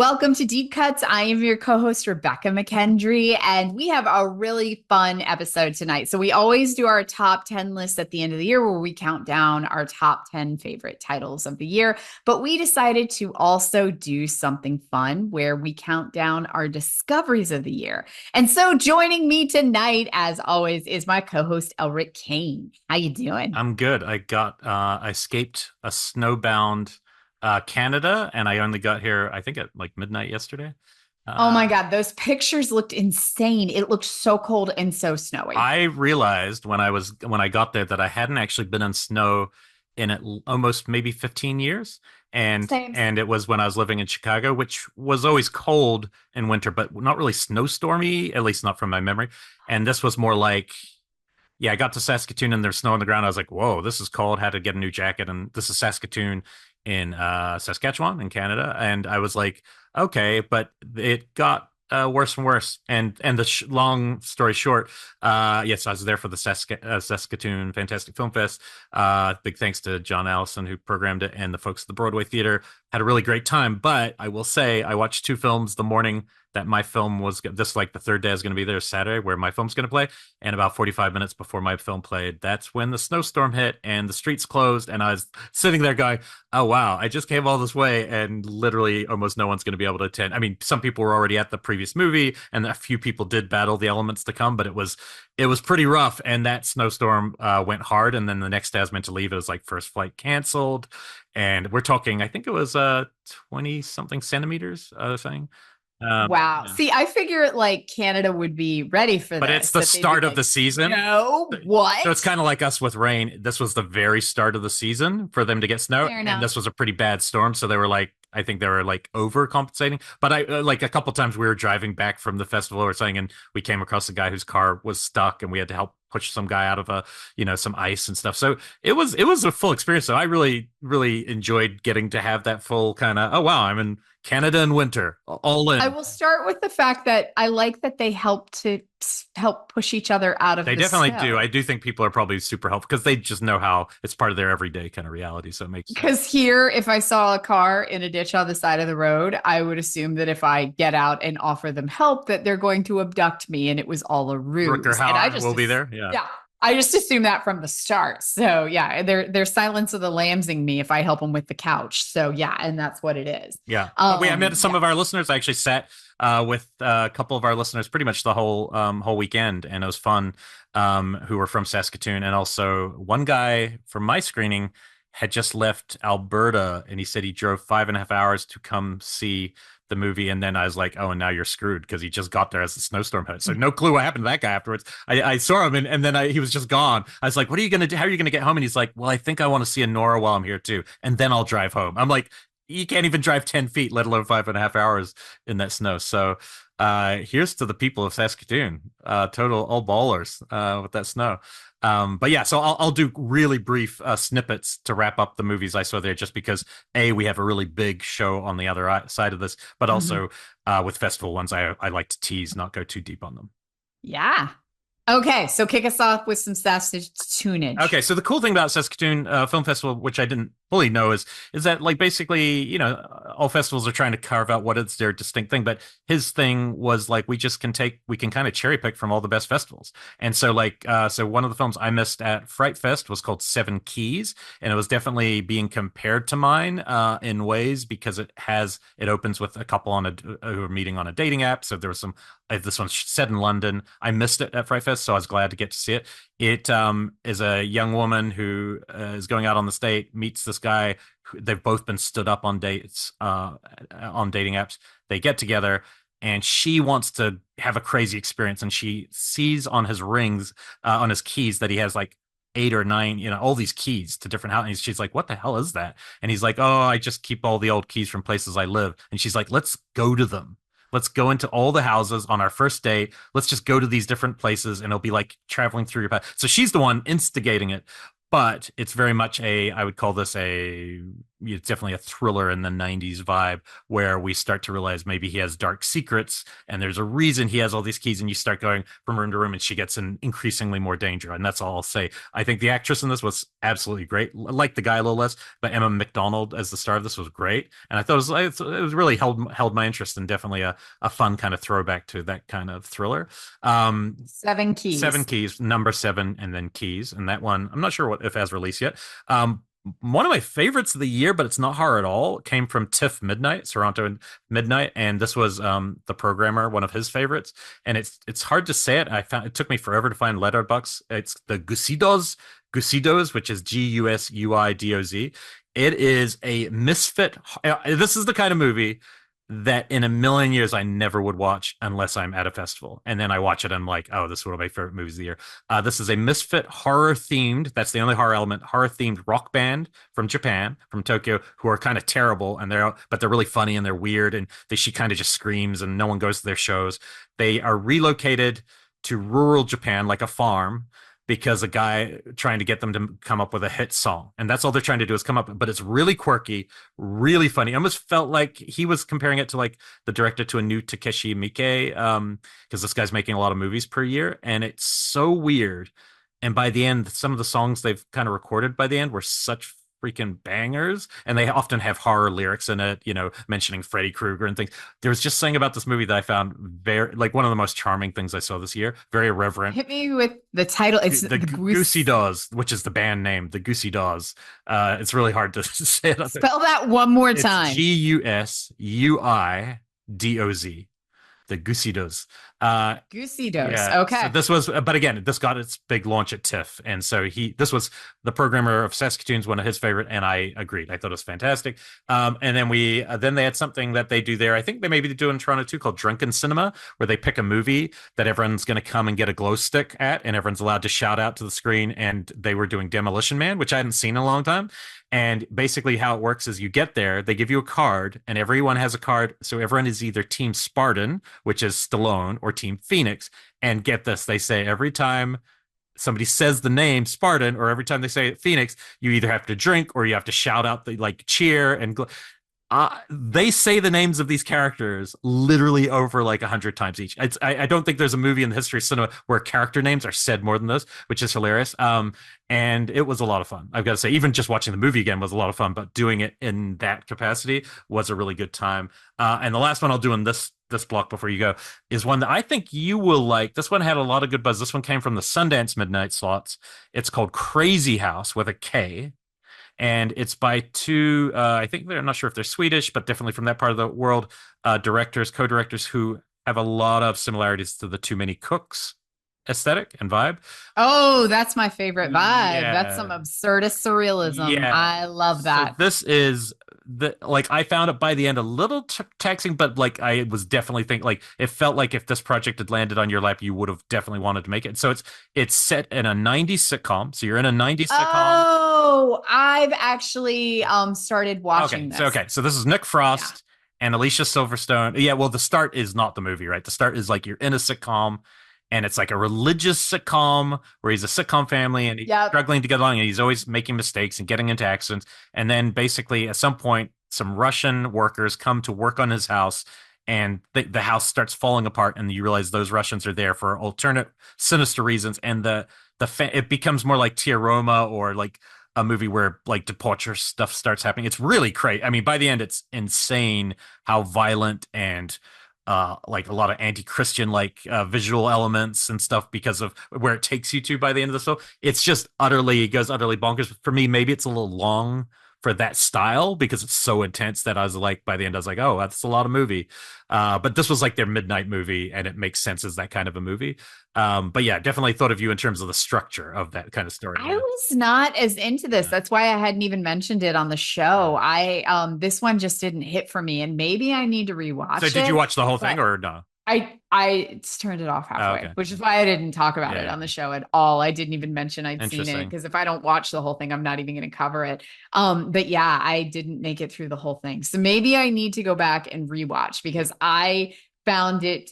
Welcome to Deep Cuts. I am your co-host, Rebekah McKendry, and we have a really fun episode tonight. So we always do our top 10 list at the end of the year where we count down our top 10 favorite titles of the year. But we decided to also do something fun where we count down our discoveries of the year. And so joining me tonight, as always, is my co-host, Elric Kane. How you doing? I'm good. I escaped a snowbound Canada, and I only got here, I think, at like midnight yesterday. Oh my Uh, God, those pictures looked insane. It looked so cold and so snowy. I realized when I got there that I hadn't actually been in snow in almost maybe 15 years, Same. and it was when I was living in Chicago, which was always cold in winter, but not really snowstormy, at least not from my memory. And this was more like, yeah, I got to Saskatoon and there's snow on the ground. I was like, whoa, this is cold. Had to get a new jacket. And this is Saskatoon in Saskatchewan in Canada. And I was like, okay, but it got worse and worse. And the long story short, yes, I was there for the Saskatoon Fantastic Film Fest. Big thanks to John Allison who programmed it and the folks at the Broadway Theater. Had a really great time. But I will say I watched two films the morning that my film was this, like the third day I was going to be there, Saturday, where my film's going to play. And about 45 minutes before my film played, that's when the snowstorm hit and the streets closed. And I was sitting there going, oh, wow, I just came all this way and literally almost no one's going to be able to attend. I mean, some people were already at the previous movie and a few people did battle the elements to come, but it was pretty rough. And that snowstorm went hard. And then the next day I was meant to leave. It was like first flight canceled. And we're talking, I think it was 20 something centimeters thing. Wow. Yeah. See, I figure like Canada would be ready for But it's this, the that they'd be start of like, the season. no, So it's what? kind of like us with rain. This was the very start of the season for them to get snow, Fair and enough. this was a pretty bad storm. So they were like, I think they were like overcompensating. But I like a couple times we were driving back from the festival or something, and we came across a guy whose car was stuck, and we had to help push some guy out of some ice and stuff. So it was a full experience. So I really enjoyed getting to have that full kind of, oh wow, I'm in Canada in winter, all I in. will start with the fact that I like that they help push each other out of They the definitely do. snow. I do think people are probably super helpful because they just know how it's part of their everyday kind of reality. So it makes sense. Because here, if I saw a car in a ditch on the side of the road, I would assume that if I get out and offer them help, that they're going to abduct me and it was all a Rooker ruse. And Hauer will be there. Yeah. yeah, I just assumed that from the start. So yeah, they're Silence of the Lambsing me if I help them with the couch. So yeah, and that's what it is. Yeah. I met some Yeah. of our listeners. I actually sat with a couple of our listeners pretty much the whole weekend, and it was fun. Who were from Saskatoon, and also one guy from my screening had just left Alberta, and he said he drove 5.5 hours to come see the movie. And then I was like, oh, and now you're screwed because he just got there as the snowstorm hit. So no clue what happened to that guy afterwards. I saw him and then he was just gone. I was like, what are you going to do? How are you going to get home? And he's like, well, I think I want to see Nora while I'm here too. And then I'll drive home. I'm like, you can't even drive 10 feet, let alone 5.5 hours in that snow. So here's to the people of Saskatoon, total all ballers with that snow. But yeah, so I'll do really brief snippets to wrap up the movies I saw there, just because we have a really big show on the other side of this, but Mhm. also with festival ones, I like to tease, not go too deep on them. Yeah. Okay, so kick us off with some Saskatoonage. Okay, so the cool thing about Saskatoon Film Festival, which I didn't fully know, is that like basically, all festivals are trying to carve out what is their distinct thing. But his thing was like we can kind of cherry pick from all the best festivals. And so so one of the films I missed at Fright Fest was called Seven Keys, and it was definitely being compared to mine in ways because it opens with a couple who are meeting on a dating app. So there was some. This one's set in London. I missed it at Fright Fest, so I was glad to get to see it. It is a young woman who is going out on the date, meets this guy. They've both been stood up on dates, on dating apps. They get together, and she wants to have a crazy experience. And she sees on his rings, on his keys, that he has like 8 or 9, all these keys to different houses. She's like, what the hell is that? And he's like, oh, I just keep all the old keys from places I live. And she's like, let's go to them. Let's go into all the houses on our first date. Let's just go to these different places and it'll be like traveling through your past. So she's the one instigating it, but it's very much I would call this a, it's definitely a thriller in the 90s vibe where we start to realize maybe he has dark secrets and there's a reason he has all these keys, and you start going from room to room and she gets in increasingly more danger. And that's all I'll say. I think the actress in this was absolutely great. I like the guy a little less, but Emma McDonald as the star of this was great. And I thought it was really held my interest, and definitely a fun kind of throwback to that kind of thriller. Seven Keys. Seven Keys, number 7, and then Keys. And that one, I'm not sure if it has released yet. One of my favorites of the year, but it's not horror at all, came from TIFF Midnight, Toronto Midnight, and this was the programmer, one of his favorites. And it's hard to say it. It took me forever to find Letterboxd. It's the Gusidos, which is Gusidoz. It is a misfit. This is the kind of movie that in a million years I never would watch unless I'm at a festival. And then I watch it and I'm like, oh, this is one of my favorite movies of the year. This is a misfit horror-themed, that's the only horror element, horror-themed rock band from Japan, from Tokyo, who are kind of terrible, but they're really funny and they're weird, and she kind of just screams and no one goes to their shows. They are relocated to rural Japan, like a farm, because a guy trying to get them to come up with a hit song. And that's all they're trying to do is come up, but it's really quirky, really funny. I almost felt like he was comparing it to like the director to a new Takeshi Miike, because this guy's making a lot of movies per year, and it's so weird. And by the end, some of the songs they've kind of recorded by the end were such freaking bangers, and they often have horror lyrics in it, mentioning Freddy Krueger and things. There was just something about this movie that I found very, like, one of the most charming things I saw this year. Very irreverent. Hit me with the title. It's the Goosey Daws, which is the band name, the Goosey Daws. It's really hard to say it. Spell that one more time. Gusuidoz. The Goosey Daws. Goosey Daws. Yeah. Okay. So this was, but again, this got its big launch at TIFF, and so this was the programmer of Saskatoon's one of his favorite, and I agreed. I thought it was fantastic. And then then they had something that they do there. I think they maybe do in Toronto too, called Drunken Cinema, where they pick a movie that everyone's going to come and get a glow stick at, and everyone's allowed to shout out to the screen. And they were doing Demolition Man, which I hadn't seen in a long time. And basically how it works is you get there, they give you a card, and everyone has a card. So everyone is either Team Spartan, which is Stallone, or Team Phoenix. And get this, they say every time somebody says the name Spartan, or every time they say Phoenix, you either have to drink or you have to shout out the cheer and they say the names of these characters literally over like 100 times each. I don't think there's a movie in the history of cinema where character names are said more than this, which is hilarious. And it was a lot of fun. I've got to say, even just watching the movie again was a lot of fun, but doing it in that capacity was a really good time. And the last one I'll do in this block before you go is one that I think you will like. This one had a lot of good buzz. This one came from the Sundance Midnight slots. It's called KRAZY House with a K. And it's by two, I think I'm not sure if they're Swedish, but definitely from that part of the world, co-directors who have a lot of similarities to the Too Many Cooks aesthetic and vibe. Oh, that's my favorite vibe. Yeah. That's some absurdist surrealism. Yeah. I love that. So this is I found it by the end a little taxing, but like I was definitely thinking, it felt like if this project had landed on your lap, you would have definitely wanted to make it. So it's set in a 90s sitcom. So you're in a 90s sitcom. Oh, I've actually started watching this. So this is Nick Frost and Alicia Silverstone. Yeah, well, the start is not the movie, right? The start is like you're in a sitcom. And it's like a religious sitcom where he's a sitcom family and he's struggling to get along, and he's always making mistakes and getting into accidents. And then basically at some point, some Russian workers come to work on his house, and the house starts falling apart. And you realize those Russians are there for alternate sinister reasons. And it becomes more like Tia Roma, or like a movie where like debaucherous stuff starts happening. It's really crazy. I mean, by the end, it's insane how violent and like a lot of anti-Christian visual elements and stuff because of where it takes you to by the end of the show. It's just it goes utterly bonkers. For me, maybe it's a little long for that style because it's so intense that I was like, by the end, I was like, oh, that's a lot of movie. But this was like their midnight movie, and it makes sense as that kind of a movie. But yeah, definitely thought of you in terms of the structure of that kind of story. I was not as into this. That's why I hadn't even mentioned it on the show. This one just didn't hit for me, and maybe I need to rewatch it. So did you watch the whole thing or no? I turned it off halfway, which is why I didn't talk about it on the show at all. I didn't even mention I'd seen it, because if I don't watch the whole thing, I'm not even going to cover it. But yeah, I didn't make it through the whole thing. So maybe I need to go back and rewatch, because I found it,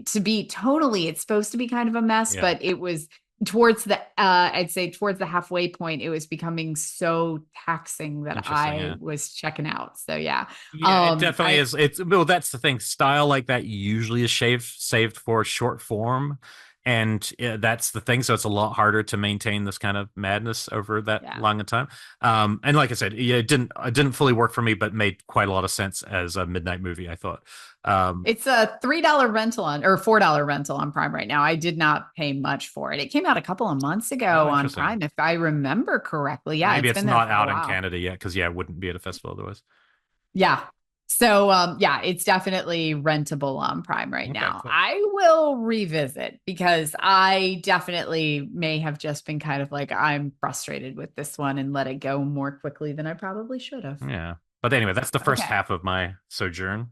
to be totally, it's supposed to be kind of a mess, but it was towards the I'd say towards the halfway point, it was becoming so taxing that Interesting. I Yeah. was checking out. So yeah. Yeah, it definitely I is. It's well, that's the thing. Style like that usually is saved for short form, and that's the thing. So it's a lot harder to maintain this kind of madness over that yeah. long a time. And like I said, yeah, it didn't fully work for me, but made quite a lot of sense as a midnight movie, I thought. Um, It's a $3 rental on or $4 rental on Prime right now. I did not pay much for it. It came out a couple of months oh, ago on interesting. Prime, if I remember correctly. Yeah, Maybe it's it's been there not for a out in while. Canada yet because yeah, it wouldn't be at a festival otherwise. Yeah. So yeah, it's definitely rentable on Prime right Okay, now. cool. I will revisit because I definitely may have just been kind of like I'm frustrated with this one and let it go more quickly than I probably should have. Yeah, but anyway, that's the first Okay. half of my sojourn.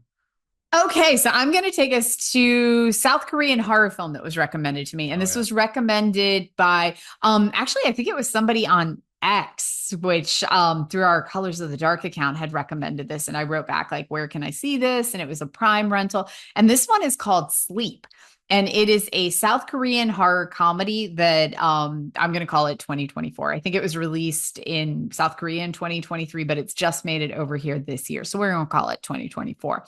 Okay, so I'm going to take us to South Korean horror film that was recommended to me. And Oh this yeah. was recommended by actually I think it was somebody on X, which through our Colors of the Dark account had recommended this. And I wrote back like, where can I see this? And it was a Prime rental. And this one is called Sleep. And it is a South Korean horror comedy that I'm going to call it 2024. I think it was released in South Korea in 2023, but it's just made it over here this year. So we're going to call it 2024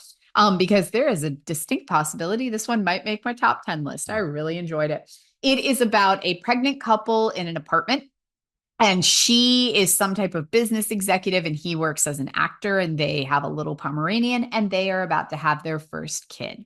because there is a distinct possibility this one might make my top 10 list. I really enjoyed it. It is about a pregnant couple in an apartment. And she is some type of business executive, and he works as an actor, and they have a little Pomeranian, and they are about to have their first kid.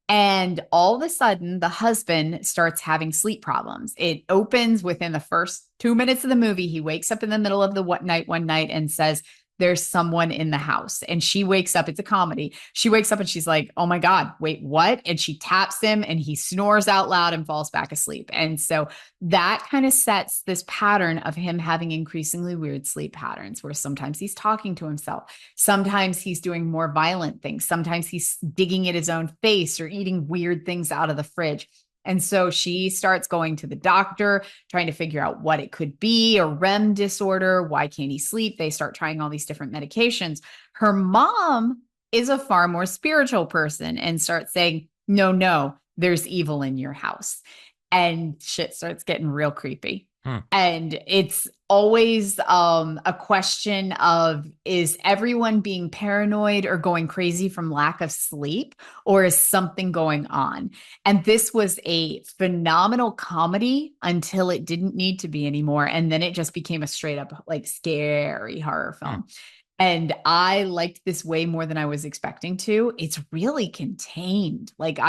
And all of a sudden, the husband starts having sleep problems. It opens within the first 2 minutes of the movie. He wakes up in the middle of the night one night and says, there's someone in the house. And she wakes up. It's a comedy. She wakes up and she's like, oh my God, wait, what? And she taps him and he snores out loud and falls back asleep. And so that kind of sets this pattern of him having increasingly weird sleep patterns where sometimes he's talking to himself. Sometimes he's doing more violent things. Sometimes he's digging at his own face or eating weird things out of the fridge. And so she starts going to the doctor, trying to figure out what it could be, a REM disorder. Why can't he sleep? They start trying all these different medications. Her mom is a far more spiritual person and starts saying, no, no, there's evil in your house. And shit starts getting real creepy. Hmm. And it's always a question of, is everyone being paranoid or going crazy from lack of sleep, or is something going on? And this was a phenomenal comedy until it didn't need to be anymore. And then it just became a straight up like scary horror film. Hmm. And I liked this way more than I was expecting to. It's really contained. Like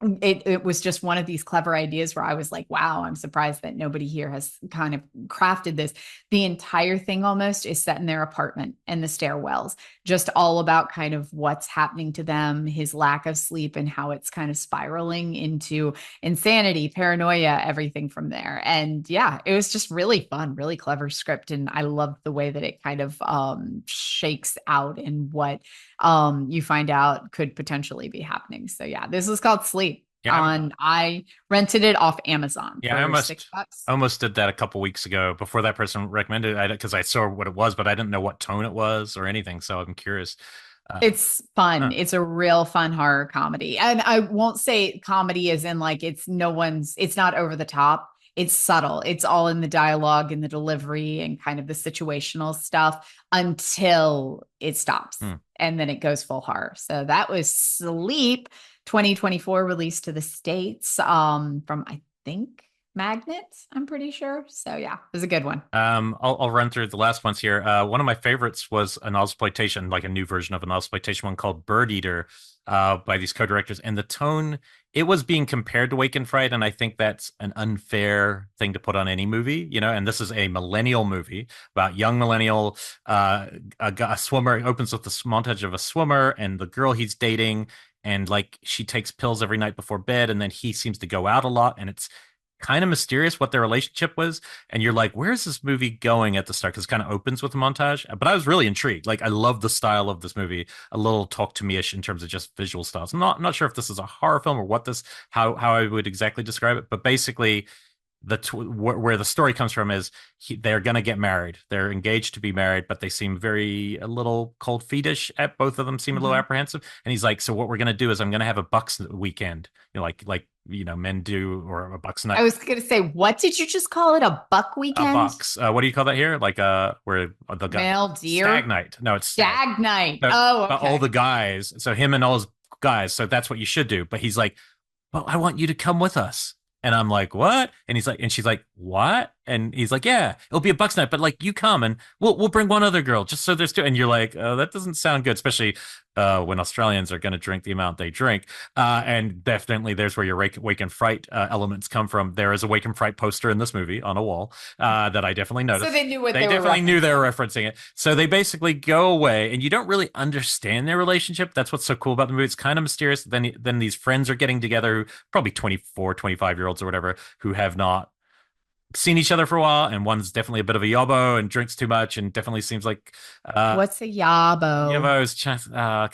it was just one of these clever ideas where I was like, wow, I'm surprised that nobody here has kind of crafted this. The entire thing almost is set in their apartment and the stairwells, just all about kind of what's happening to them, his lack of sleep, and how it's kind of spiraling into insanity, paranoia, everything from there. And yeah, it was just really fun, really clever script. And I loved the way that it kind of shakes out and what you find out could potentially be happening. So yeah, this was called Sleep. Yeah, I rented it off Amazon yeah, I for almost $6. almost did that a couple weeks ago before that person recommended it because I saw what it was, but I didn't know what tone it was or anything. So I'm curious. It's fun. Huh. It's a real fun horror comedy. And I won't say comedy as in like it's not over the top. It's subtle. It's all in the dialogue and the delivery and kind of the situational stuff until it stops. Hmm. And then it goes full horror. So that was Sleep 2024 released to the States from I think Magnet, I'm pretty sure. So yeah, it was a good one. I'll run through the last ones here. One of my favorites was an exploitation, like a new version of an exploitation one called BIRDEATER, by these co-directors. And the tone, it was being compared to Wake and Fright, and I think that's an unfair thing to put on any movie, you know. And this is a millennial movie about young millennial, a swimmer. It opens with this montage of a swimmer and the girl he's dating, and like she takes pills every night before bed, and then he seems to go out a lot, and it's kind of mysterious what their relationship was, and you're like, where's this movie going at the start? Because it kind of opens with a montage, but I was really intrigued. Like, I love the style of this movie, a little talk to me-ish in terms of just visual styles. I'm not sure if this is a horror film or what this, how I would exactly describe it, but basically where the story comes from is they're going to get married. They're engaged to be married, but they seem a little cold feetish. At both of them seem a little apprehensive. And he's like, "So what we're going to do is I'm going to have a bucks weekend, men do, or a bucks night." I was going to say, what did you just call it? A buck A weekend? bucks. What do you call that here? Like where the guy Male deer? stag night. No, it's Stag night. So, Oh, but okay. all the guys. So him and all his guys. So that's what you should do. But he's like, "Well, I want you to come with us." And I'm like, "What?" And he's like, and she's like, "What?" And he's like, "Yeah, it'll be a bucks night, but like you come and we'll bring one other girl just so there's two." And you're like, "Oh, that doesn't sound good," especially when Australians are going to drink the amount they drink. And definitely there's where your wake and fright elements come from. There is a wake and fright poster in this movie on a wall that I definitely noticed. So they knew what they were definitely knew they were referencing. referencing it. So they basically go away, and you don't really understand their relationship. That's what's so cool about the movie. It's kind of mysterious. Then these friends are getting together, probably 24, 25-year-olds or whatever, who have not seen each other for a while, and one's definitely a bit of a yobbo and drinks too much and definitely seems like What's a yabo? yobbo is kind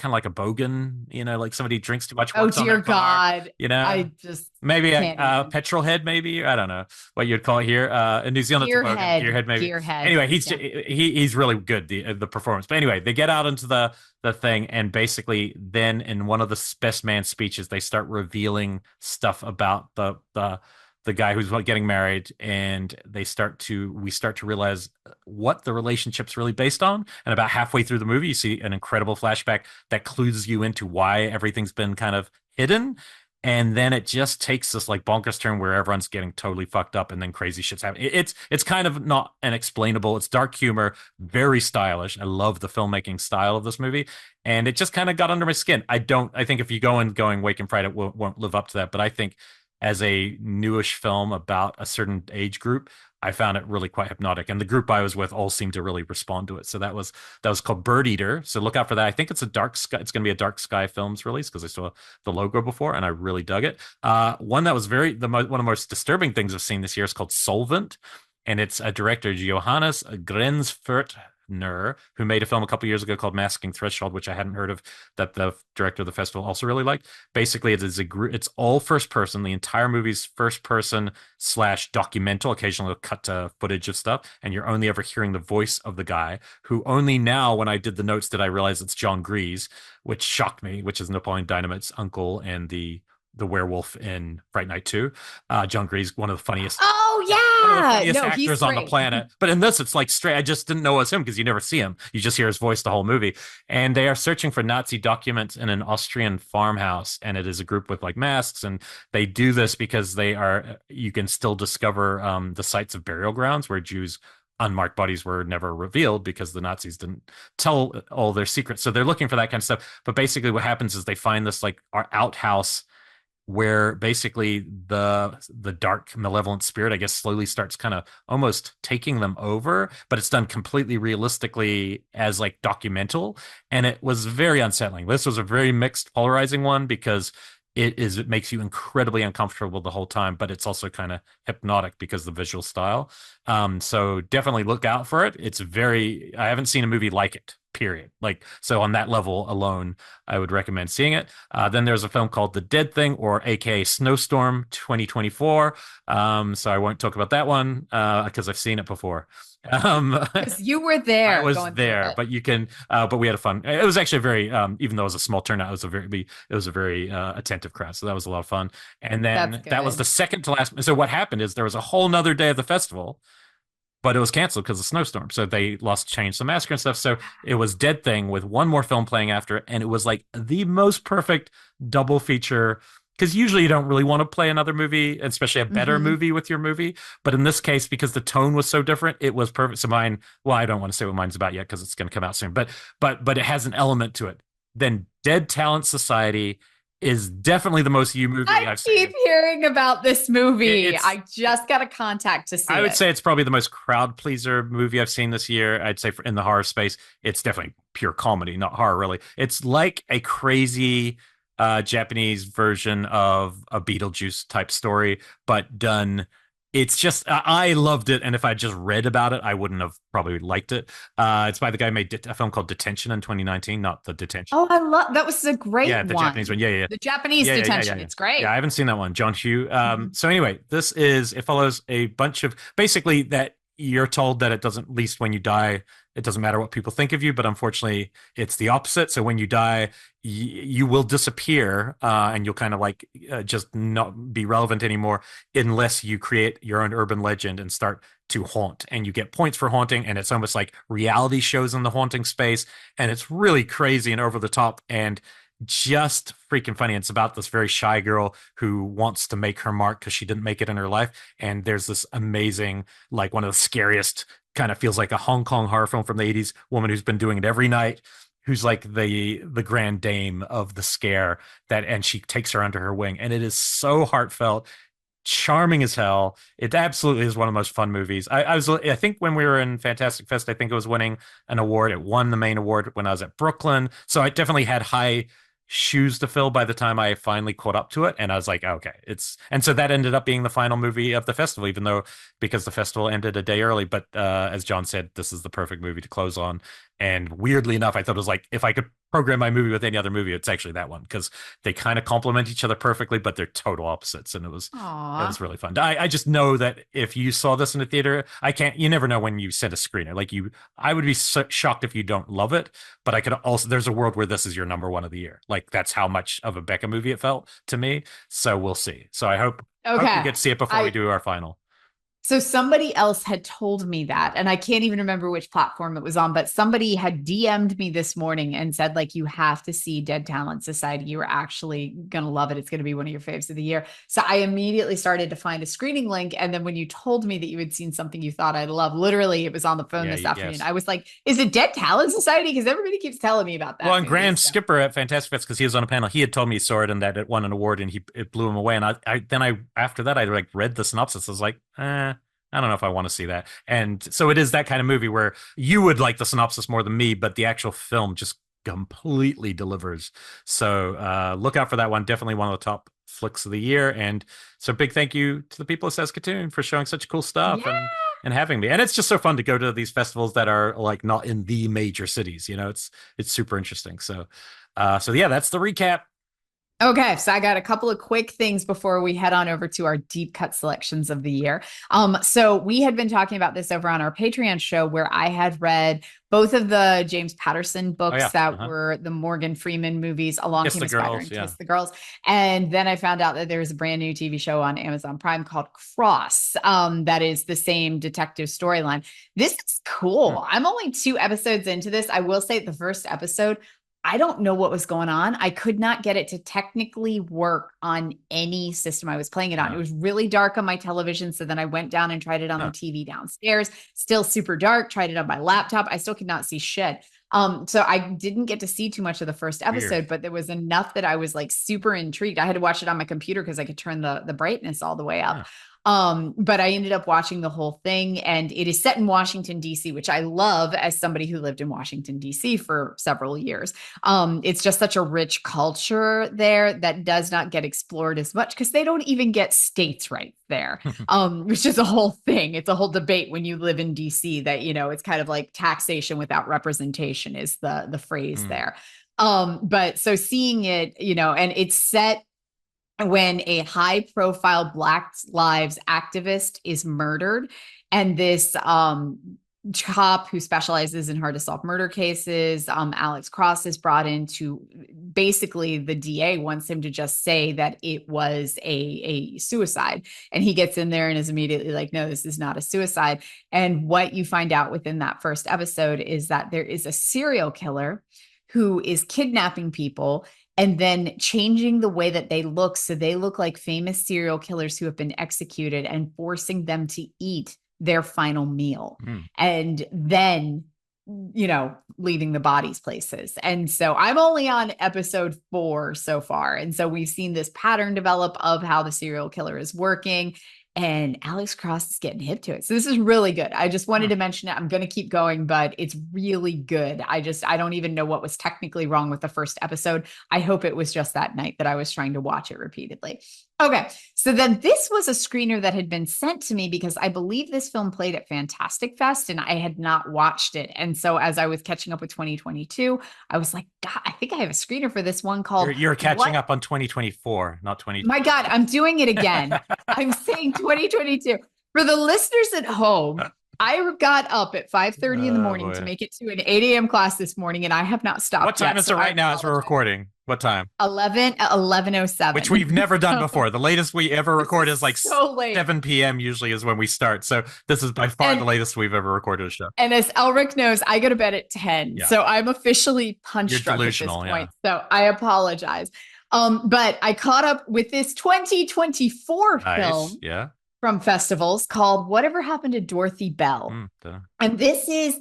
of like a bogan, like somebody drinks too much, Oh, works on dear their car, God. I just maybe can't a even. petrol head, maybe. I don't know what you'd call it here. In New Zealand, it's a bogan, Gearhead. gearhead, maybe. Gearhead. Anyway, Yeah. he's really good, the performance. But anyway, they get out into the thing, and basically then in one of the best man speeches, they start revealing stuff about the guy who's getting married, and we start to realize what the relationship's really based on. And about halfway through the movie, you see an incredible flashback that clues you into why everything's been kind of hidden. And then it just takes this like bonkers turn where everyone's getting totally fucked up, and then crazy shit's happening. It's kind of not unexplainable. It's dark humor, very stylish. I love the filmmaking style of this movie, and it just kind of got under my skin. I think if you go in going Wake and Fright, it won't live up to that. But I think as a newish film about a certain age group, I found it really quite hypnotic. And the group I was with all seemed to really respond to it. So that was called BIRDEATER. So look out for that. I think it's a dark sky. It's going to be a Dark Sky Films release because I saw the logo before and I really dug it. One that was one of the most disturbing things I've seen this year is called Solvent, and it's a director, Johannes Grensfurt, who made a film a couple years ago called Masking Threshold, which I hadn't heard of, that the director of the festival also really liked. Basically, it's all first person. The entire movie's first person / documental. Occasionally, they'll cut to footage of stuff, and you're only ever hearing the voice of the guy, who only now, when I did the notes, did I realize it's John Grease, which shocked me, which is Napoleon Dynamite's uncle and the werewolf in Fright Night 2. John Grease, one of the funniest. Oh, One of the yeah. funniest No, he's actors on the great. planet. But in this, it's like straight. I just didn't know it was him because you never see him. You just hear his voice the whole movie. And they are searching for Nazi documents in an Austrian farmhouse. And it is a group with like masks. And they do this because you can still discover the sites of burial grounds where Jews' unmarked bodies were never revealed because the Nazis didn't tell all their secrets. So they're looking for that kind of stuff. But basically what happens is they find this like outhouse where basically the dark malevolent spirit, I guess, slowly starts kind of almost taking them over, but it's done completely realistically as like documental, and it was very unsettling. This was a very mixed, polarizing one because it makes you incredibly uncomfortable the whole time, but it's also kind of hypnotic because of the visual style. So definitely look out for it. I haven't seen a movie like it, period. Like, so on that level alone, I would recommend seeing it. Then there's a film called The Dead Thing, or AKA Snowstorm 2024. So I won't talk about that one because I've seen it before. Because you were there. I was going there, it. but but we had a fun. It was actually a very, even though it was a small turnout, it was a very attentive crowd. So that was a lot of fun. And then that was the second to last. So what happened is there was a whole nother day of the festival, but it was canceled because of snowstorm. So they changed the massacre and stuff. So it was Dead Thing with one more film playing after it. And it was like the most perfect double feature. Because usually you don't really want to play another movie, especially a better movie with your movie. But in this case, because the tone was so different, it was perfect. So mine, well, I don't want to say what mine's about yet because it's going to come out soon. But it has an element to it. Then Dead Talent Society is definitely the most you movie I've seen. I keep hearing about this movie. I just got a contact to see it. I would say it's probably the most crowd pleaser movie I've seen this year. I'd say in the horror space, it's definitely pure comedy, not horror, really. It's like a crazy Japanese version of a Beetlejuice type story, but done It's just I loved it, and if I just read about it, I wouldn't have probably liked it. It's by the guy who made a film called Detention in 2019, not The Detention. Oh, I love that was a Yeah, great the Japanese one. one. Yeah, yeah, The Japanese yeah, yeah, yeah, yeah, detention. yeah. It's Yeah, great. I haven't seen that one. John Hugh. Mhm. So anyway, it follows a bunch of basically that you're told that it doesn't, at least when you die, it doesn't matter what people think of you, but unfortunately, it's the opposite. So when you die, you will disappear, and you'll kind of like just not be relevant anymore unless you create your own urban legend and start to haunt. And you get points for haunting, and it's almost like reality shows in the haunting space, and it's really crazy and over the top and just freaking funny. It's about this very shy girl who wants to make her mark because she didn't make it in her life. And there's this amazing, like one of the scariest, kind of feels like a Hong Kong horror film from the 80s woman who's been doing it every night, who's like the grand dame of the scare, that and she takes her under her wing. And it is so heartfelt, charming as hell. It absolutely is one of the most fun movies. I think when we were in Fantastic Fest, I think it was winning an award. It won the main award when I was at Brooklyn. So I definitely had high shoes to fill by the time I finally caught up to it. And I was like, okay, and so that ended up being the final movie of the festival, even though because the festival ended a day early. But as John said, this is the perfect movie to close on. And weirdly enough, I thought it was like, if I could program my movie with any other movie, it's actually that one because they kind of complement each other perfectly, but they're total opposites. And it Aw. was really fun. I just know that if you saw this in a theater, you never know when you send a screener. I would be so shocked if you don't love it, but I could also, there's a world where this is your number one of the year. Like that's how much of a Bekah movie it felt to me. So we'll see. So I hope we Okay. get to see it before we I do our final. So somebody else had told me that, and I can't even remember which platform it was on, but somebody had DM'd me this morning and said, like, you have to see Dead Talent Society. You are actually going to love it. It's going to be one of your faves of the year. So I immediately started to find a screening link. And then when you told me that you had seen something you thought I'd love, literally it was on the phone Yeah, this afternoon. yes. I was like, is it Dead Talent Society? Because everybody keeps telling me about Well, that and movie. Graham So. Skipper at Fantastic Fest, because he was on a panel, he had told me he saw it and that it won an award, and it blew him away. And I after that I like read the synopsis. I was like, I don't know if I want to see that. And so it is that kind of movie where you would like the synopsis more than me, but the actual film just completely delivers. So look out for that one. Definitely one of the top flicks of the year. And so big thank you to the people of Saskatoon for showing such cool stuff Yeah. and having me. And it's just so fun to go to these festivals that are like not in the major cities. It's super interesting. So yeah, that's the recap. Okay, so I got a couple of quick things before we head on over to our deep cut selections of the year. So we had been talking about this over on our Patreon show where I had read both of the James Patterson Oh books yeah. that Uh-huh. were the Morgan Freeman movies, Along Kiss Came the a Spider Girls. and Yeah. Kiss the Girls. And then I found out that there's a brand new TV show on Amazon Prime called Cross, that is the same detective storyline. This is cool. I'm only 2 episodes into this. I will say the first episode, I don't know what was going on. I could not get it to technically work on any system I was playing it on. Yeah. It was really dark on my television. So then I went down and tried it on the Huh. TV downstairs. Still super dark. Tried it on my laptop. I still could not see shit. So I didn't get to see too much of the first Weird. episode, but there was enough that I was like super intrigued. I had to watch it on my computer because I could turn the brightness all the way up. Huh. But I ended up watching the whole thing, and it is set in Washington, D.C., which I love as somebody who lived in Washington, D.C. for several years. It's just such a rich culture there that does not get explored as much because they don't even get states right there, which is a whole thing. It's a whole debate when you live in DC that, it's kind of like taxation without representation is the phrase there. But so seeing it, and it's set when a high profile Black Lives activist is murdered, and this cop who specializes in hard to solve murder cases, Alex Cross, is brought in to basically, the DA wants him to just say that it was a suicide. And he gets in there and is immediately like, no, this is not a suicide. And what you find out within that first episode is that there is a serial killer who is kidnapping people and then changing the way that they look. So they look like famous serial killers who have been executed and forcing them to eat their final meal. And then, leaving the bodies places. And so I'm only on episode 4 so far. And so we've seen this pattern develop of how the serial killer is working. and Alex Cross is getting hip to it. So this is really good. I just wanted to mention it. I'm going to keep going, but it's really good. I don't even know what was technically wrong with the first episode. I hope it was just that night that I was trying to watch it repeatedly. Okay. So then this was a screener that had been sent to me because I believe this film played at Fantastic Fest and I had not watched it. And so as I was catching up with 2022, I was like, God, I think I have a screener for this one called You're catching up on 2024, not 20. My God, I'm doing it again. I'm saying 2022. For the listeners at home, I got up at 5:30 in the morning to make it to an 8 a.m. class this morning, and I have not stopped. What time is it right now as we're recording? What time? 11:07. Which we've never done before. The latest we ever record is like so late. 7 p.m. usually is when we start. So this is by far the latest we've ever recorded a show. And as Elric knows, I go to bed at 10. Yeah. So I'm officially punch drunk at this point. Yeah. So I apologize. But I caught up with this 2024 film from festivals called Whatever Happened to Dorothy Bell. And this is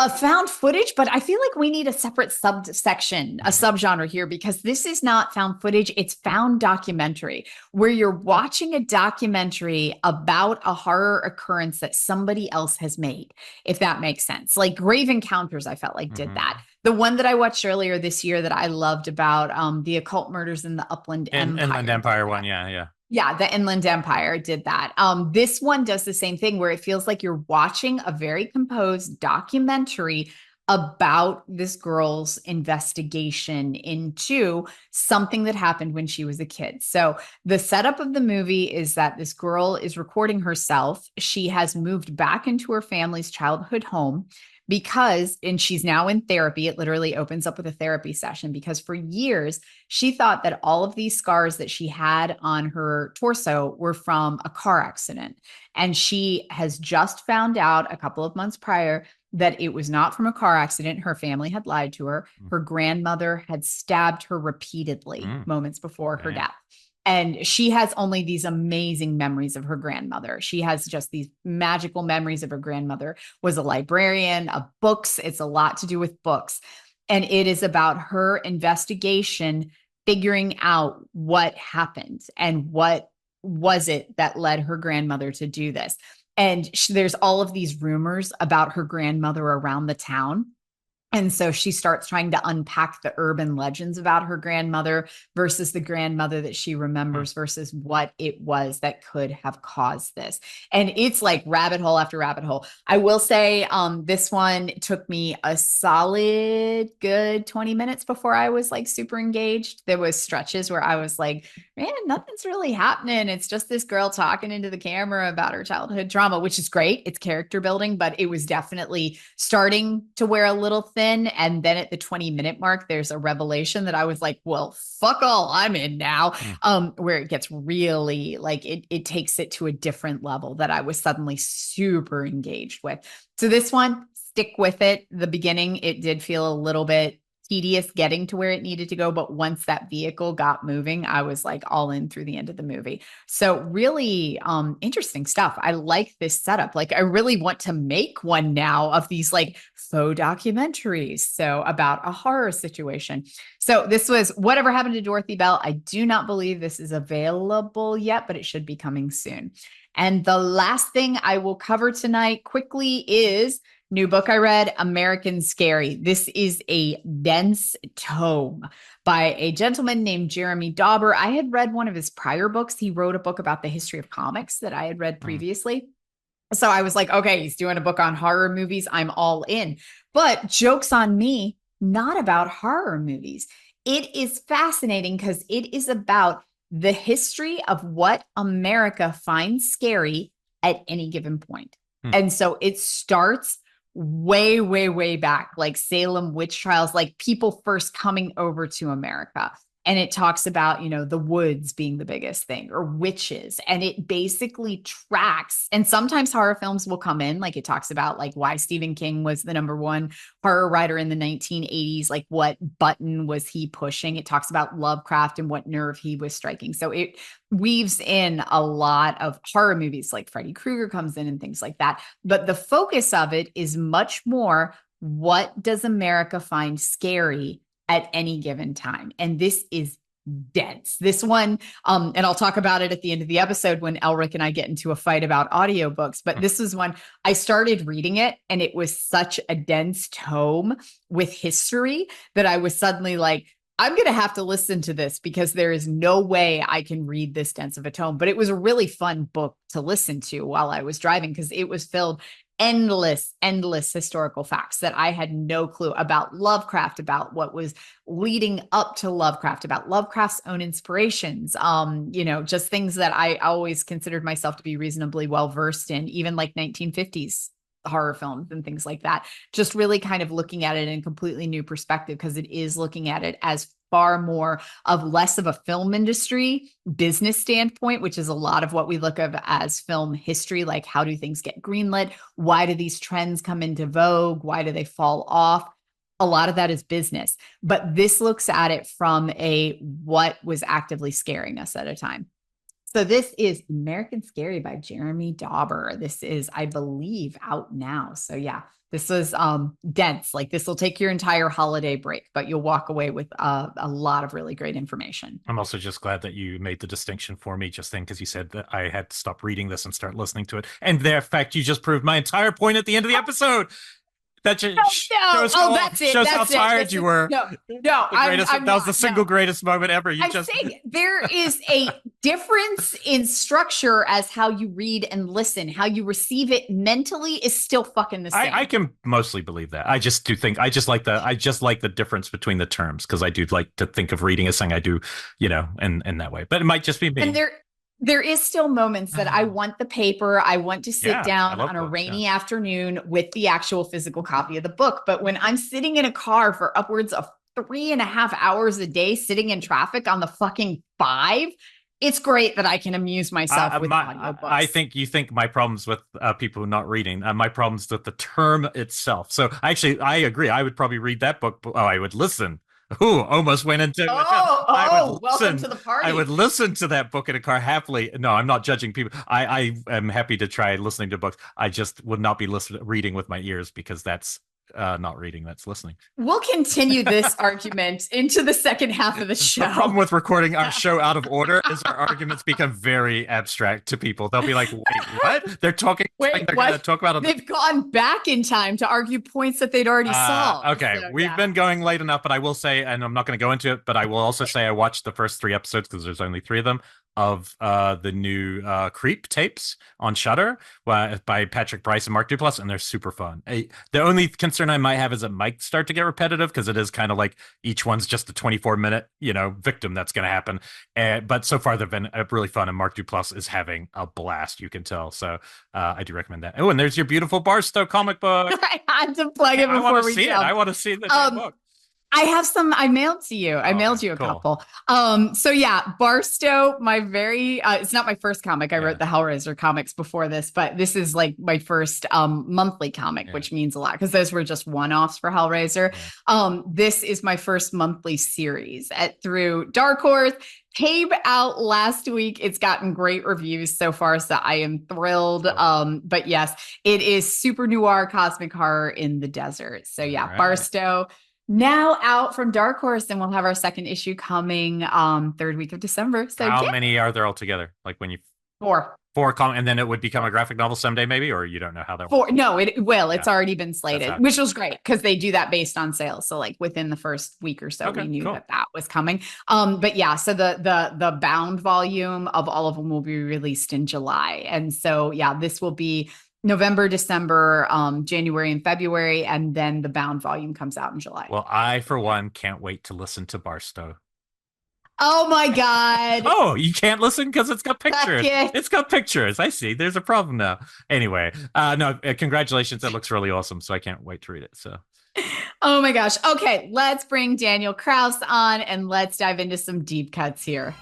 a found footage, but I feel like we need a separate subsection, a subgenre here, because this is not found footage. It's found documentary, where you're watching a documentary about a horror occurrence that somebody else has made, if that makes sense. Like Grave Encounters, I felt like did that. The one that I watched earlier this year that I loved about the occult murders in the Upland Empire. Inland Empire one, yeah. Yeah, the Inland Empire did that. This one does the same thing where it feels like you're watching a very composed documentary about this girl's investigation into something that happened when she was a kid. So the setup of the movie is that this girl is recording herself. She has moved back into her family's childhood home and she's now in therapy. It literally opens up with a therapy session because for years she thought that all of these scars that she had on her torso were from a car accident. And she has just found out a couple of months prior that it was not from a car accident. Her family had lied to her. Her grandmother had stabbed her repeatedly moments before her death. And she has only these amazing memories of her grandmother. She has just these magical memories of her grandmother, was a librarian of books. It's a lot to do with books. And it is about her investigation, figuring out what happened and what was it that led her grandmother to do this. And there's all of these rumors about her grandmother around the town. And so she starts trying to unpack the urban legends about her grandmother versus the grandmother that she remembers versus what it was that could have caused this. And it's like rabbit hole after rabbit hole. I will say this one took me a solid good 20 minutes before I was like super engaged. There was stretches where I was like, man, nothing's really happening. It's just this girl talking into the camera about her childhood trauma, which is great. It's character building, but it was definitely starting to wear a little thin. And then at the 20-minute mark, there's a revelation that I was like, well, fuck all, I'm in now. Where it gets really like it takes it to a different level that I was suddenly super engaged with. So this one, stick with it. The beginning, it did feel a little bit tedious getting to where it needed to go. But once that vehicle got moving, I was like all in through the end of the movie. So really interesting stuff. I like this setup. Like I really want to make one now of these like faux documentaries. So about a horror situation. So this was Whatever Happened to Dorothy Bell. I do not believe this is available yet, but it should be coming soon. And the last thing I will cover tonight quickly is new book I read, American Scary. This is a dense tome by a gentleman named Jeremy Dauber. I had read one of his prior books. He wrote a book about the history of comics that I had read previously. So I was like, okay, he's doing a book on horror movies. I'm all in. But joke's on me, not about horror movies. It is fascinating because it is about the history of what America finds scary at any given point. And so it starts way, way, way back, like Salem witch trials, like people first coming over to America. And it talks about, you know, the woods being the biggest thing or witches. And it basically tracks. And sometimes horror films will come in, like it talks about like why Stephen King was the #1 horror writer in the 1980s. Like what button was he pushing? It talks about Lovecraft and what nerve he was striking. So it weaves in a lot of horror movies, like Freddy Krueger comes in and things like that. But the focus of it is much more, what does America find scary at any given time? And this is dense. This one, and I'll talk about it at the end of the episode when Elric and I get into a fight about audiobooks, but this is one I started reading it and it was such a dense tome with history that I was suddenly like, I'm going to have to listen to this because there is no way I can read this dense of a tome. But it was a really fun book to listen to while I was driving because it was filled endless historical facts that I had no clue about Lovecraft, about what was leading up to Lovecraft, about Lovecraft's own inspirations, just things that I always considered myself to be reasonably well versed in, even like 1950s horror films and things like that. Just really kind of looking at it in a completely new perspective because it is looking at it as far more of less of a film industry business standpoint, which is a lot of what we look at as film history. Like, how do things get greenlit? Why do these trends come into vogue? Why do they fall off? A lot of that is business, but this looks at it from what was actively scaring us at a time. So this is American Scary by Jeremy Dauber. This is, I believe, out now. So yeah, this was dense. Like, this will take your entire holiday break, but you'll walk away with a lot of really great information. I'm also just glad that you made the distinction for me just then, because you said that I had to stop reading this and start listening to it. And in fact, you just proved my entire point at the end of the episode. That just shows how tired you were. That was the single greatest moment ever. I'm saying there is a difference in structure as how you read and listen. How you receive it mentally is still fucking the same. I can mostly believe that. I just like the difference between the terms, because I do like to think of reading as something I do, in that way. But it might just be me. And there is still moments that I want the paper. I want to sit down on a rainy afternoon with the actual physical copy of the book. But when I'm sitting in a car for upwards of 3.5 hours a day, sitting in traffic on the fucking 5, it's great that I can amuse myself with audiobooks. I think you think my problems with people not reading, my problems with the term itself. So actually, I agree. I would probably read that book. I would listen. Ooh, almost went into welcome to the party. I would listen to that book in a car happily. No, I'm not judging people. I am happy to try listening to books. I just would not be reading with my ears, because that's not reading, that's listening. We'll continue this argument into the second half of the show. The problem with recording our show out of order is our arguments become very abstract to people. They'll be like, wait, what? They're talking. Wait, they're going to talk about. They've gone back in time to argue points that they'd already solved. Okay, so, we've been going late enough, but I will say, and I'm not going to go into it, but I will also say I watched the first 3 episodes, because there's only 3 of them, of the new Creep tapes on Shudder by Patrick Brice and Mark Duplass, and they're super fun. The only concern I might have is it might start to get repetitive, because it is kind of like each one's just a 24-minute, victim that's going to happen. But so far they've been really fun, and Mark Duplass is having a blast, you can tell. So I do recommend that. Oh, and there's your beautiful Barstow comic book. I had to plug it before we see it. I want to see the book. I have some I mailed to you. I mailed you a couple. So yeah, Barstow, my very it's not my first comic. I wrote the Hellraiser comics before this, but this is like my first monthly comic, which means a lot, because those were just one-offs for Hellraiser. This is my first monthly series through Dark Horse. Came out last week. It's gotten great reviews so far, so I am thrilled. But yes, it is super noir cosmic horror in the desert. So yeah, Barstow. Now out from Dark Horse, and we'll have our second issue coming 3rd week of December. So how many are there altogether? Like, when you 4, and then it would become a graphic novel someday, maybe, or you don't know how that 4 works? No, it will. It's already been slated, which was great, because they do that based on sales. So like within the first week or so, we knew that was coming. But yeah, so the bound volume of all of them will be released in July, and so yeah, this will be November, December, January, and February, and then the bound volume comes out in July. Well, I, for one, can't wait to listen to Barstow. Oh my God. Oh, you can't listen because it's got pictures. It's got pictures. I see. There's a problem now. Anyway, no, congratulations. That looks really awesome. So I can't wait to read it. So. Oh my gosh. Okay, let's bring Daniel Kraus on and let's dive into some deep cuts here.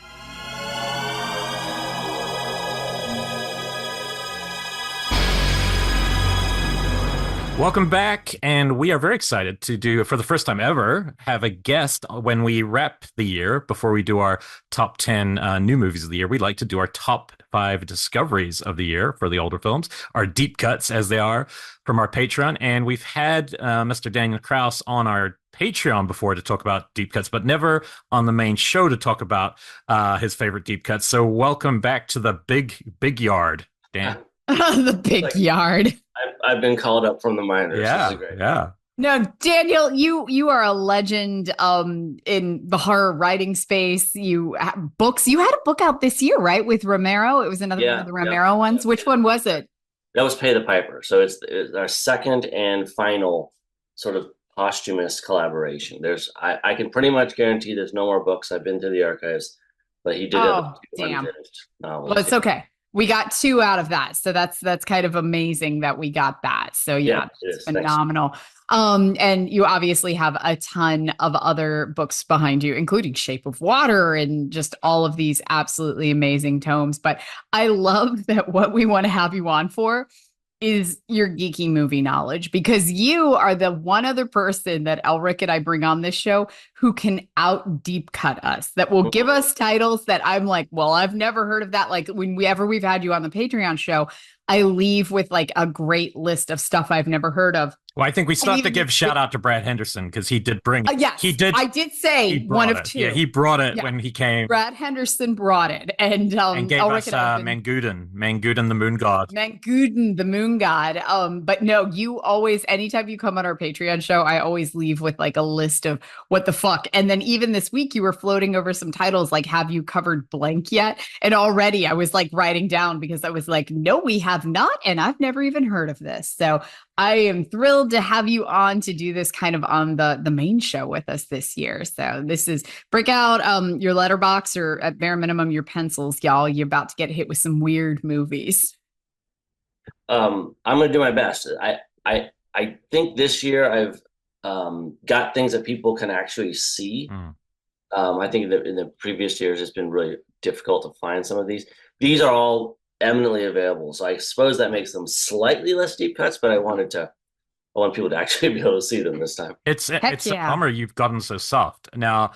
Welcome back, and we are very excited to do, for the first time ever, have a guest when we wrap the year. Before we do our top 10 new movies of the year, we like to do our top 5 discoveries of the year for the older films, our deep cuts as they are, from our Patreon. And we've had Mr. Daniel Kraus on our Patreon before to talk about deep cuts, but never on the main show to talk about his favorite deep cuts. So welcome back to the big yard, Dan. The big yard. I've been called up from the minors. This Yeah, is great. yeah. No, Daniel, you are a legend in the horror writing space. You have books. You had a book out this year, right? With Romero. It was another one of the Romero ones. Which one was it? That was Pay the Piper. So it's our second and final sort of posthumous collaboration. I can pretty much guarantee there's no more books. I've been to the archives, but he did have two unfinished novels. Well, it's okay. We got 2 out of that. So that's kind of amazing that we got that. So yeah it's phenomenal. And you obviously have a ton of other books behind you, including Shape of Water and just all of these absolutely amazing tomes. But I love that what we want to have you on for is your geeky movie knowledge, because you are the one other person that Elric and I bring on this show who can out deep cut us, that will give us titles that I'm like, well, I've never heard of that. Like whenever we've had you on the Patreon show, I leave with like a great list of stuff I've never heard of. Well, I think we still have to give shout out to Brad Henderson because he did bring it. Yes, he did. I did say one of 2. Yeah, he brought it when he came. Brad Henderson brought it, and gave Elric us Mangudin, the moon god. Mangudin, the moon god. But no, you always, anytime you come on our Patreon show, I always leave with like a list of what the fuck. And then even this week, you were floating over some titles like, have you covered blank yet? And already I was like writing down because I was like, no, we have not, and I've never even heard of this. So I am thrilled to have you on to do this kind of on the main show with us this year. So this is break out your letterbox, or at bare minimum your pencils, y'all. You're about to get hit with some weird movies. I'm gonna do my best. I think this year I've got things that people can actually see. I think that in the previous years it's been really difficult to find some of these. These are all eminently available, so I suppose that makes them slightly less deep cuts, but I want people to actually be able to see them this time. It's a bummer you've gotten so soft now.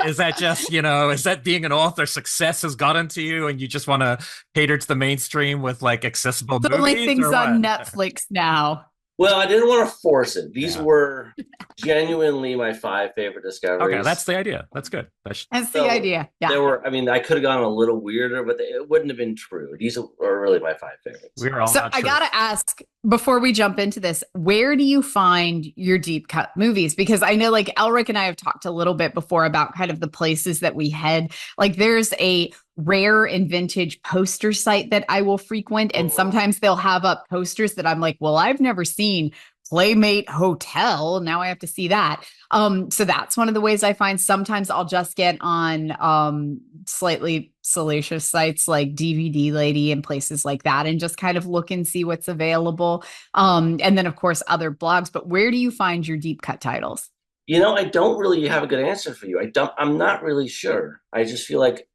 Is that just, is that being an author, success has gotten to you and you just want to cater to the mainstream with like accessible movies? Only things on Netflix now. Well, I didn't want to force it. These were genuinely my 5 favorite discoveries. Okay, that's the idea. That's good. That's the idea. Yeah. There were, I could have gone a little weirder, but it wouldn't have been true. These are really my 5 favorites. So I got to ask, before we jump into this, where do you find your deep cut movies? Because I know like Elric and I have talked a little bit before about kind of the places that we head. Like there's a rare and vintage poster site that I will frequent. And sometimes they'll have up posters that I'm like, well, I've never seen Playmate Hotel. Now I have to see that. So that's one of the ways I find. Sometimes I'll just get on slightly salacious sites like DVD Lady and places like that and just kind of look and see what's available. And then of course other blogs. But where do you find your deep cut titles? I don't really have a good answer for you. I'm not really sure. I just feel like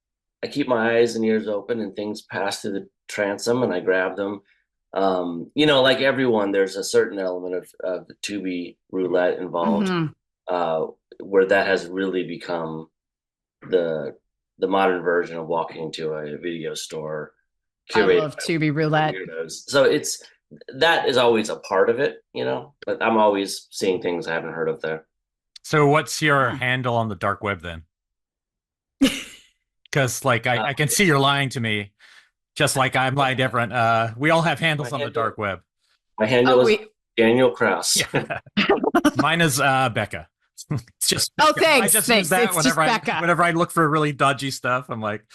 I keep my eyes and ears open and things pass through the transom and I grab them. Like everyone, there's a certain element of the Tubi roulette involved, where that has really become the modern version of walking into a video store. I love Tubi roulette. So that is always a part of it, but I'm always seeing things I haven't heard of there. So what's your handle on the dark web then? Because like I can see you're lying to me, just like I'm lying to everyone. We all have handles on the dark web. My handle is Daniel Kraus. Yeah. Mine is Bekah. It's just thanks. I just use that whenever I look for really dodgy stuff. I'm like,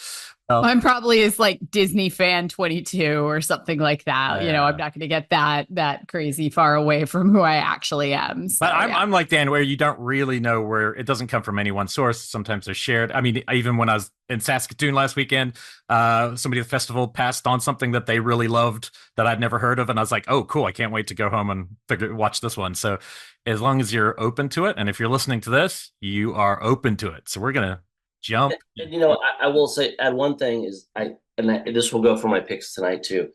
mine probably is like Disney fan 22 or something like that. Yeah. I'm not going to get that crazy far away from who I actually am. So, but I'm like Dan, where you don't really know where it doesn't come from any one source. Sometimes they're shared. I mean, even when I was in Saskatoon last weekend, somebody at the festival passed on something that they really loved that I'd never heard of, and I was like, oh, cool! I can't wait to go home and watch this one. So, as long as you're open to it, and if you're listening to this, you are open to it. So we're gonna jump. And, I will say, add one thing is this will go for my picks tonight too.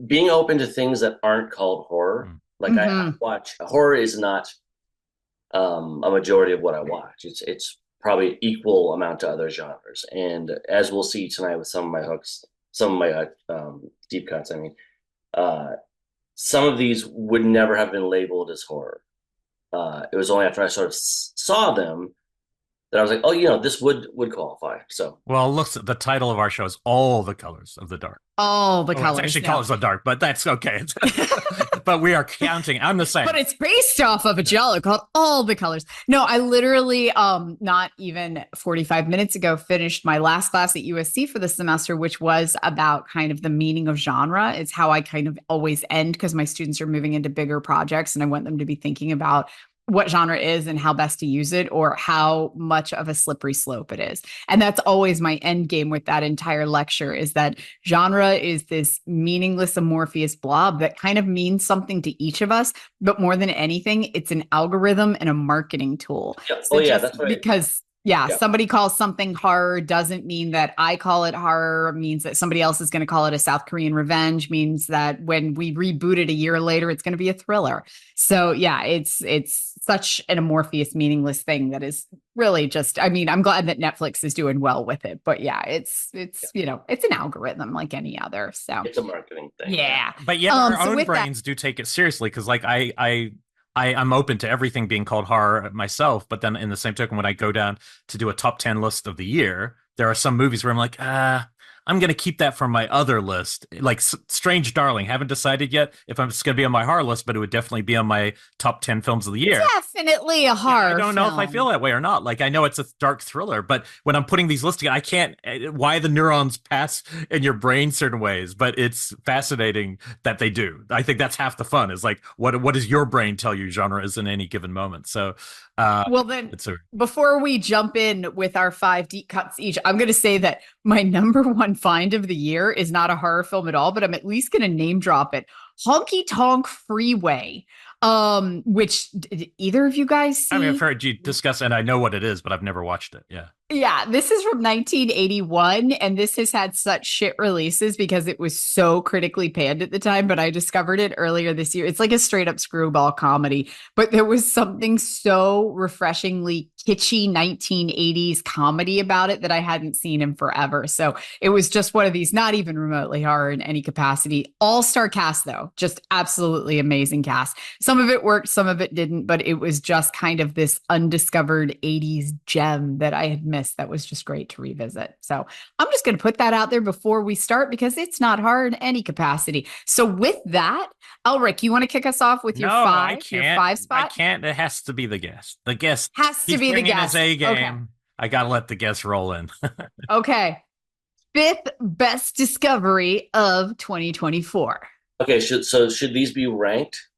Being open to things that aren't called horror. Like I watch horror is not a majority of what I watch. It's probably equal amount to other genres. And as we'll see tonight with some of my hooks, some of my deep cuts, some of these would never have been labeled as horror. It was only after I sort of saw them that I was like, oh, this would qualify. So, Well, look, the title of our show is All the Colors of the Dark. All the It's colors. actually No. Colors of the Dark, but that's okay. But we are counting. I'm the same. But it's based off of a giallo called All the Colors. No, I literally, not even 45 minutes ago, finished my last class at USC for the semester, which was about kind of the meaning of genre. It's how I kind of always end, because my students are moving into bigger projects and I want them to be thinking about what genre is and how best to use it, or how much of a slippery slope it is. And that's always my end game with that entire lecture, is that genre is this meaningless, amorphous blob that kind of means something to each of us. But more than anything, it's an algorithm and a marketing tool. yeah. So That's right. Because somebody calls something horror doesn't mean that I call it horror, means that somebody else is going to call it a South Korean revenge, means that when we reboot it a year later, it's going to be a thriller. So it's such an amorphous, meaningless thing that is really just, I mean, I'm glad that Netflix is doing well with it, but it's an algorithm like any other. So it's a marketing thing. Yeah. But yet our own brains do take it seriously, because like I'm open to everything being called horror myself, but then in the same token, when I go down to do a top 10 list of the year, there are some movies where I'm like, I'm going to keep that for my other list. Like Strange Darling, haven't decided yet if it's going to be on my horror list, but it would definitely be on my top 10 films of the year. Definitely a horror. I don't know if I feel that way or not. Like, I know it's a dark thriller, but when I'm putting these lists together, I can't, why the neurons pass in your brain certain ways, but it's fascinating that they do. I think that's half the fun, is like, what does your brain tell you genre is in any given moment? So, well, then, before we jump in with our 5 deep cuts each, I'm going to say that my number one find of the year is not a horror film at all, but I'm at least going to name drop it. Honky Tonk Freeway. Which did either of you guys see? I mean, I've heard you discuss, and I know what it is, but I've never watched it. Yeah, this is from 1981, and this has had such shit releases because it was so critically panned at the time, but I discovered it earlier this year. It's like a straight up screwball comedy, but there was something so refreshingly kitschy 1980s comedy about it that I hadn't seen in forever. So it was just one of these, not even remotely horror in any capacity. All-star cast, though, just absolutely amazing cast. Some of it worked, some of it didn't, but it was just kind of this undiscovered 80s gem that I had missed that was just great to revisit. So I'm just going to put that out there before we start, because it's not hard in any capacity. So with that, Elric, you want to kick us off with your 5? Your 5 spot? I can't. It has to be the guest. The guest has to be the guest. His A game. Okay. I got to let the guest roll in. Okay. 5th best discovery of 2024. Okay, should these be ranked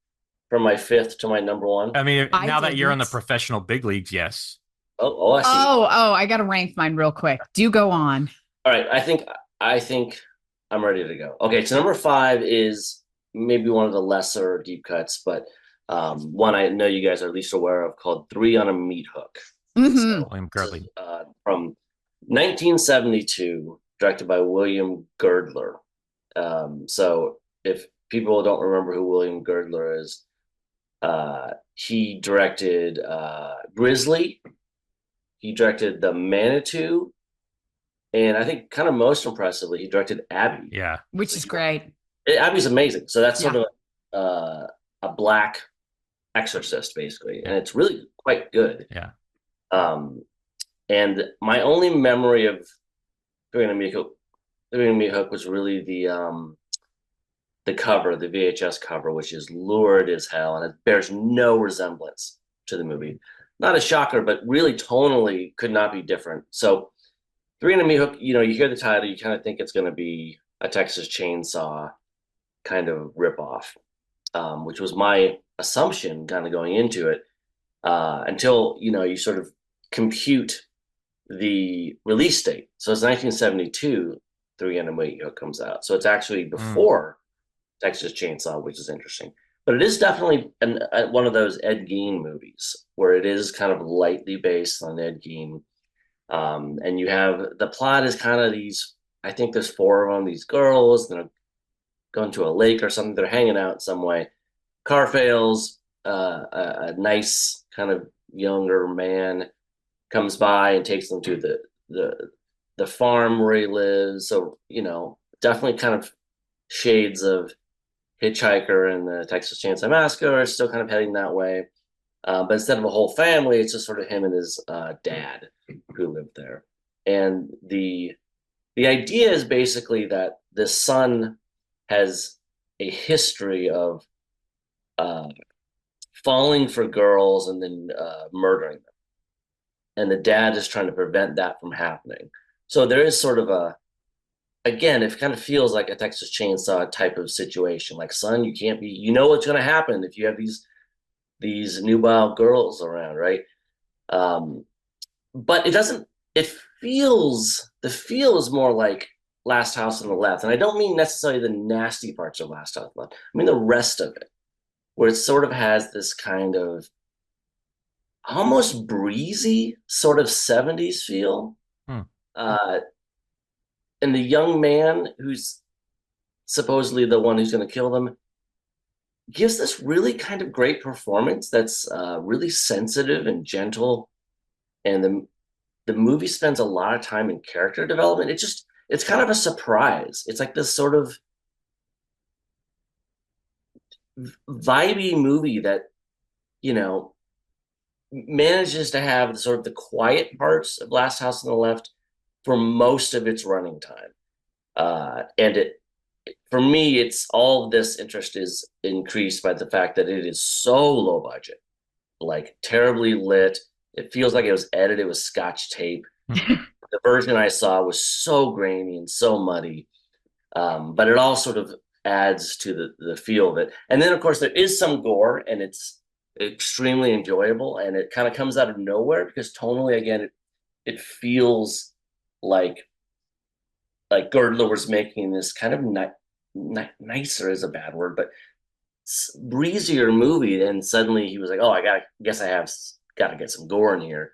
from my 5th to my number 1? I mean, now that you're in the professional big leagues, yes. Oh, I see. I got to rank mine real quick. Do go on. All right, I think I'm ready to go. Okay, so number 5 is maybe one of the lesser deep cuts, but one I know you guys are at least aware of, called 3 on a Meat Hook. Mm-hmm. William Girdler. From 1972, directed by William Girdler. So if people don't remember who William Girdler is, he directed Grizzly. He directed The Manitou, and I think kind of most impressively, he directed Abby. Yeah, which is great. Abby's amazing. So that's sort of a black exorcist, basically, and it's really quite good. Yeah. And my only memory of Three on a Meat Hook was really the cover, the VHS cover, which is lurid as hell, and it bears no resemblance to the movie. Not a shocker, but really tonally could not be different. So 3 on a Meat Hook, you hear the title, you kind of think it's going to be a Texas Chainsaw kind of ripoff, which was my assumption kind of going into it, until, you sort of compute the release date. So it's 1972, 3 on a Meat Hook comes out. So it's actually before Texas Chainsaw, which is interesting. But it is definitely one of those Ed Gein movies where it is kind of lightly based on Ed Gein. And you have, the plot is kind of these, I think there's 4 of them, these girls that are going to a lake or something. They're hanging out in some way. Car fails. A nice kind of younger man comes by and takes them to the farm where he lives. So, definitely kind of shades of hitchhiker and the Texas Chainsaw Massacre are still kind of heading that way. But instead of a whole family, it's just sort of him and his dad who lived there. And the idea is basically that the son has a history of falling for girls and then murdering them. And the dad is trying to prevent that from happening. So there is sort of again, it kind of feels like a Texas Chainsaw type of situation. Like, son, you can't be, you know what's going to happen if you have these nubile girls around, right? But it doesn't, the feel is more like Last House on the Left. And I don't mean necessarily the nasty parts of Last House on the Left. I mean the rest of it, where it sort of has this kind of almost breezy sort of 70s feel. And the young man who's supposedly the one who's going to kill them gives this really kind of great performance that's really sensitive and gentle. And the movie spends a lot of time in character development. It's kind of a surprise. It's like this sort of vibey movie that, you know, manages to have sort of the quiet parts of Last House on the Left for most of its running time. And for me, it's all of this interest is increased by the fact that it is so low budget, like terribly lit. It feels like it was edited with Scotch tape. The version I saw was so grainy and so muddy, but it all sort of adds to the feel of it. And then, of course, there is some gore, and it's extremely enjoyable, and it kind of comes out of nowhere because tonally, again, it feels like Girdler was making this kind of nicer is a bad word, but breezier movie. And suddenly he was like, oh, I guess I have got to get some gore in here.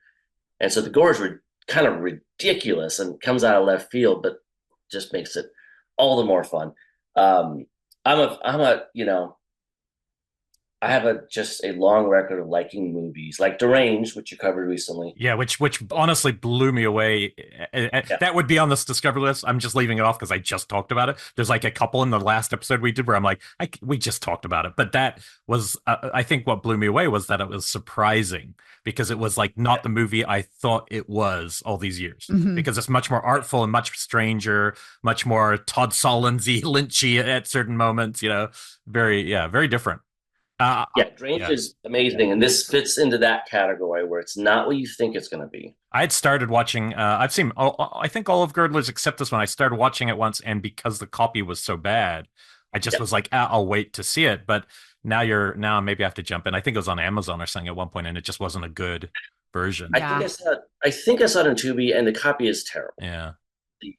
And so the gore is kind of ridiculous and comes out of left field, but just makes it all the more fun. I have just a long record of liking movies like Deranged, which you covered recently. Yeah, which honestly blew me away. Yeah. That would be on this Discover list. I'm just leaving it off because I just talked about it. There's like a couple in the last episode we did where I'm like, we just talked about it. But that was, I think what blew me away was that it was surprising because it was like not the movie I thought it was all these years. Because it's much more artful and much stranger, much more Todd Solondz-y, Lynchy at certain moments, you know, very different. Deranged is amazing, and this fits into that category where it's not what you think it's going to be. I had started watching. I've seen. I think all of Girdler's except this one. I started watching it once, and because the copy was so bad, I just was like, I'll wait to see it. But now maybe I have to jump in. I think it was on Amazon or something at one point, and it just wasn't a good version. I think I saw it on Tubi, and the copy is terrible. Yeah,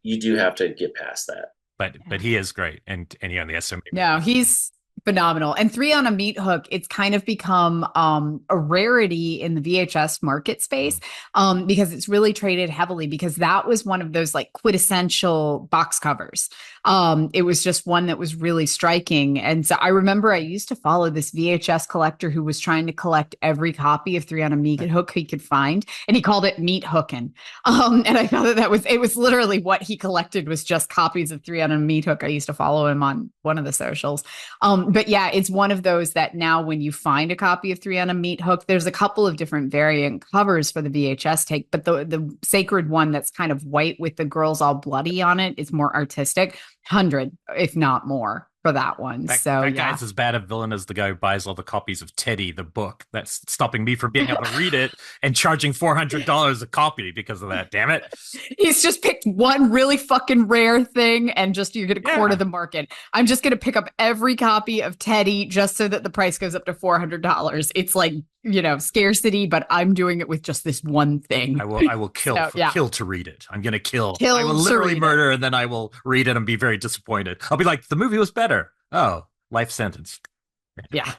you do have to get past that. But he is great, and yeah, the SME. No, he's phenomenal. And 3 on a Meat Hook, it's kind of become a rarity in the VHS market space because it's really traded heavily because that was one of those like quintessential box covers. It was just one that was really striking. And so I remember I used to follow this VHS collector who was trying to collect every copy of 3 on a Meat Hook he could find. And he called it Meat Hookin'. And I thought it was literally what he collected was just copies of 3 on a Meat Hook. I used to follow him on one of the socials. But yeah, it's one of those that now when you find a copy of 3 on a Meat Hook, there's a couple of different variant covers for the VHS take, but the sacred one that's kind of white with the girls all bloody on it is more artistic. 100, if not more, for that one. That guy's as bad a villain as the guy who buys all the copies of Teddy, the book. That's stopping me from being able to read it and charging $400 a copy because of that. Damn it. He's just picked one really fucking rare thing and you're going to corner the market. I'm just going to pick up every copy of Teddy just so that the price goes up to $400. It's like, you know, scarcity, but I'm doing it with just this one thing. I will kill kill to read it. I'm going to kill. I will literally murder and then I will read it and be very disappointed. I'll be like, the movie was better. Oh, life sentence. Yeah.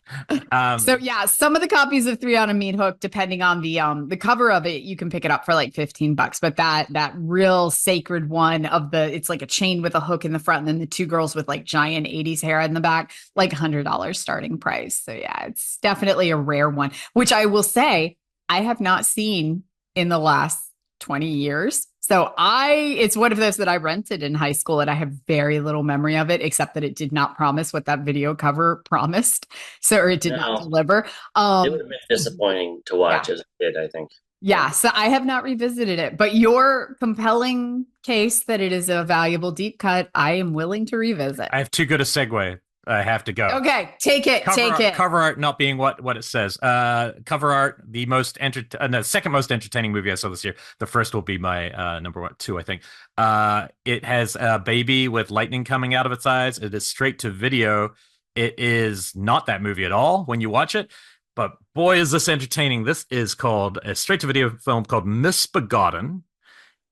Some of the copies of 3 on a Meat Hook, depending on the cover of it, you can pick it up for like $15. But that real sacred one it's like a chain with a hook in the front, and then the 2 girls with like giant 80s hair in the back, like $100 starting price. So yeah, it's definitely a rare one, which I will say I have not seen in the last 20 years So it's one of those that I rented in high school, and I have very little memory of it, except that it did not promise what that video cover promised. Or it did not deliver. It would have been disappointing to watch as a kid, I think. Yeah, so I have not revisited it, but your compelling case that it is a valuable deep cut, I am willing to revisit. I have too good a segue. I have to go. Okay, take it. Cover art not being what it says. Cover art, the second most entertaining movie I saw this year. The first will be my number 2, I think. It has a baby with lightning coming out of its eyes. It is straight to video. It is not that movie at all when you watch it, but boy, is this entertaining. This is called a straight to video film called Misbegotten.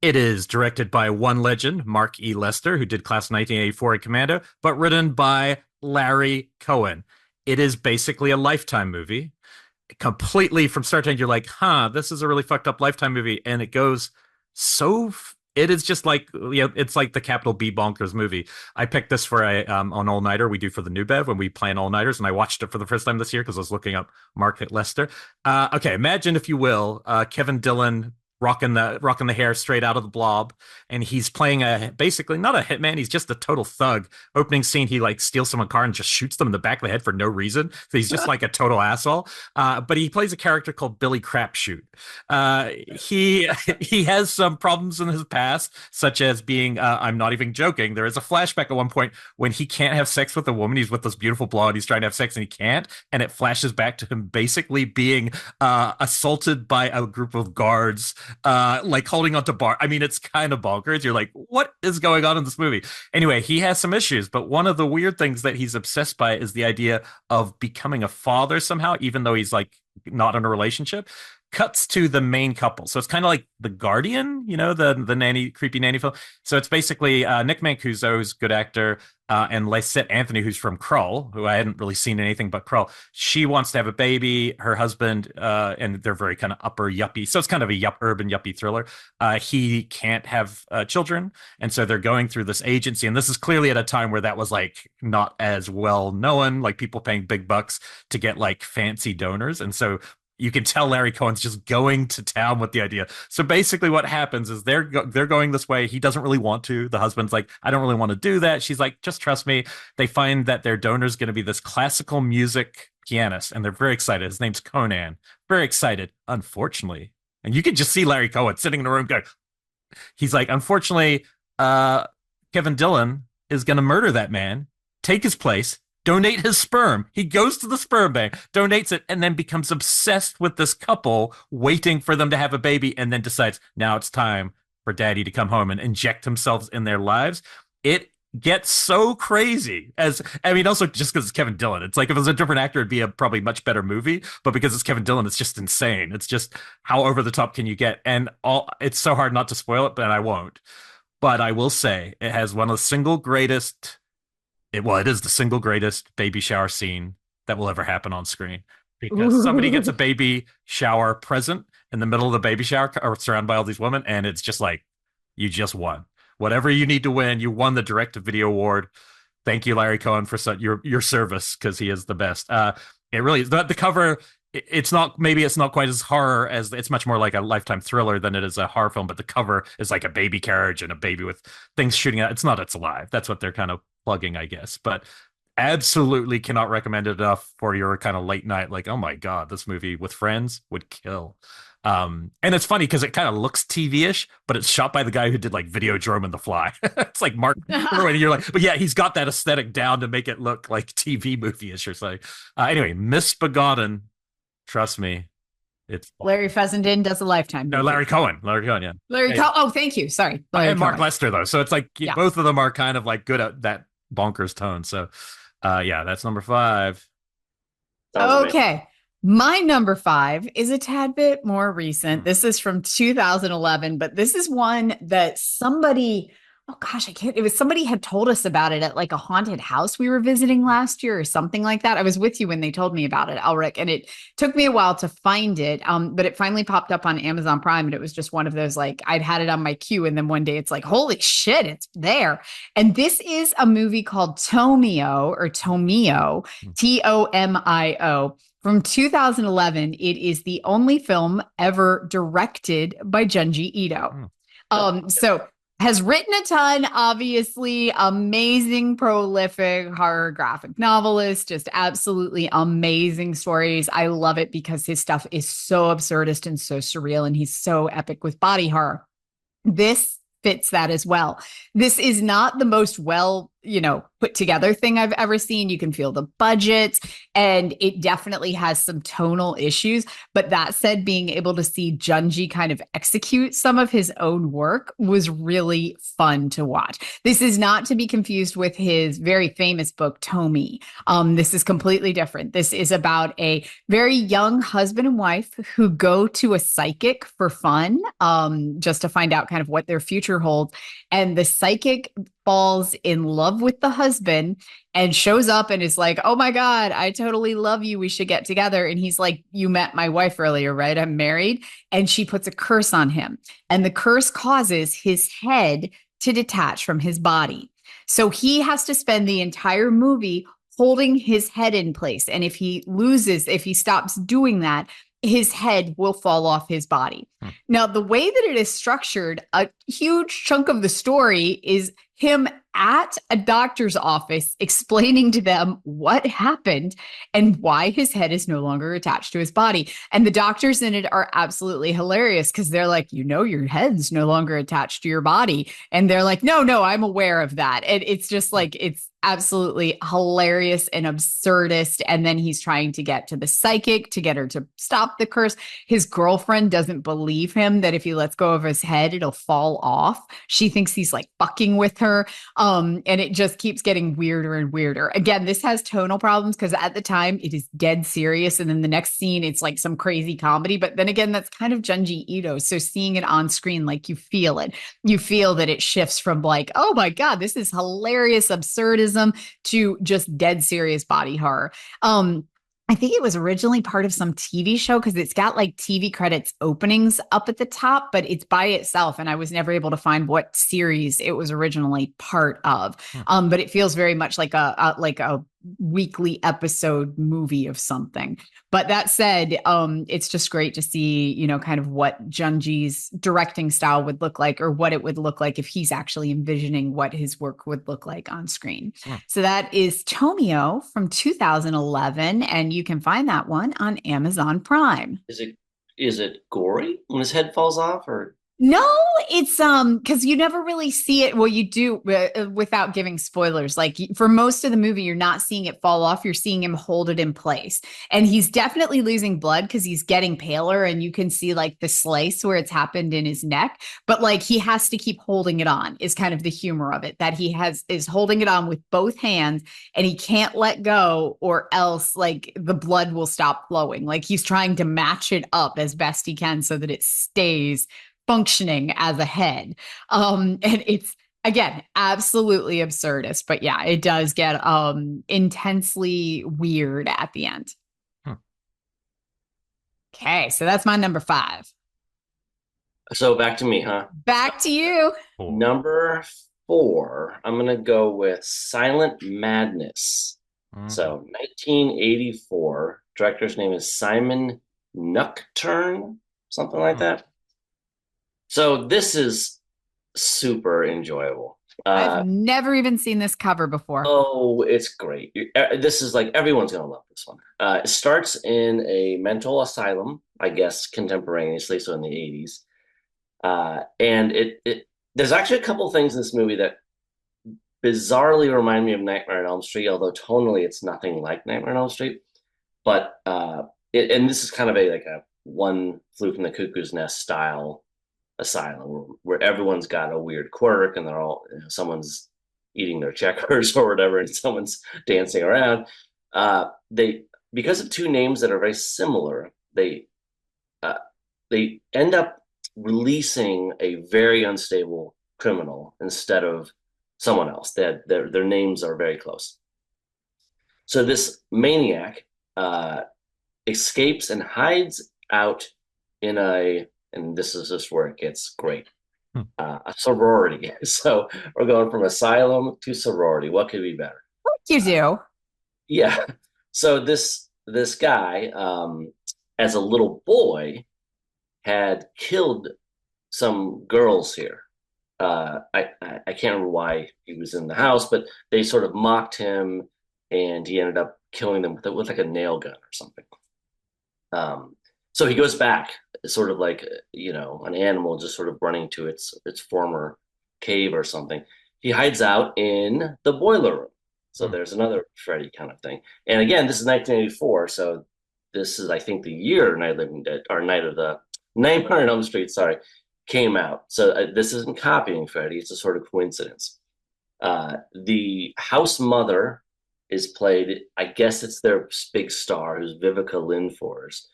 It is directed by one legend, Mark E. Lester, who did Class of 1984 and Commando, but written by Larry Cohen. It is basically a Lifetime movie. Completely from start to end, you're like, this is a really fucked up Lifetime movie. And it goes it is just like, it's like the capital B bonkers movie. I picked this for an all-nighter we do for the New Bev when we plan all-nighters, and I watched it for the first time this year because I was looking up Mark Lester. Okay, imagine, if you will, Kevin Dillon rocking the hair straight out of the Blob, and he's playing basically not a hitman, he's just a total thug. Opening scene, he like steals someone's car and just shoots them in the back of the head for no reason. So he's just like a total asshole. But he plays a character called Billy Crapshoot. He has some problems in his past, such as being I'm not even joking, there is a flashback at one point when he can't have sex with a woman. He's with this beautiful blonde, he's trying to have sex and he can't, and it flashes back to him basically being assaulted by a group of guards, like holding onto bar. I mean, it's kind of bonkers. You're like, what is going on in this movie? Anyway, he has some issues, but one of the weird things that he's obsessed by is the idea of becoming a father somehow, even though he's like not in a relationship. Cuts to the main couple. So it's kind of like The Guardian, the creepy nanny film. So it's basically Nick Mancuso, who's a good actor, and Lysette Anthony, who's from Krull, who I hadn't really seen anything but Krull. She wants to have a baby. Her husband, and they're very kind of upper yuppie. So it's kind of a urban yuppie thriller. He can't have children. And so they're going through this agency. And this is clearly at a time where that was like not as well known, like people paying big bucks to get like fancy donors. And so you can tell Larry Cohen's just going to town with the idea. So basically what happens is they're going this way. He doesn't really want to. The husband's like, I don't really want to do that. She's like, just trust me. They find that their donor's going to be this classical music pianist, and they're very excited. His name's Conan. Very excited. Unfortunately, and you can just see Larry Cohen sitting in the room going, he's like, unfortunately, Kevin Dillon is going to murder that man, take his place, donate his sperm. He goes to the sperm bank, donates it, and then becomes obsessed with this couple, waiting for them to have a baby, and then decides now it's time for daddy to come home and inject himself in their lives. It gets so crazy. Also just because it's Kevin Dillon. It's like if it was a different actor, it'd be a probably much better movie. But because it's Kevin Dillon, it's just insane. It's just how over the top can you get? And it's so hard not to spoil it, but I won't. But I will say it has one of the single greatest. It is the single greatest baby shower scene that will ever happen on screen, because somebody gets a baby shower present in the middle of the baby shower, or surrounded by all these women, and it's just like, you just won. Whatever you need to win, you won the direct-to-video award. Thank you, Larry Cohen, for your service, because he is the best. It really is. The cover, it's not quite as horror as, it's much more like a Lifetime thriller than it is a horror film, but the cover is like a baby carriage and a baby with things shooting out. It's not It's Alive. That's what they're kind of plugging, I guess. But absolutely cannot recommend it enough for your kind of late night, like, oh my God, this movie with friends would kill. And it's funny because it kind of looks TV-ish, but it's shot by the guy who did like Videodrome and The Fly. It's like Mark, and you're like, but yeah, he's got that aesthetic down to make it look like TV movie-ish or something. Anyway, Misbegotten, trust me, it's Larry Fessenden does a Lifetime movie. No, Larry Cohen, yeah. Larry Cohen. Oh, thank you. Sorry. And Mark Lester, though. So it's like both of them are kind of like good at that bonkers tone. So that's number 5. Okay. My number 5 is a tad bit more recent. This is from 2011, but this is one that somebody had told us about it at like a haunted house we were visiting last year or something like that. I was with you when they told me about it, Elric, and it took me a while to find it. But it finally popped up on Amazon Prime, and it was just one of those, like, I'd had it on my queue, and then one day it's like, holy shit, it's there. And this is a movie called Tomio, Tomio, from 2011. It is the only film ever directed by Junji Ito. So has written a ton, obviously, amazing, prolific horror graphic novelist, just absolutely amazing stories. I love it because his stuff is so absurdist and so surreal, and he's so epic with body horror. This fits that as well. This is not the most well, put together thing I've ever seen. You can feel the budget, and it definitely has some tonal issues. But that said, being able to see Junji kind of execute some of his own work was really fun to watch. This is not to be confused with his very famous book, Tomi. This is completely different. This is about a very young husband and wife who go to a psychic for fun, just to find out kind of what their future holds. And the psychic falls in love with the husband and shows up and is like, "Oh my God, I totally love you. We should get together." And he's like, "You met my wife earlier, right? I'm married." And she puts a curse on him. And the curse causes his head to detach from his body. So he has to spend the entire movie holding his head in place. And if he stops doing that, his head will fall off his body. Now, the way that it is structured, a huge chunk of the story is him at a doctor's office explaining to them what happened and why his head is no longer attached to his body. And the doctors in it are absolutely hilarious because they're like, your head's no longer attached to your body. And they're like, no, I'm aware of that. And it's just like, it's absolutely hilarious and absurdist. And then he's trying to get to the psychic to get her to stop the curse. His girlfriend doesn't believe him that if he lets go of his head, it'll fall off. She thinks he's like fucking with her. And it just keeps getting weirder and weirder. Again, this has tonal problems because at the time it is dead serious. And then the next scene, it's like some crazy comedy. But then again, that's kind of Junji Ito. So seeing it on screen, like you feel it. You feel that it shifts from like, oh my God, this is hilarious absurdism to just dead serious body horror. I think it was originally part of some TV show because it's got like TV credits openings up at the top, but it's by itself. And I was never able to find what series it was originally part of. But it feels very much like a weekly episode movie of something. But that said, it's just great to see, kind of what Junji's directing style would look like, or what it would look like if he's actually envisioning what his work would look like on screen. So that is Tomio from 2011, and you can find that one on Amazon Prime. Is it gory when his head falls off, or? No, it's because you never really see it. Well, you do without giving spoilers. Like for most of the movie, you're not seeing it fall off. You're seeing him hold it in place, and he's definitely losing blood because he's getting paler, and you can see like the slice where it's happened in his neck. But like he has to keep holding it on is kind of the humor of it, that he is holding it on with both hands, and he can't let go, or else like the blood will stop flowing. Like he's trying to match it up as best he can so that it stays functioning as a head. And it's, again, absolutely absurdist, but yeah, it does get intensely weird at the end. Okay, so that's my number 5. So back to me, huh? Back to you. Number 4, I'm gonna go with Silent Madness. So 1984, director's name is Simon Nocturne, something like that. So this is super enjoyable. I've never even seen this cover before. Oh, it's great. This is like, everyone's going to love this one. It starts in a mental asylum, I guess, contemporaneously, so in the 80s. And there's actually a couple things in this movie that bizarrely remind me of Nightmare on Elm Street, although tonally it's nothing like Nightmare on Elm Street. But, and this is kind of a One Flew from the Cuckoo's Nest style asylum where everyone's got a weird quirk, and they're all, someone's eating their checkers or whatever, and someone's dancing around. They, because of two names that are very similar, they end up releasing a very unstable criminal instead of someone else. Their names are very close. So this maniac escapes and hides out in and this is just where it gets great, a sorority. So we're going from asylum to sorority. What could be better? What you do? Yeah. So this guy, as a little boy, had killed some girls here. I can't remember why he was in the house, but they sort of mocked him, and he ended up killing them with like a nail gun or something. So he goes back, sort of like, an animal just sort of running to its former cave or something. He hides out in the boiler room. So there's another Freddy kind of thing. And again, this is 1984, so this is, I think, the year Night of the Living Dead, or Night of the Nightmare on Elm Street, sorry, came out. So this isn't copying Freddy; it's a sort of coincidence. The house mother is played, I guess it's their big star, who's Vivica Lindfors,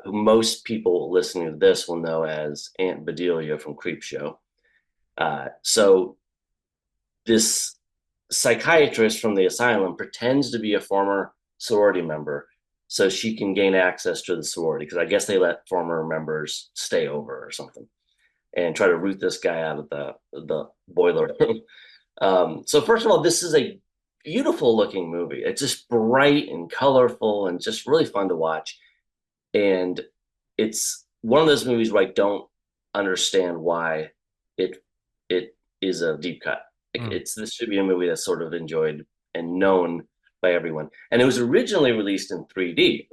who most people listening to this will know as Aunt Bedelia from Creepshow. So this psychiatrist from the asylum pretends to be a former sorority member so she can gain access to the sorority, because I guess they let former members stay over or something, and try to root this guy out of the boiler room. So first of all, this is a beautiful looking movie. It's just bright and colorful and just really fun to watch. And it's one of those movies where I don't understand why it is a deep cut. This should be a movie that's sort of enjoyed and known by everyone. And it was originally released in 3D.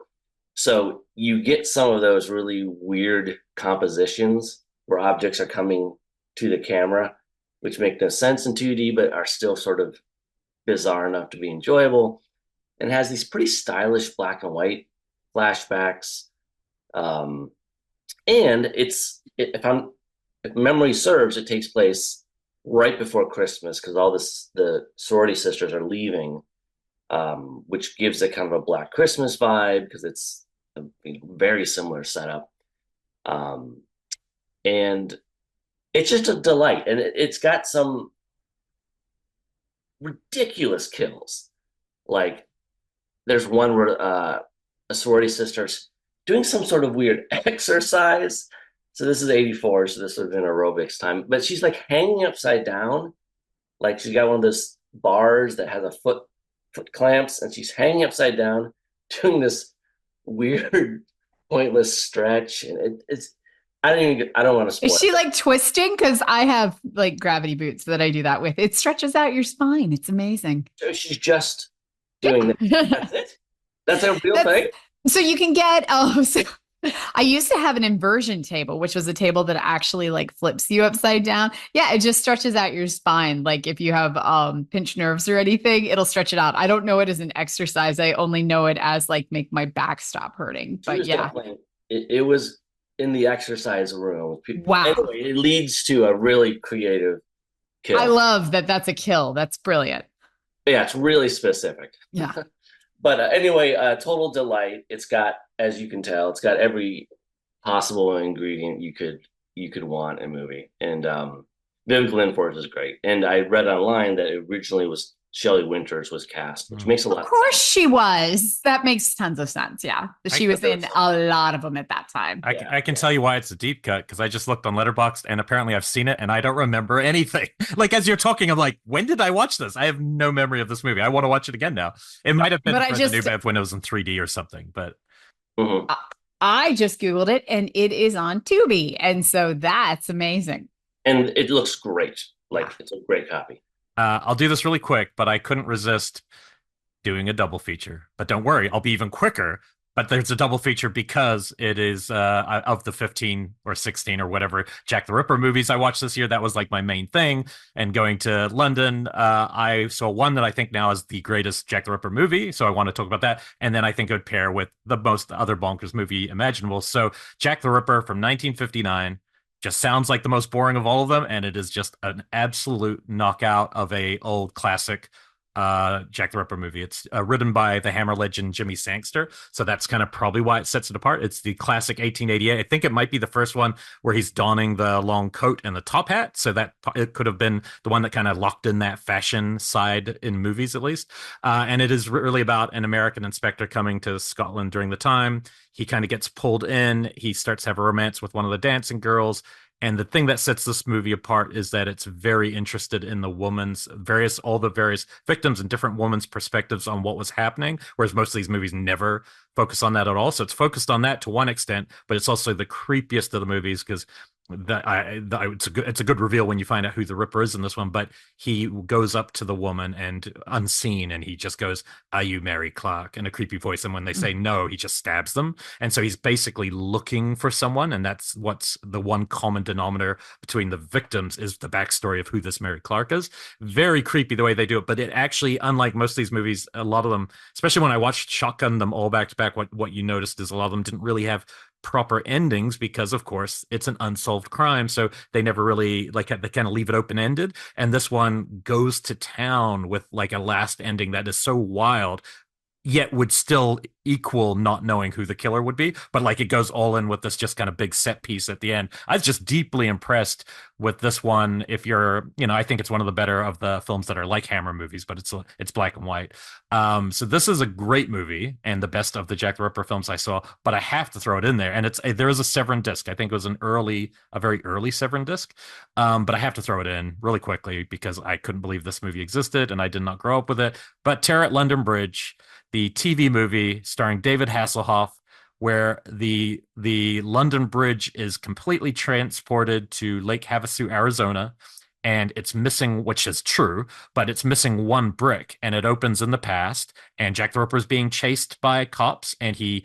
So you get some of those really weird compositions where objects are coming to the camera, which make no sense in 2D, but are still sort of bizarre enough to be enjoyable, and has these pretty stylish black and white flashbacks. And if memory serves, it takes place right before Christmas, because the sorority sisters are leaving, which gives it kind of a Black Christmas vibe, because it's a very similar setup. And it's just a delight. And it's got some ridiculous kills. Like, there's one where a sorority sister's doing some sort of weird exercise. So this is 84, so this would have been aerobics time. But she's like hanging upside down. Like, she's got one of those bars that has a foot clamps, and she's hanging upside down doing this weird pointless stretch. And it's I don't want to spoil Is she it. like twisting? Because I have like gravity boots that I do that with. It stretches out your spine. It's amazing. So she's just doing that. That's it. That's a real thing. So you can get, so I used to have an inversion table, which was a table that actually like flips you upside down. Yeah, it just stretches out your spine. Like if you have pinched nerves or anything, it'll stretch it out. I don't know it as an exercise. I only know it as like make my back stop hurting. But yeah. It was in the exercise room. Wow. Anyway, it leads to a really creative kill. I love that that's a kill. That's brilliant. Yeah, it's really specific. Yeah. But anyway, total delight. It's got, as you can tell, it's got every possible ingredient you could want in a movie. And Vivica Lindfors is great. And I read online that it originally was Shelley Winters was cast, which makes a lot of sense. Of course she was. That makes tons of sense. Yeah. She was in a lot of them at that time. I can tell you why it's a deep cut, because I just looked on Letterboxd and apparently I've seen it and I don't remember anything. Like, as you're talking, I'm like, when did I watch this? I have no memory of this movie. I want to watch it again now. It might have been for the new Bev when it was in 3D or something, but I just Googled it and it is on Tubi. And so that's amazing. And it looks great. Like, it's a great copy. I'll do this really quick, but I couldn't resist doing a double feature. But don't worry, I'll be even quicker. But there's a double feature because it is of the 15 or 16 or whatever Jack the Ripper movies I watched this year. That was like my main thing. And going to London, I saw one that I think now is the greatest Jack the Ripper movie. So I want to talk about that. And then I think it would pair with the most other bonkers movie imaginable. So Jack the Ripper from 1959. Just sounds like the most boring of all of them, and it is just an absolute knockout of a old classic Jack the Ripper movie. It's written by the Hammer legend Jimmy Sangster, so that's kind of probably why it sets it apart. It's the classic 1888. I think it might be the first one where he's donning the long coat and the top hat, so that it could have been the one that kind of locked in that fashion side in movies, at least. And it is really about an American inspector coming to Scotland during the time. He kind of gets pulled in. He starts to have a romance with one of the dancing girls. And the thing that sets this movie apart is that it's very interested in the all the various victims and different women's perspectives on what was happening, whereas most of these movies never focus on that at all. So it's focused on that to one extent, but it's also the creepiest of the movies because it's a good reveal when you find out who the Ripper is in this one. But he goes up to the woman and unseen, and he just goes, "Are you Mary Clark?" in a creepy voice. And when they say no, he just stabs them. And so he's basically looking for someone, and that's what's the one common denominator between the victims is the backstory of who this Mary Clark is. Very creepy the way they do it, but it actually, unlike most of these movies, a lot of them, especially when I watched Shotgun them all back to back, what you noticed is a lot of them didn't really have proper endings because of course it's an unsolved crime, so they never really they kind of leave it open ended, and this one goes to town with like a last ending that is so wild yet would still equal not knowing who the killer would be, but like it goes all in with this just kind of big set piece at the end. I was just deeply impressed with this one. If you're, I think it's one of the better of the films that are like Hammer movies, but it's black and white. So this is a great movie and the best of the Jack the Ripper films I saw, but I have to throw it in there. And there is a Severin disc. I think it was a very early Severin disc. But I have to throw it in really quickly because I couldn't believe this movie existed and I did not grow up with it. But Terror at London Bridge, the TV movie starring David Hasselhoff, where the London Bridge is completely transported to Lake Havasu, Arizona, and it's missing, which is true, but it's missing one brick, and it opens in the past, and Jack the Ripper is being chased by cops, and he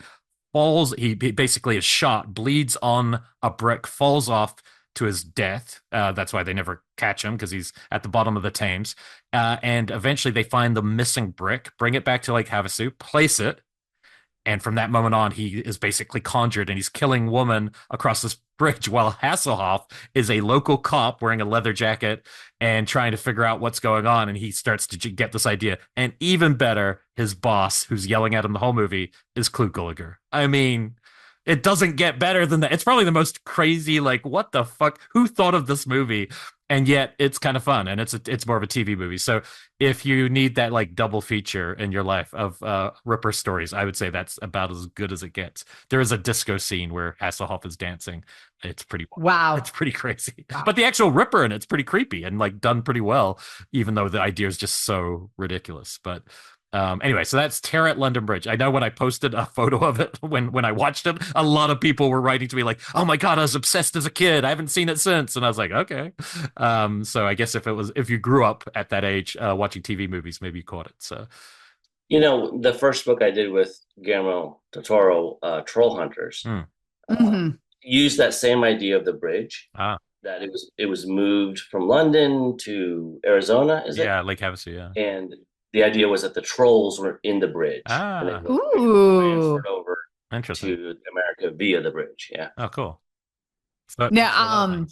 falls, he basically is shot, bleeds on a brick, falls off to his death. That's why they never catch him, because he's at the bottom of the Thames. And eventually they find the missing brick, bring it back to Lake Havasu, place it, and from that moment on, he is basically conjured, and he's killing women across this bridge while Hasselhoff is a local cop wearing a leather jacket and trying to figure out what's going on. And he starts to get this idea. And even better, his boss, who's yelling at him the whole movie, is Clu Gulager. I mean, it doesn't get better than that. It's probably the most crazy, like, what the fuck? Who thought of this movie? And yet it's kind of fun, and it's more of a TV movie. So if you need that like double feature in your life of Ripper stories, I would say that's about as good as it gets. There is a disco scene where Hasselhoff is dancing. It's pretty wow. It's pretty crazy. Wow. But the actual Ripper in it's pretty creepy and like done pretty well, even though the idea is just so ridiculous. But anyway, so that's Terror at London Bridge. I know when I posted a photo of it when I watched it, a lot of people were writing to me like, "Oh my God, I was obsessed as a kid. I haven't seen it since." And I was like, okay. So I guess if you grew up at that age watching TV movies, maybe you caught it. So, the first book I did with Guillermo del Toro, Troll Hunters, used that same idea of the bridge. That it was moved from London to Arizona, is it? Yeah, Lake Havasu, yeah. And the idea was that the trolls were in the bridge. And they were transferred over to America via the bridge. Yeah. Oh, cool. So, now,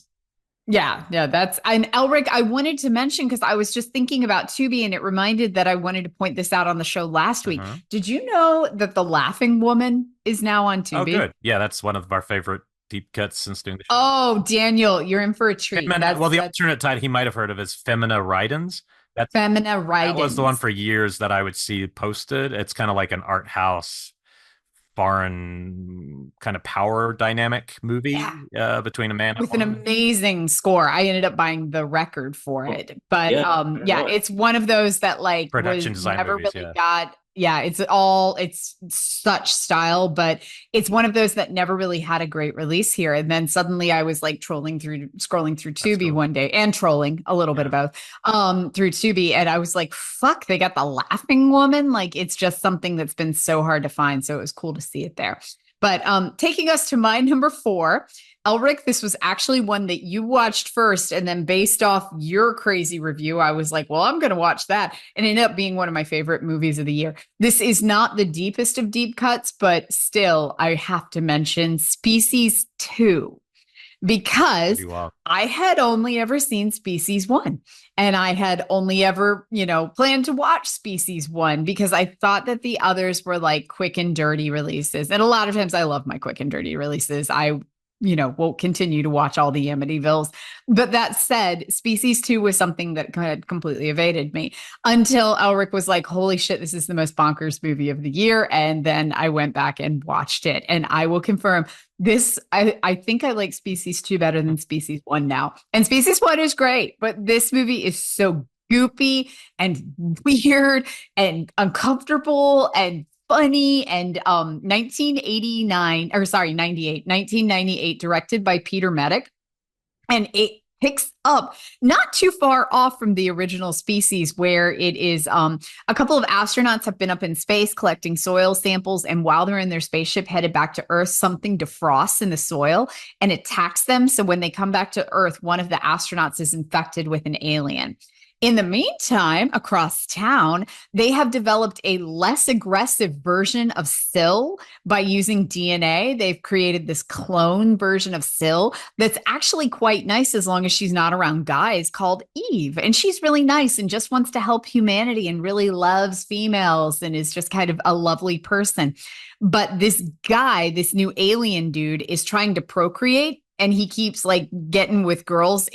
yeah, that's, and Elric, I wanted to mention, because I was just thinking about Tubi, and it reminded that I wanted to point this out on the show last week. Did you know that The Laughing Woman is now on Tubi? Oh, good. Yeah, that's one of our favorite deep cuts since doing the show. Oh, Daniel, you're in for a treat. The alternate title he might have heard of is Femina Ridens. Femina Ridens. That was the one for years that I would see posted. It's kind of like an art house, foreign kind of power dynamic movie between a man and with an amazing score. I ended up buying the record for it, but it's one of those that like production design never movies, really got. Yeah, it's such style, but it's one of those that never really had a great release here. And then suddenly I was like scrolling through Tubi one day, and trolling a little bit of both through Tubi, and I was like, fuck, they got The Laughing Woman. Like, it's just something that's been so hard to find. So it was cool to see it there. But taking us to my number 4, Elric, this was actually one that you watched first, and then based off your crazy review, I was like, well, I'm going to watch that, and it ended up being one of my favorite movies of the year. This is not the deepest of deep cuts, but still, I have to mention Species 2, because I had only ever seen Species 1, and I had only ever, planned to watch Species 1 because I thought that the others were like quick and dirty releases. And a lot of times I love my quick and dirty releases. I won't continue to watch all the Amityvilles. But that said, Species 2 was something that had completely evaded me until Elric was like, holy shit, this is the most bonkers movie of the year. And then I went back and watched it. And I will confirm this. I think I like Species 2 better than Species 1 now. And Species 1 is great, but this movie is so goopy and weird and uncomfortable and funny. And 1998, directed by Peter Medak. And it picks up not too far off from the original Species, where it is a couple of astronauts have been up in space collecting soil samples, and while they're in their spaceship headed back to Earth, something defrosts in the soil and attacks them. So when they come back to Earth, one of the astronauts is infected with an alien. In the meantime, across town, they have developed a less aggressive version of Syl by using DNA. They've created this clone version of Syl that's actually quite nice as long as she's not around guys, called Eve. And she's really nice and just wants to help humanity and really loves females and is just kind of a lovely person. But this guy, this new alien dude, is trying to procreate, and he keeps like getting with girls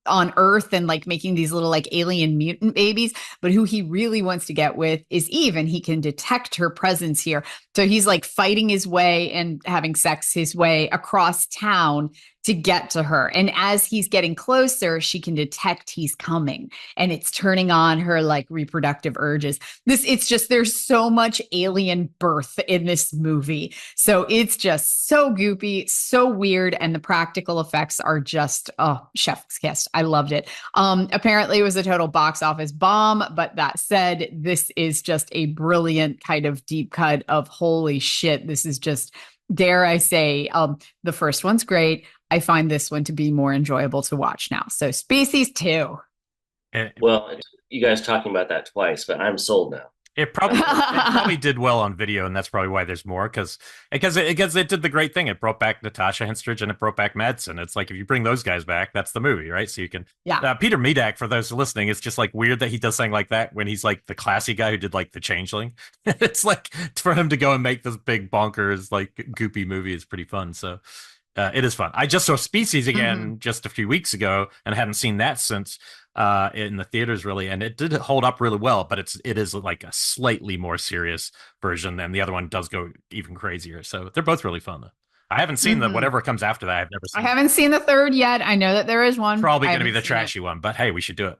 on Earth and like making these little like alien mutant babies. But who he really wants to get with is Eve, and he can detect her presence here. So he's like fighting his way and having sex his way across town to get to her. And as he's getting closer, she can detect he's coming, and it's turning on her like reproductive urges. It's just, there's so much alien birth in this movie. So it's just so goopy, so weird. And the practical effects are just, oh, chef's kiss. I loved it. Apparently it was a total box office bomb, but that said, this is just a brilliant kind of deep cut of holy shit. This is just, dare I say, the first one's great. I find this one to be more enjoyable to watch now. So Species 2. Well, you guys talking about that twice, but I'm sold now. It probably did well on video, and that's probably why there's more, because it did the great thing. It brought back Natasha Henstridge and it brought back Madsen. It's like, if you bring those guys back, that's the movie, right? So you can, Peter Medak, for those listening, it's just like weird that he does something like that when he's like the classy guy who did like The Changeling. It's like, for him to go and make this big bonkers like goopy movie is pretty fun. So it is fun. I just saw Species again just a few weeks ago and hadn't seen that since in the theaters really, and it did hold up really well, but it is like a slightly more serious version, and the other one does go even crazier. So they're both really fun though. I haven't seen the whatever comes after that. I've never seen. I haven't seen the third yet. I know that there is one. Probably going to be the trashy one, but hey, we should do it.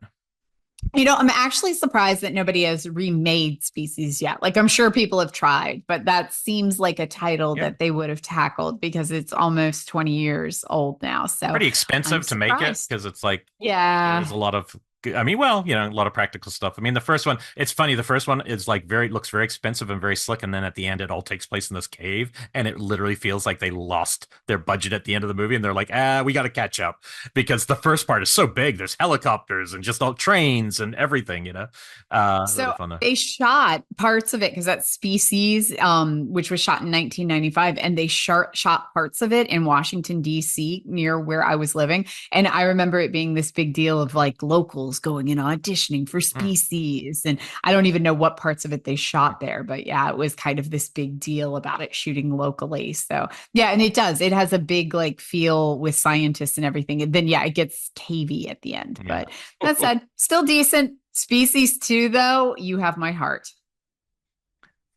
You know, I'm actually surprised that nobody has remade Species yet. Like, I'm sure people have tried, but that seems like a title that they would have tackled because it's almost 20 years old now. So pretty expensive to make it, because it's like, there's a lot of, I mean, well, you know, a lot of practical stuff. I mean, the first one, it's funny. The first one is like looks very expensive and very slick. And then at the end, it all takes place in this cave. And it literally feels like they lost their budget at the end of the movie. And they're like, we got to catch up, because the first part is so big. There's helicopters and just all trains and everything, you know? So really they shot parts of it, because that's Species, which was shot in 1995. And they shot parts of it in Washington, D.C., near where I was living. And I remember it being this big deal of like locals going and auditioning for Species. And I don't even know what parts of it they shot there, but yeah, it was kind of this big deal about it shooting locally. So yeah, and it has a big like feel with scientists and everything. And then it gets cavey at the end, but that said, still decent. Species 2 though, you have my heart.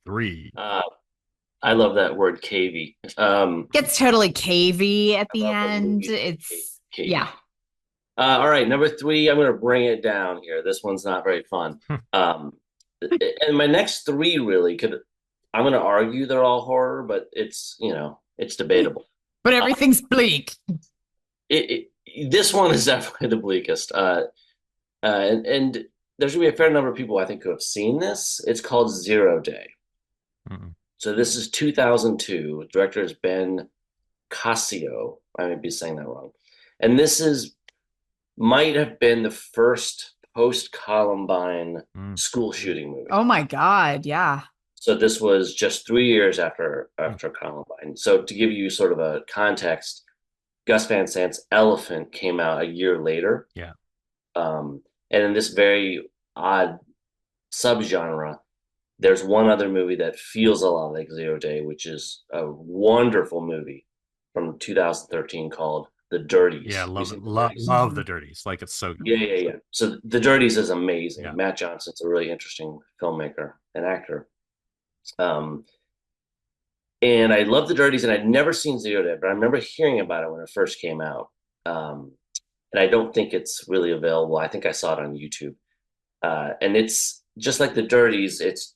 3. I love that word, cavey. Gets totally cavey at the end. It's cavey. All right, number 3, I'm going to bring it down here. This one's not very fun. And my next 3 really I'm going to argue they're all horror, but it's debatable. But everything's bleak. This one is definitely the bleakest. And there's going to be a fair number of people, I think, who have seen this. It's called Zero Day. So this is 2002. The director is Ben Cascio. I may be saying that wrong. And this might have been the first post-Columbine school shooting movie. Oh my God, yeah. So this was just 3 years after Columbine. So to give you sort of a context, Gus Van Sant's Elephant came out a year later. Yeah. And in this very odd subgenre, there's one other movie that feels a lot like Zero Day, which is a wonderful movie from 2013 called The Dirties. Yeah, love The Dirties. Like, it's so good. Yeah. So The Dirties is amazing. Matt Johnson's a really interesting filmmaker and actor. And I love The Dirties, and I'd never seen Zero Day, but I remember hearing about it when it first came out. And I don't think it's really available. I think I saw it on YouTube. And it's just like The Dirties. It's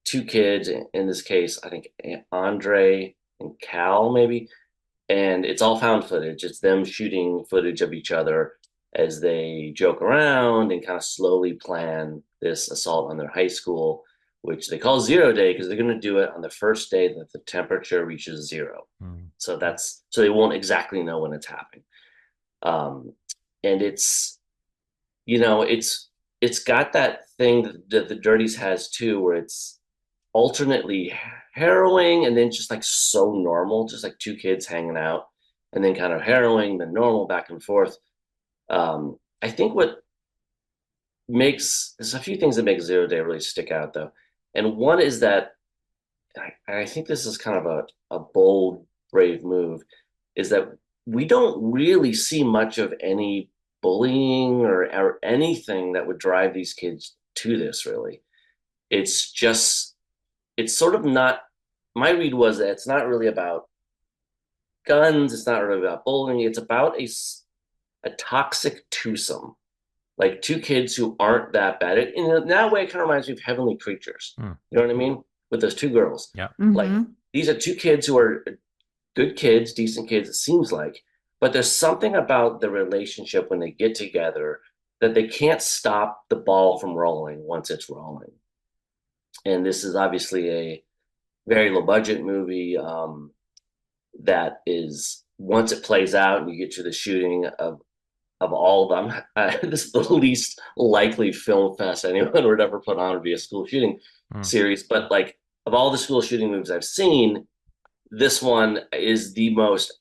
2 kids, in this case, I think Andre and Cal, maybe. And it's all found footage. It's them shooting footage of each other as they joke around and kind of slowly plan this assault on their high school, which they call 0 day because they're going to do it on the first day that the temperature reaches 0. So they won't exactly know when it's happening. And it's, you know, it's got that thing that the Dirties has too, where it's alternately harrowing and then just like so normal, just like two kids hanging out, and then kind of harrowing, then normal, back and forth. I think there's a few things that make 0 day really stick out though. And one is that I think this is kind of a bold, brave move, is that we don't really see much of any bullying or anything that would drive these kids to this, really. It's sort of not, my read was that it's not really about guns, it's not really about bullying, it's about a toxic twosome, like two kids who aren't that bad. In that way, it kind of reminds me of Heavenly Creatures. You know what I mean? With those two girls. Yeah. Like, these are two kids who are good kids, decent kids, it seems like, but there's something about the relationship when they get together that they can't stop the ball from rolling once it's rolling. And this is obviously a very low budget movie that is, once it plays out and you get to the shooting of all of them, this is the least likely film fest anyone would ever put on, would be a school shooting series. But like, of all the school shooting movies I've seen, this one is the most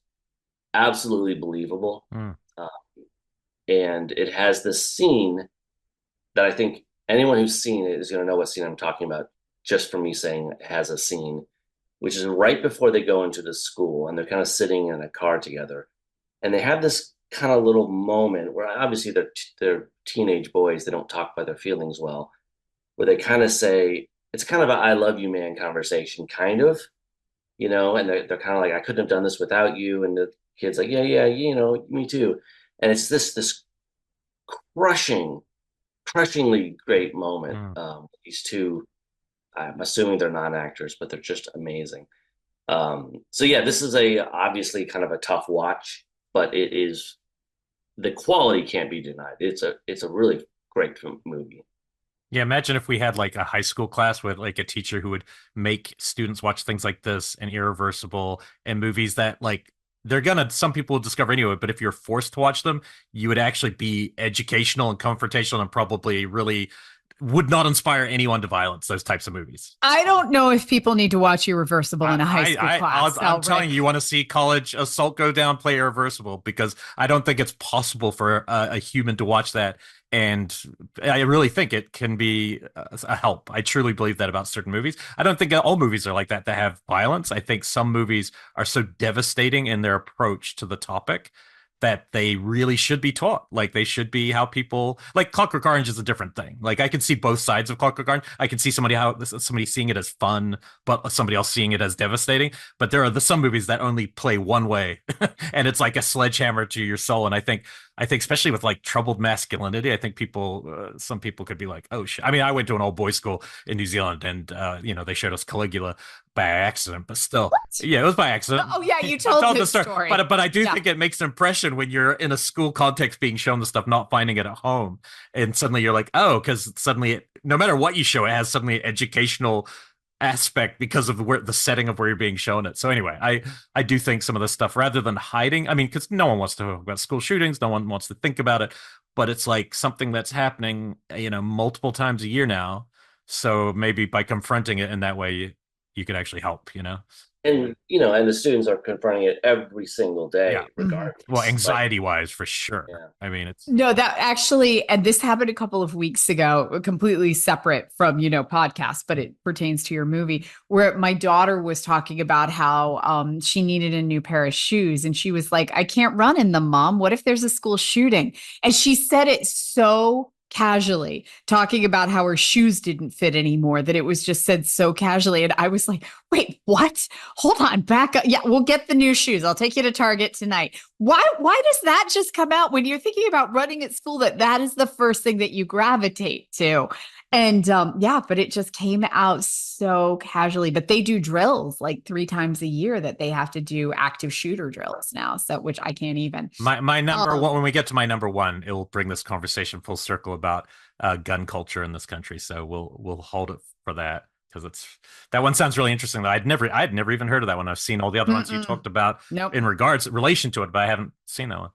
absolutely believable. And it has this scene that I think anyone who's seen it is going to know what scene I'm talking about, just from me saying it has a scene, which is right before they go into the school and they're kind of sitting in a car together. And they have this kind of little moment where obviously they're teenage boys, they don't talk about their feelings well, where they kind of say, it's kind of a I love you, man conversation, kind of, you know, and they're kind of like, I couldn't have done this without you. And the kid's like, yeah, you know, me too. And it's this crushingly great moment. These two, I'm assuming they're non-actors, but they're just amazing. So yeah, this is obviously kind of a tough watch, but it is, the quality can't be denied. It's a really great movie. Yeah, imagine if we had like a high school class with like a teacher who would make students watch things like this and Irreversible and movies that like some people will discover anyway, but if you're forced to watch them, you would actually be educational and confrontational and probably really would not inspire anyone to violence, those types of movies. I don't know if people need to watch Irreversible in a high school class. I'm telling you want to see college assault go down, play Irreversible, because I don't think it's possible for a human to watch that. And I really think it can be a help. I truly believe that about certain movies. I don't think all movies are like that have violence. I think some movies are so devastating in their approach to the topic that they really should be taught. Like they should be how people, like Clockwork Orange is a different thing. Like I can see both sides of Clockwork Orange. I can see somebody seeing it as fun, but somebody else seeing it as devastating. But there are some movies that only play one way and it's like a sledgehammer to your soul. And I think especially with like troubled masculinity, I think some people could be like, oh shit. I mean, I went to an old boys school in New Zealand and, they showed us Caligula by accident, but still, yeah, it was by accident. Oh yeah, you told the story. But I do think it makes an impression when you're in a school context being shown the stuff, not finding it at home. And suddenly you're like, oh, because suddenly no matter what you show, it has suddenly an educational aspect because of the setting of where you're being shown it. So anyway, I do think some of this stuff, rather than hiding, I mean, because no one wants to talk about school shootings, no one wants to think about it, but it's like something that's happening, multiple times a year now. So maybe by confronting it in that way, you could actually help, And, and the students are confronting it every single day, regardless. Well, anxiety-wise, for sure. Yeah. I mean, it's... No, that actually, and this happened a couple of weeks ago, completely separate from, podcast, but it pertains to your movie, where my daughter was talking about how she needed a new pair of shoes. And she was like, I can't run in them, Mom. What if there's a school shooting? And she said it so casually, talking about how her shoes didn't fit anymore, that it was just said so casually. And I was like, wait, what? Hold on, back up. Yeah, we'll get the new shoes. I'll take you to Target tonight. Why does that just come out when you're thinking about running at school, that is the first thing that you gravitate to? And yeah, but it just came out so casually. But they do drills like 3 times a year that they have to do active shooter drills now. So which I can't even. My number one, when we get to my number one, it will bring this conversation full circle about gun culture in this country. So we'll hold it for that, because that one sounds really interesting. I'd never even heard of that one. I've seen all the other ones you talked about Nope. in relation to it, but I haven't seen that one.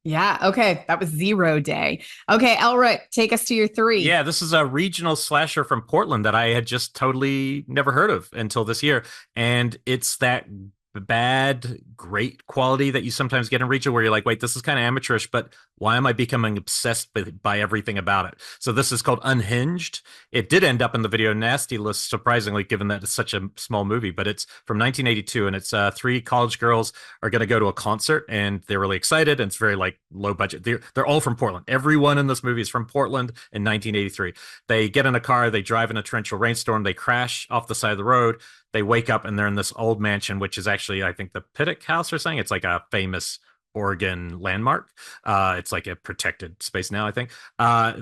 Yeah. Okay. That was 0 Day. Okay. Elric, take us to your 3. Yeah, this is a regional slasher from Portland that I had just totally never heard of until this year. And it's that bad, great quality that you sometimes get in regional where you're like, wait, this is kind of amateurish, but why am I becoming obsessed by everything about it? So this is called Unhinged. It did end up in the video nasty list, surprisingly, given that it's such a small movie, but it's from 1982, and it's 3 college girls are going to go to a concert, and they're really excited, and it's very like low budget. They're all from Portland. Everyone in this movie is from Portland in 1983. They get in a car, they drive in a torrential rainstorm, they crash off the side of the road. They wake up and they're in this old mansion, which is actually, I think, the Pittock House or something. It's like a famous Oregon landmark. It's like a protected space now, I think.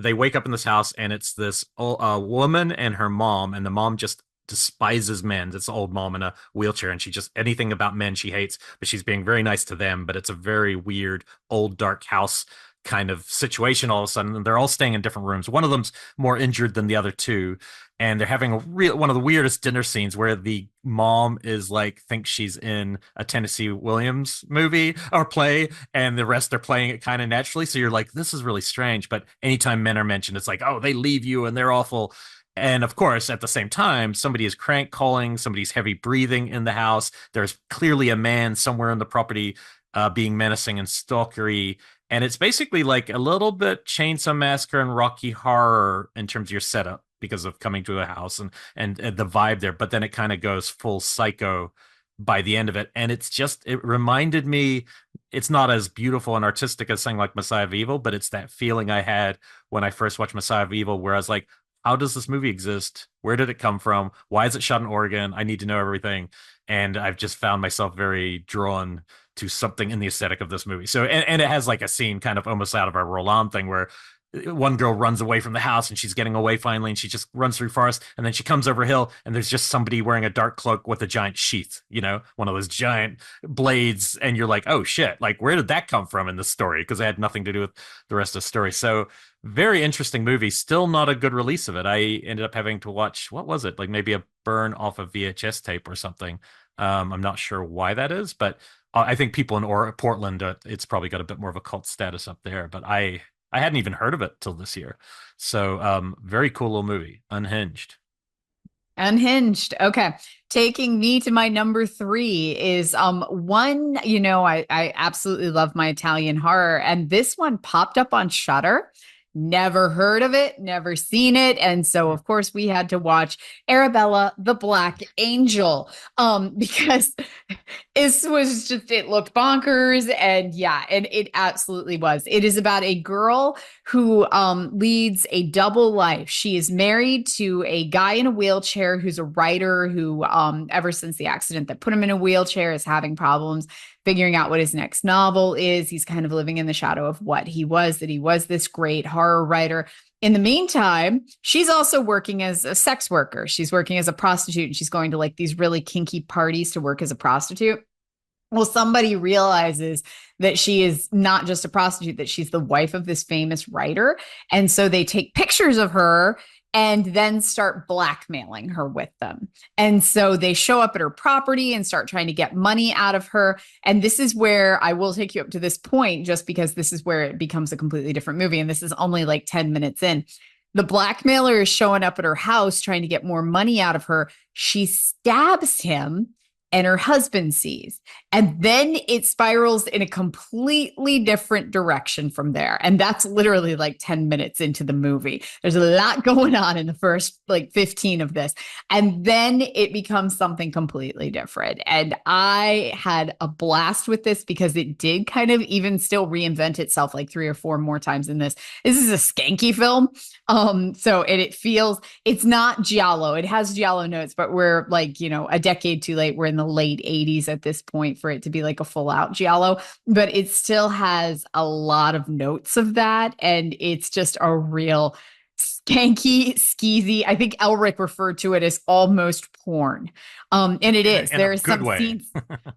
They wake up in this house, and it's this woman and her mom, and the mom just despises men. It's an old mom in a wheelchair, and she just, anything about men she hates, but she's being very nice to them. But it's a very weird, old, dark house kind of situation all of a sudden. And they're all staying in different rooms. One of them's more injured than the other two. And they're having one of the weirdest dinner scenes where the mom is like, thinks she's in a Tennessee Williams movie or play, and the rest are playing it kind of naturally. So you're like, this is really strange. But anytime men are mentioned, it's like, oh, they leave you and they're awful. And of course, at the same time, somebody is crank calling, somebody's heavy breathing in the house. There's clearly a man somewhere in the property being menacing and stalkery. And it's basically like a little bit Chainsaw Massacre and Rocky Horror in terms of your setup, because of coming to a house and the vibe there. But then it kind of goes full psycho by the end of it. And it reminded me, it's not as beautiful and artistic as something like Messiah of Evil, but it's that feeling I had when I first watched Messiah of Evil, where I was like, how does this movie exist? Where did it come from? Why is it shot in Oregon? I need to know everything. And I've just found myself very drawn to something in the aesthetic of this movie. So, and it has like a scene kind of almost out of a Roland thing where one girl runs away from the house and she's getting away finally, and she just runs through forest, and then she comes over a hill and there's just somebody wearing a dark cloak with a giant sheath, one of those giant blades, and you're like, oh shit, like where did that come from in the story? Because it had nothing to do with the rest of the story. So very interesting movie. Still not a good release of it. I ended up having to watch, what was it, like maybe a burn off of VHS tape or something. I'm not sure why that is, but I think people in Portland, it's probably got a bit more of a cult status up there, but I hadn't even heard of it till this year. So very cool little movie, Unhinged. Unhinged. Okay. Taking me to my number 3 is one, I absolutely love my Italian horror, and this one popped up on Shudder. Never heard of it, never seen it. And so, of course, we had to watch Arabella, the Black Angel, because it looked bonkers. And yeah, and it absolutely was. It is about a girl who leads a double life. She is married to a guy in a wheelchair who's a writer who, ever since the accident that put him in a wheelchair, is having problems figuring out what his next novel is. He's kind of living in the shadow of what he was, that he was this great horror writer. In the meantime, she's also working as a sex worker. She's working as a prostitute, and she's going to like these really kinky parties to work as a prostitute. Well, somebody realizes that she is not just a prostitute, that she's the wife of this famous writer. And so they take pictures of her and then start blackmailing her with them. And so they show up at her property and start trying to get money out of her. And this is where I will take you up to this point, just because this is where it becomes a completely different movie. And this is only like 10 minutes in. The blackmailer is showing up at her house trying to get more money out of her. She stabs him, and her husband sees. And then it spirals in a completely different direction from there. And that's literally like 10 minutes into the movie. There's a lot going on in the first like 15 of this. And then it becomes something completely different. And I had a blast with this because it did kind of even still reinvent itself like 3 or 4 more times in this. This is a skanky film. It's not giallo. It has giallo notes, but we're like, a decade too late. We're in the late 80s at this point for it to be like a full out giallo, but it still has a lot of notes of that. And it's just a real skanky, skeezy. I think Elric referred to it as almost porn. And it is. In There a is good some way. scenes.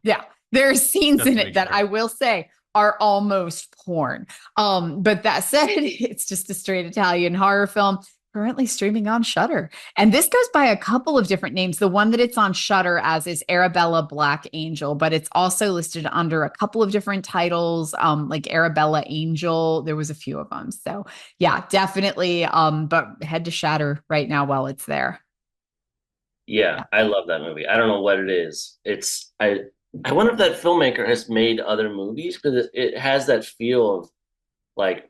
Yeah, there are scenes Just in to it be that sure. I will say are almost porn. But that said, it's just a straight Italian horror film currently streaming on Shudder. And this goes by a couple of different names. The one that it's on Shudder as is Arabella Black Angel, but it's also listed under a couple of different titles, like Arabella Angel. There was a few of them. So yeah, definitely. But head to Shudder right now while it's there. Yeah, I love that movie. I don't know what it is. I wonder if that filmmaker has made other movies because it has that feel of like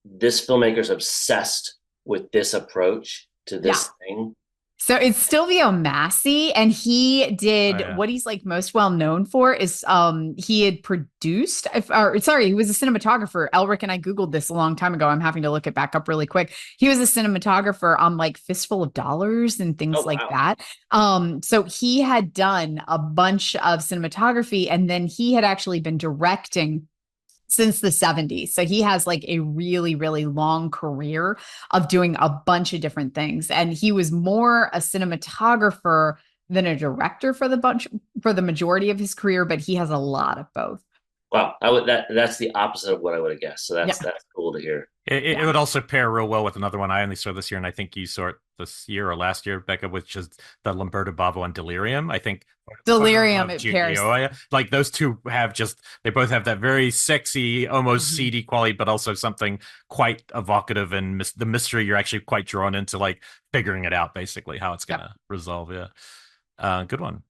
this filmmaker's obsessed with this approach to this thing. So it's Silvio Massi, and he did yeah. what he's like most well known for is he had produced, he was a cinematographer. Elric and I Googled this a long time ago. I'm having to look it back up really quick. He was a cinematographer on like Fistful of Dollars and things like that. So he had done a bunch of cinematography, and then he had actually been directing since the 70s. So he has like a really, really long career of doing a bunch of different things. And he was more a cinematographer than a director for the majority of his career, but he has a lot of both. Wow, that's the opposite of what I would have guessed. So that's cool to hear. It would also pair real well with another one I only saw this year, and I think you saw it this year or last year, Bekah, which is the Lamberto Bavo and Delirium. I think Delirium, it pairs. Like those two they both have that very sexy, almost seedy quality, but also something quite evocative and the mystery. You're actually quite drawn into like figuring it out, basically how it's gonna resolve. Yeah, good one.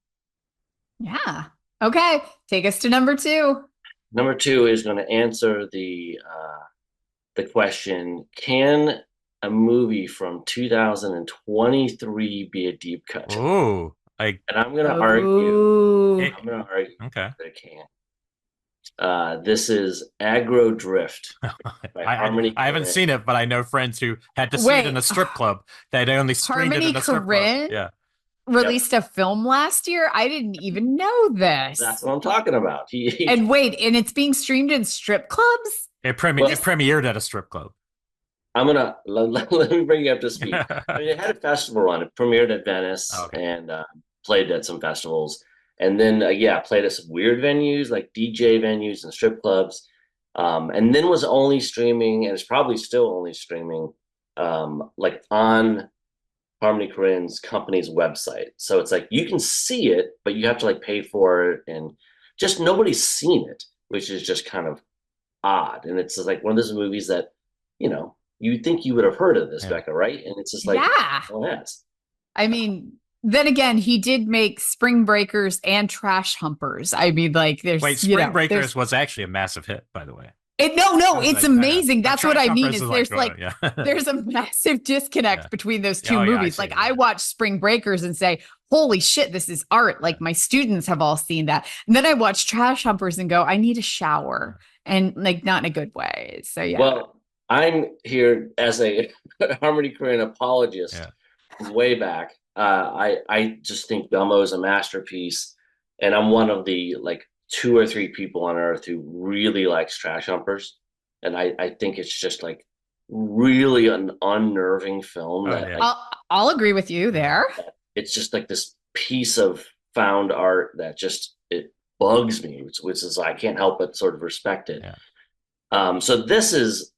Yeah. Okay, take us to number 2. Number 2 is going to answer the question: can a movie from 2023 be a deep cut? Oh, and I'm going to argue. I'm going to argue that it can. This is Aggro Drift by Harmony. I haven't seen it, but I know friends who had to see it in a strip club. They only screened it in a strip club. Yeah. Released a film last year. I didn't even know this. That's what I'm talking about. And it's being streamed in strip clubs? It premiered at a strip club. I'm gonna let me bring you up to speed. I mean, it had a festival run. It premiered at Venice and played at some festivals, and then played at some weird venues like DJ venues and strip clubs, and then was only streaming, and it's probably still only streaming, like on Harmony Korine's company's website. So it's like you can see it, but you have to like pay for it, and just nobody's seen it, which is just kind of odd. And it's like one of those movies that, you'd think you would have heard of this, Bekah, right? And it's just like, oh, yes. I mean, then again, he did make Spring Breakers and Trash Humpers. I mean, like, there's Spring Breakers was actually a massive hit, by the way. It's amazing. That's what I mean. Is there's there's a massive disconnect between those two movies. I watch Spring Breakers and say, holy shit, this is art. Like my students have all seen that. And then I watch Trash Humpers and go, I need a shower, and like not in a good way. So yeah. Well, I'm here as a Harmony Korine apologist way back. I just think Belmo is a masterpiece, and I'm one of the like 2 or 3 people on earth who really likes Trash Humpers, and I think it's just like really an unnerving film. I'll agree with you there. It's just like this piece of found art that just it bugs me, which is I can't help but sort of respect it. So this is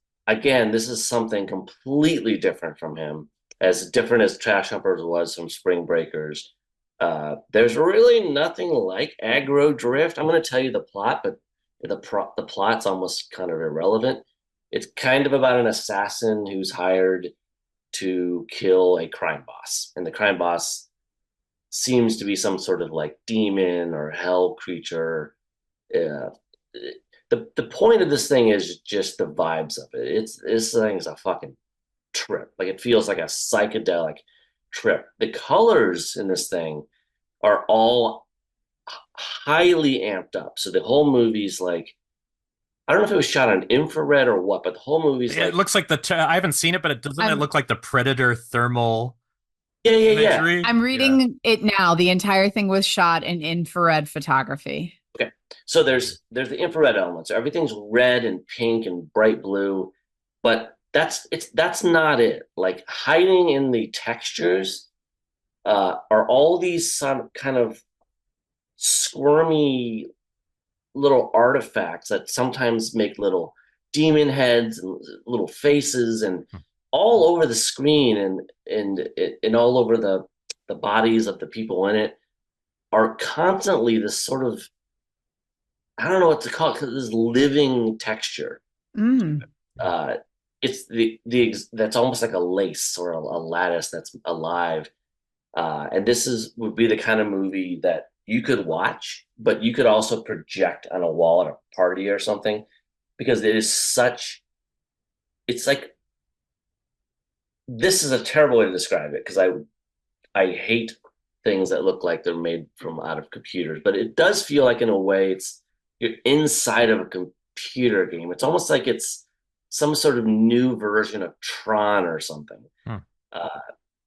something completely different from him, as different as Trash Humpers was from Spring Breakers. There's really nothing like Aggro Drift. I'm going to tell you the plot, but the plot's almost kind of irrelevant. It's kind of about an assassin who's hired to kill a crime boss, and the crime boss seems to be some sort of like demon or hell creature. The point of this thing is just the vibes of it. This thing is a fucking trip. Like it feels like a psychedelic trip. The colors in this thing are all highly amped up. So the whole movie's like, I don't know if it was shot on infrared or what, but the whole movie's it looks like I haven't seen it, but doesn't it look like the Predator thermal? Yeah. I'm reading it now. The entire thing was shot in infrared photography. Okay. So there's the infrared elements. Everything's red and pink and bright blue, but that's not it. Like hiding in the textures are all these some kind of squirmy little artifacts that sometimes make little demon heads and little faces and all over the screen and all over the bodies of the people in it are constantly this sort of, I don't know what to call it, because this living texture. Uh, it's the that's almost like a lace or a lattice that's alive. And this would be the kind of movie that you could watch, but you could also project on a wall at a party or something, because it is such. It's like, this is a terrible way to describe it, because I hate things that look like they're made from out of computers, but it does feel like in a way you're inside of a computer game. It's almost like it's some sort of new version of Tron or something.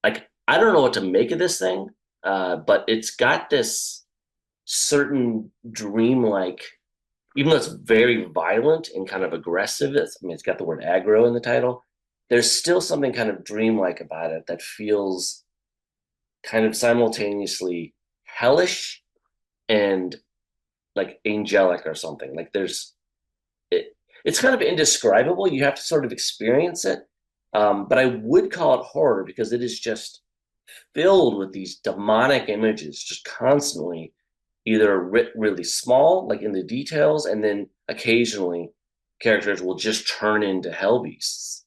Like, I don't know what to make of this thing, but it's got this certain dreamlike, even though it's very violent and kind of aggressive. It's got the word aggro in the title. There's still something kind of dreamlike about it that feels kind of simultaneously hellish and like angelic or something. Like it's kind of indescribable. You have to sort of experience it. But I would call it horror because it is just filled with these demonic images, just constantly, either really small, like in the details, and then occasionally characters will just turn into hell beasts.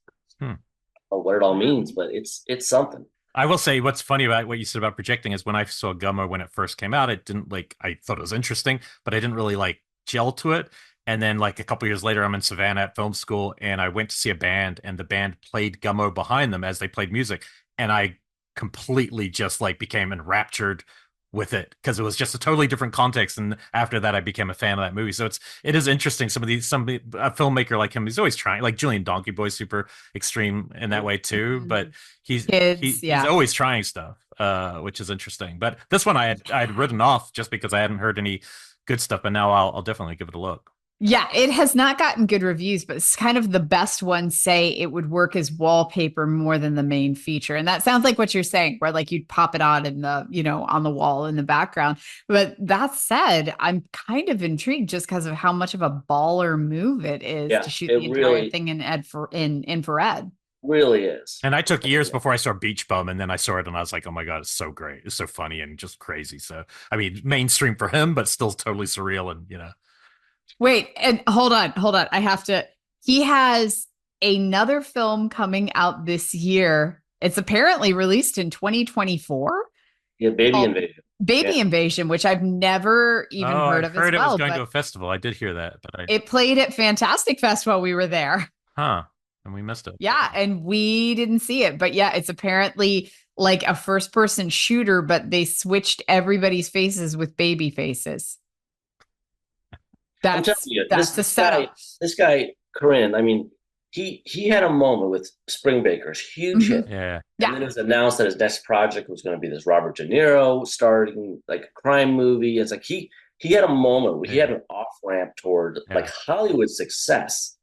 Or what it all means, but it's something. I will say what's funny about what you said about projecting is when I saw Gummo when it first came out, it didn't I thought it was interesting, but I didn't really gel to it. And then a couple years later, I'm in Savannah at film school and I went to see a band and the band played Gummo behind them as they played music. And I completely just became enraptured with it because it was just a totally different context. And after that, I became a fan of that movie. So it is interesting. A filmmaker like him, he's always trying, like Julian Donkey Boy, super extreme in that way too. But he's always trying stuff, which is interesting. But this one I had written off just because I hadn't heard any good stuff. But now I'll definitely give it a look. Yeah, it has not gotten good reviews, but it's kind of the best ones say it would work as wallpaper more than the main feature. And that sounds like what you're saying, where you'd pop it on in the, on the wall in the background. But that said, I'm kind of intrigued just because of how much of a baller move it is to shoot the entire thing in infrared. Really is. And I took years before I saw Beach Bum, and then I saw it and I was like, oh my God, it's so great. It's so funny and just crazy. So, I mean, mainstream for him, but still totally surreal and, Wait, and hold on. He has another film coming out this year. It's apparently released in 2024. Yeah, Baby Invasion, which I've never even heard of as well. I heard it was going to a festival. I did hear that, but it played at Fantastic Fest while we were there. Huh. And we missed it. Yeah, and we didn't see it. But yeah, it's apparently like a first-person shooter, but they switched everybody's faces with baby faces. I'm telling you, that's the setup. This guy, Corinne, I mean, he had a moment with Spring Breakers, huge hit. Yeah. And then it was announced that his next project was going to be this Robert De Niro starting a crime movie. It's like he had a moment where he had an off ramp toward Hollywood success.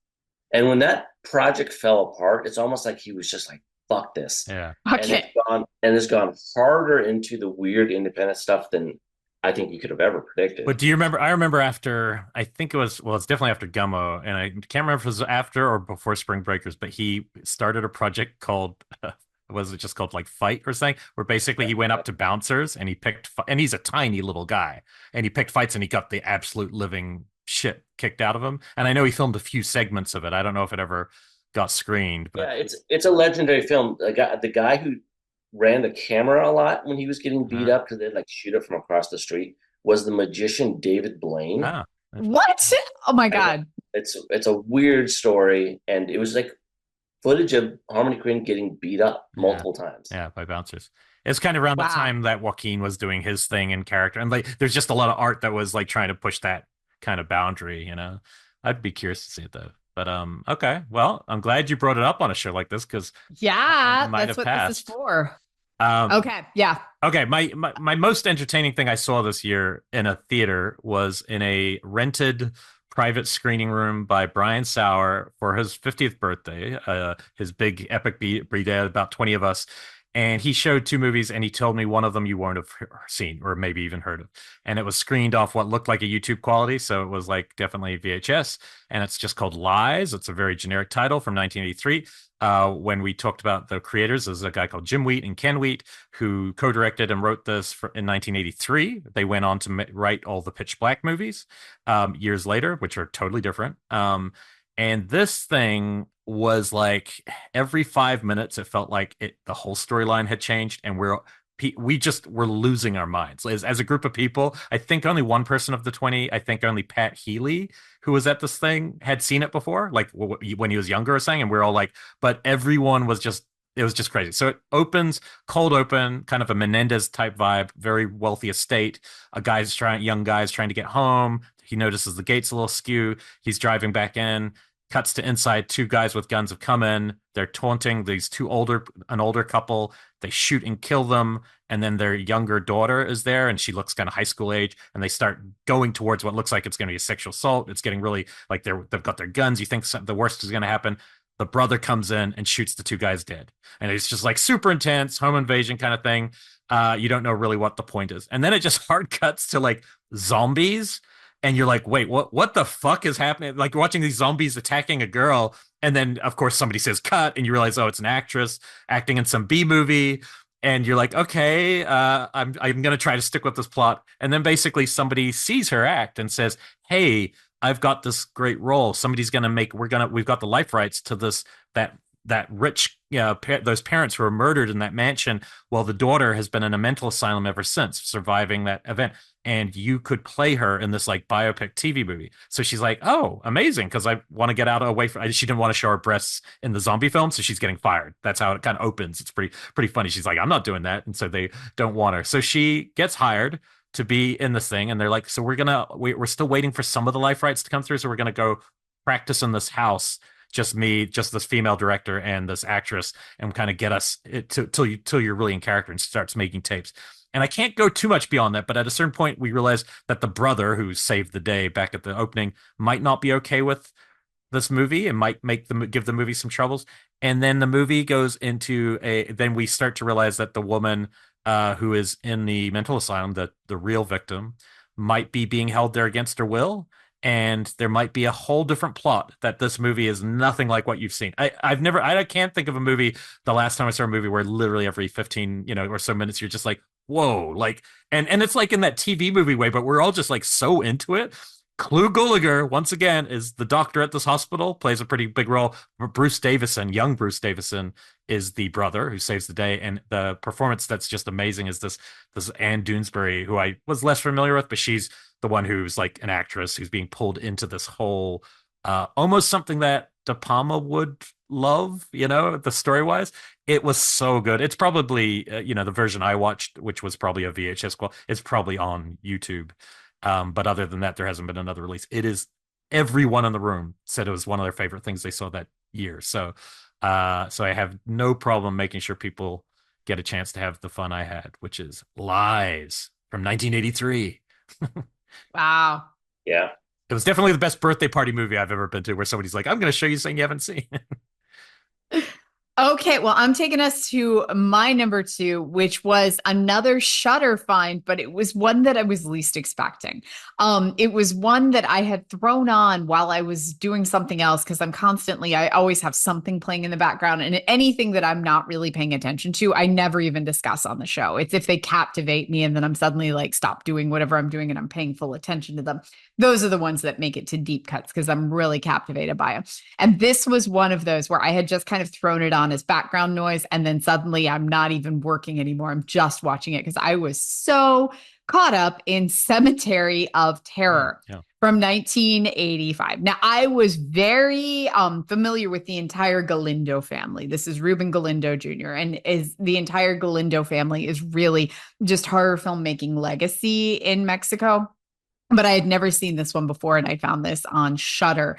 And when that project fell apart, it's almost like he was just like, fuck this. Yeah. Okay. And it's gone harder into the weird independent stuff than I think you could have ever predicted. But do you remember? I remember after, I think it was, it's definitely after Gummo, and I can't remember if it was after or before Spring Breakers, but he started a project called, was it just called Fight or something? Where basically he went up to bouncers and he picked, and he's a tiny little guy, and he picked fights and he got the absolute living shit kicked out of him. And I know he filmed a few segments of it. I don't know if it ever got screened. But yeah, it's a legendary film. The guy who ran the camera a lot when he was getting beat up because they'd shoot it from across the street was the magician David Blaine. What? Oh my God. It's a weird story, and it was footage of Harmony Korine getting beat up multiple times. Yeah, by bouncers. It's kind of around the time that Joaquin was doing his thing in character, and there's just a lot of art that was trying to push that kind of boundary. I'd be curious to see it though. But okay, well, I'm glad you brought it up on a show like this because that's what this is for. Okay, yeah. Okay, my most entertaining thing I saw this year in a theater was in a rented private screening room by Brian Sauer for his 50th birthday, his big epic BIRDEATER, about 20 of us. And he showed two movies, and he told me one of them you won't have seen or maybe even heard of. And it was screened off what looked like a YouTube quality. So it was like definitely VHS. And it's just called Lies. It's a very generic title from 1983. When we talked about the creators, there's a guy called Jim Wheat and Ken Wheat who co-directed and wrote this in 1983. They went on to write all the Pitch Black movies years later, which are totally different. And this thing was like every 5 minutes, it felt like the whole storyline had changed, and we just were losing our minds as a group of people. I think only one person of the 20, I think only Pat Healy, who was at this thing, had seen it before, like when he was younger or something. And we're all like, but everyone was just, it was just crazy. So it opens cold open, kind of a Menendez type vibe, very wealthy estate. Young guy's trying to get home. He notices the gate's a little skew. He's driving back in. Cuts to inside. Two guys with guns have come in. They're taunting an older couple. They shoot and kill them. And then their younger daughter is there, and she looks kind of high school age. And they start going towards what looks like it's going to be a sexual assault. It's getting really like they've got their guns. You think the worst is going to happen. The brother comes in and shoots the two guys dead. And it's just like super intense home invasion kind of thing. You don't know really what the point is. And then it just hard cuts to like zombies. And you're like, wait, what the fuck is happening? Like watching these zombies attacking a girl. And then, of course, somebody says cut, and you realize, oh, it's an actress acting in some B movie. And you're like, okay, I'm going to try to stick with this plot. And then basically somebody sees her act and says, hey, I've got this great role. Somebody's going to we've got the life rights to that rich, those parents who were murdered in that mansion. Well, the daughter has been in a mental asylum ever since, surviving that event. And you could play her in this like biopic TV movie. So she's like, oh, amazing. Cause I want to get away from, she didn't want to show her breasts in the zombie film. So she's getting fired. That's how it kind of opens. It's pretty funny. She's like, I'm not doing that. And so they don't want her. So she gets hired to be in this thing. And they're like, so we're still waiting for some of the life rights to come through. So we're going to go practice in this house. Just this female director and this actress, and kind of get us till you're really in character and starts making tapes. And I can't go too much beyond that, but at a certain point, we realized that the brother who saved the day back at the opening might not be okay with this movie and might give the movie some troubles. And then the movie goes into then we start to realize that the woman who is in the mental asylum, the real victim, might be being held there against her will. And there might be a whole different plot, that this movie is nothing like what you've seen. I can't think of a movie, the last time I saw a movie, where literally every 15, or so minutes, you're just like, whoa, like, and it's like in that TV movie way, but we're all just like so into it. Clu Gulager, once again, is the doctor at this hospital, plays a pretty big role. Young Bruce Davison, is the brother who saves the day. And the performance that's just amazing is this Anne Doonesbury, who I was less familiar with, but she's the one who's like an actress who's being pulled into this whole, almost something that De Palma would love, the story-wise. It was so good. It's probably, the version I watched, which was probably a VHS quality, it's probably on YouTube. But other than that, there hasn't been another release. It is, everyone in the room said it was one of their favorite things they saw that year. So I have no problem making sure people get a chance to have the fun I had, which is Lies from 1983. Wow. Yeah. It was definitely the best birthday party movie I've ever been to, where somebody's like, I'm going to show you something you haven't seen. Okay, well, I'm taking us to my number 2, which was another Shudder find, but it was one that I was least expecting. It was one that I had thrown on while I was doing something else, because I always have something playing in the background, and anything that I'm not really paying attention to, I never even discuss on the show. It's if they captivate me and then I'm suddenly like, stop doing whatever I'm doing and I'm paying full attention to them. Those are the ones that make it to deep cuts, because I'm really captivated by them. And this was one of those where I had just kind of thrown it on as background noise, and then suddenly I'm not even working anymore. I'm just watching it because I was so caught up in Cemetery of Terror from 1985. Now, I was very familiar with the entire Galindo family. This is Ruben Galindo Jr., and the entire Galindo family is really just horror filmmaking legacy in Mexico. But I had never seen this one before, and I found this on Shudder.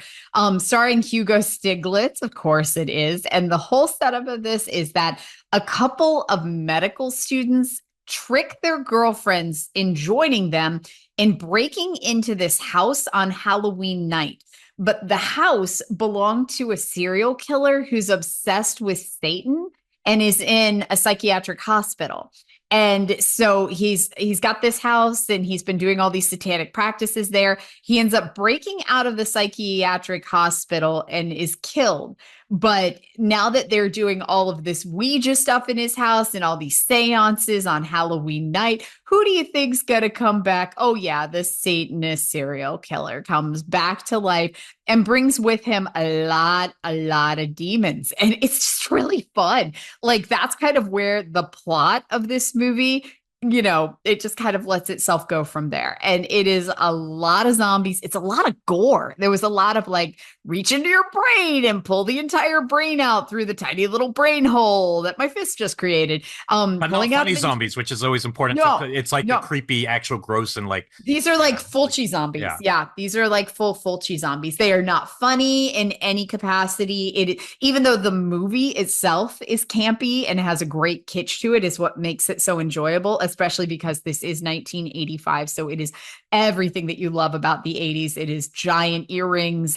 Starring Hugo Stiglitz, of course it is. And the whole setup of this is that a couple of medical students trick their girlfriends in joining them and breaking into this house on Halloween night. But the house belonged to a serial killer who's obsessed with Satan and is in a psychiatric hospital. And so he's got this house and he's been doing all these satanic practices there. He ends up breaking out of the psychiatric hospital and is killed. But now that they're doing all of this Ouija stuff in his house and all these seances on Halloween night, who do you think's going to come back? Oh, yeah, the Satanist serial killer comes back to life and brings with him a lot of demons. And it's just really fun. Like, that's kind of where the plot of this movie, you know, it just kind of lets itself go from there. And it is a lot of zombies. It's a lot of gore. There was a lot of like, reach into your brain and pull the entire brain out through the tiny little brain hole that my fist just created. But not funny zombies, which is always important. No, it's like the creepy, actual gross and like. These are like Fulci zombies. Yeah, these are like full Fulci zombies. They are not funny in any capacity. Even though the movie itself is campy and has a great kitsch to it, is what makes it so enjoyable, especially because this is 1985. So it is everything that you love about the 80s. It is giant earrings.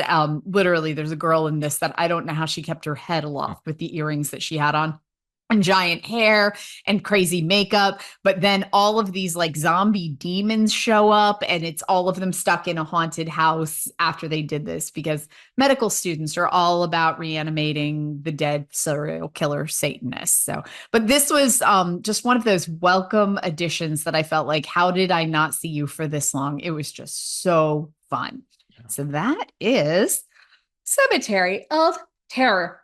Literally, there's a girl in this that I don't know how she kept her head aloft with the earrings that she had on. And giant hair and crazy makeup. But then all of these like zombie demons show up, and it's all of them stuck in a haunted house after they did this, because medical students are all about reanimating the dead serial killer Satanists. So, but this was just one of those welcome additions that I felt like, how did I not see you for this long? It was just so fun. Yeah. So that is Cemetery of Terror.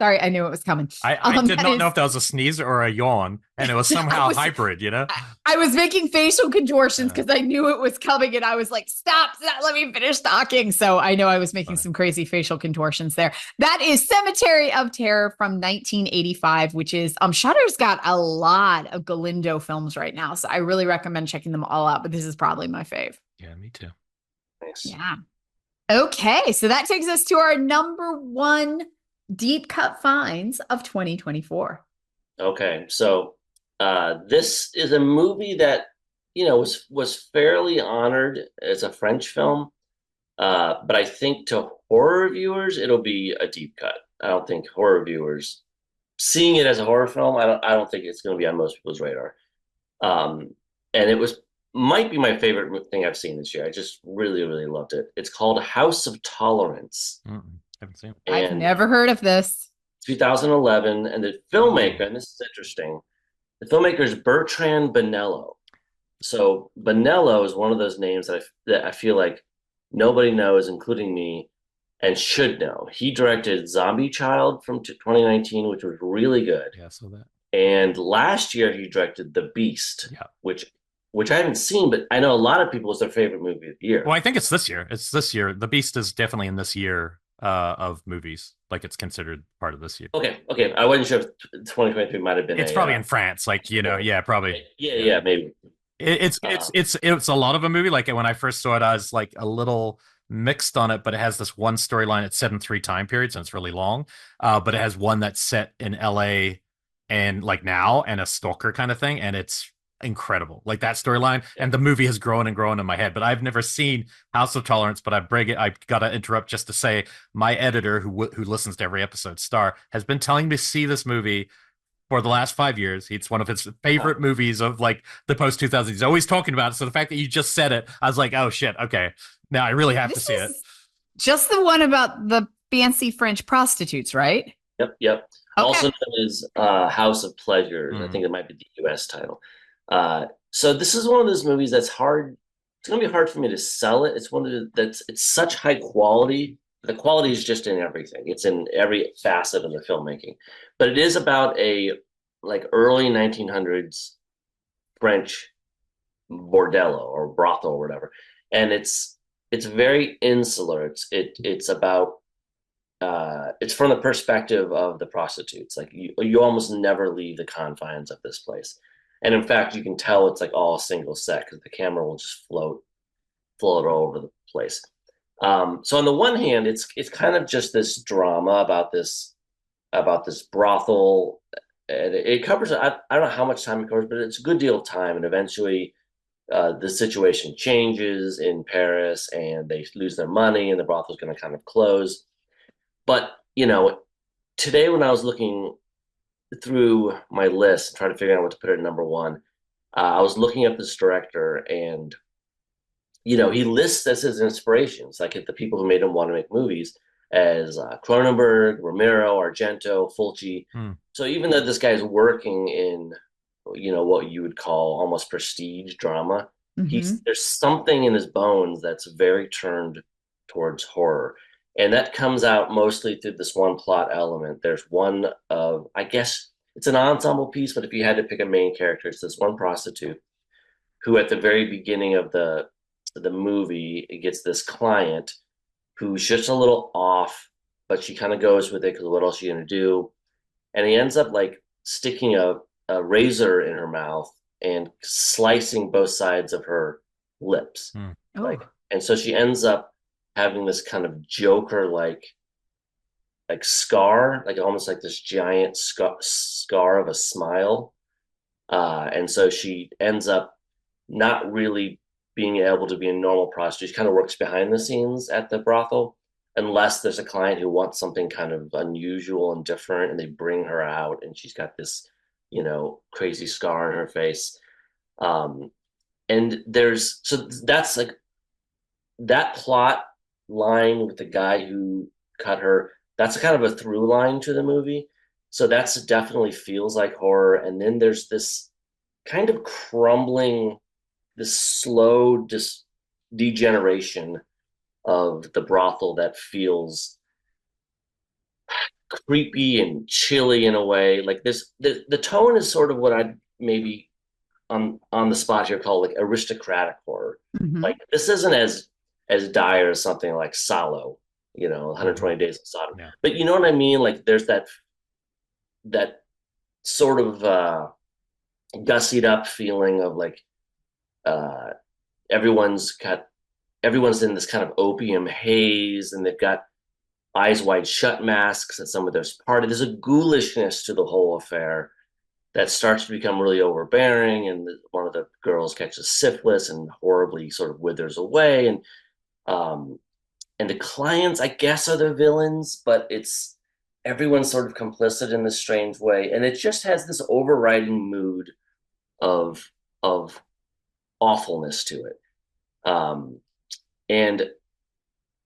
Sorry, I knew it was coming. I did not know if that was a sneeze or a yawn, and it was somehow hybrid, you know? I was making facial contortions because I knew it was coming, and I was like, stop, let me finish talking. So I know I was making some crazy facial contortions there. That is Cemetery of Terror from 1985, which is, Shudder's got a lot of Galindo films right now, so I really recommend checking them all out, but this is probably my fave. Yeah, me too. Nice. Yeah. Okay, so that takes us to our number one deep cut finds of 2024. Okay, so this is a movie that, you know, was fairly honored as a French film, but I think to horror viewers it'll be a deep cut. I don't think horror viewers seeing it as a horror film, I don't think it's going to be on most people's radar. And it might be my favorite thing I've seen this year. I just really loved it. It's called House of Tolerance. Haven't seen it. I've never heard of this. 2011, and the filmmaker, and this is interesting, the filmmaker is Bertrand Bonello. So Bonello is one of those names that I feel like nobody knows, including me, and should know. He directed Zombie Child from 2019, which was really good. Yeah, I saw that. And last year he directed The Beast, which I haven't seen, but I know a lot of people it's their favorite movie of the year. Well, I think it's this year. It's this year. The Beast is definitely in this year of movies. Like, it's considered part of this year. Okay. I wasn't sure if 2023 might have been. It's probably in France. Like, you know, probably. Yeah, maybe. It's a lot of a movie. Like, when I first saw it, I was like a little mixed on it, but it has this one storyline. It's set in 3 time periods, and it's really long. But it has one that's set in LA and like now, and a stalker kind of thing, and it's incredible, like that storyline. And the movie has grown and grown in my head, but I've never I gotta interrupt just to say, my editor who listens to every episode, Star, has been telling me to see this movie for the last 5 years. It's one of his favorite movies of like the post 2000s. He's always talking about it. So the fact that you just said it, I was like, oh shit, okay, now I really have to see it. Just the one about the fancy French prostitutes, right? Yep. Okay. Also known as House of Pleasures. I think it might be the US title. So this is one of those movies that's hard. It's going to be hard for me to sell it. It's one of it's such high quality. The quality is just in everything. It's in every facet of the filmmaking, but it is about a like early 1900s French bordello or brothel or whatever. And it's very insular. It's about, it's from the perspective of the prostitutes. Like you almost never leave the confines of this place. And in fact, you can tell it's like all single set because the camera will just float all over the place. So on the one hand, it's kind of just this drama about this brothel and it covers, I don't know how much time it covers, but it's a good deal of time. And eventually the situation changes in Paris and they lose their money and the brothel's going to kind of close. But, today when I was looking through my list, trying to figure out what to put at number one, I was looking up this director and, he lists as his inspirations, like the people who made him want to make movies as Cronenberg, Romero, Argento, Fulci. So even though this guy's working in, what you would call almost prestige drama, there's something in his bones that's very turned towards horror. And that comes out mostly through this one plot element. There's one of, I guess it's an ensemble piece, but if you had to pick a main character, it's this one prostitute who at the very beginning of the movie, it gets this client who's just a little off, but she kind of goes with it because what else are you going to do? And he ends up like sticking a razor in her mouth and slicing both sides of her lips. And so she ends up having this kind of Joker like scar, like almost like this giant scar of a smile. And so she ends up not really being able to be a normal prostitute. She kind of works behind the scenes at the brothel, unless there's a client who wants something kind of unusual and different, and they bring her out, and she's got this, crazy scar on her face. And so that's like that plot line with the guy who cut her. That's kind of a through line to the movie. So that's definitely feels like horror. And then there's this kind of crumbling, this slow degeneration of the brothel that feels creepy and chilly in a way. Like this, the tone is sort of what I'd maybe on the spot here call like aristocratic horror. Like this isn't as dire as something like Salo, 120 Days of Sodom. Yeah. But you know what I mean? Like there's that sort of gussied up feeling of like everyone's in this kind of opium haze, and they've got eyes wide shut masks at some of their party. There's a ghoulishness to the whole affair that starts to become really overbearing, and one of the girls catches syphilis and horribly sort of withers away, and the clients, I guess, are the villains, but it's everyone's sort of complicit in this strange way, and it just has this overriding mood of awfulness to it. And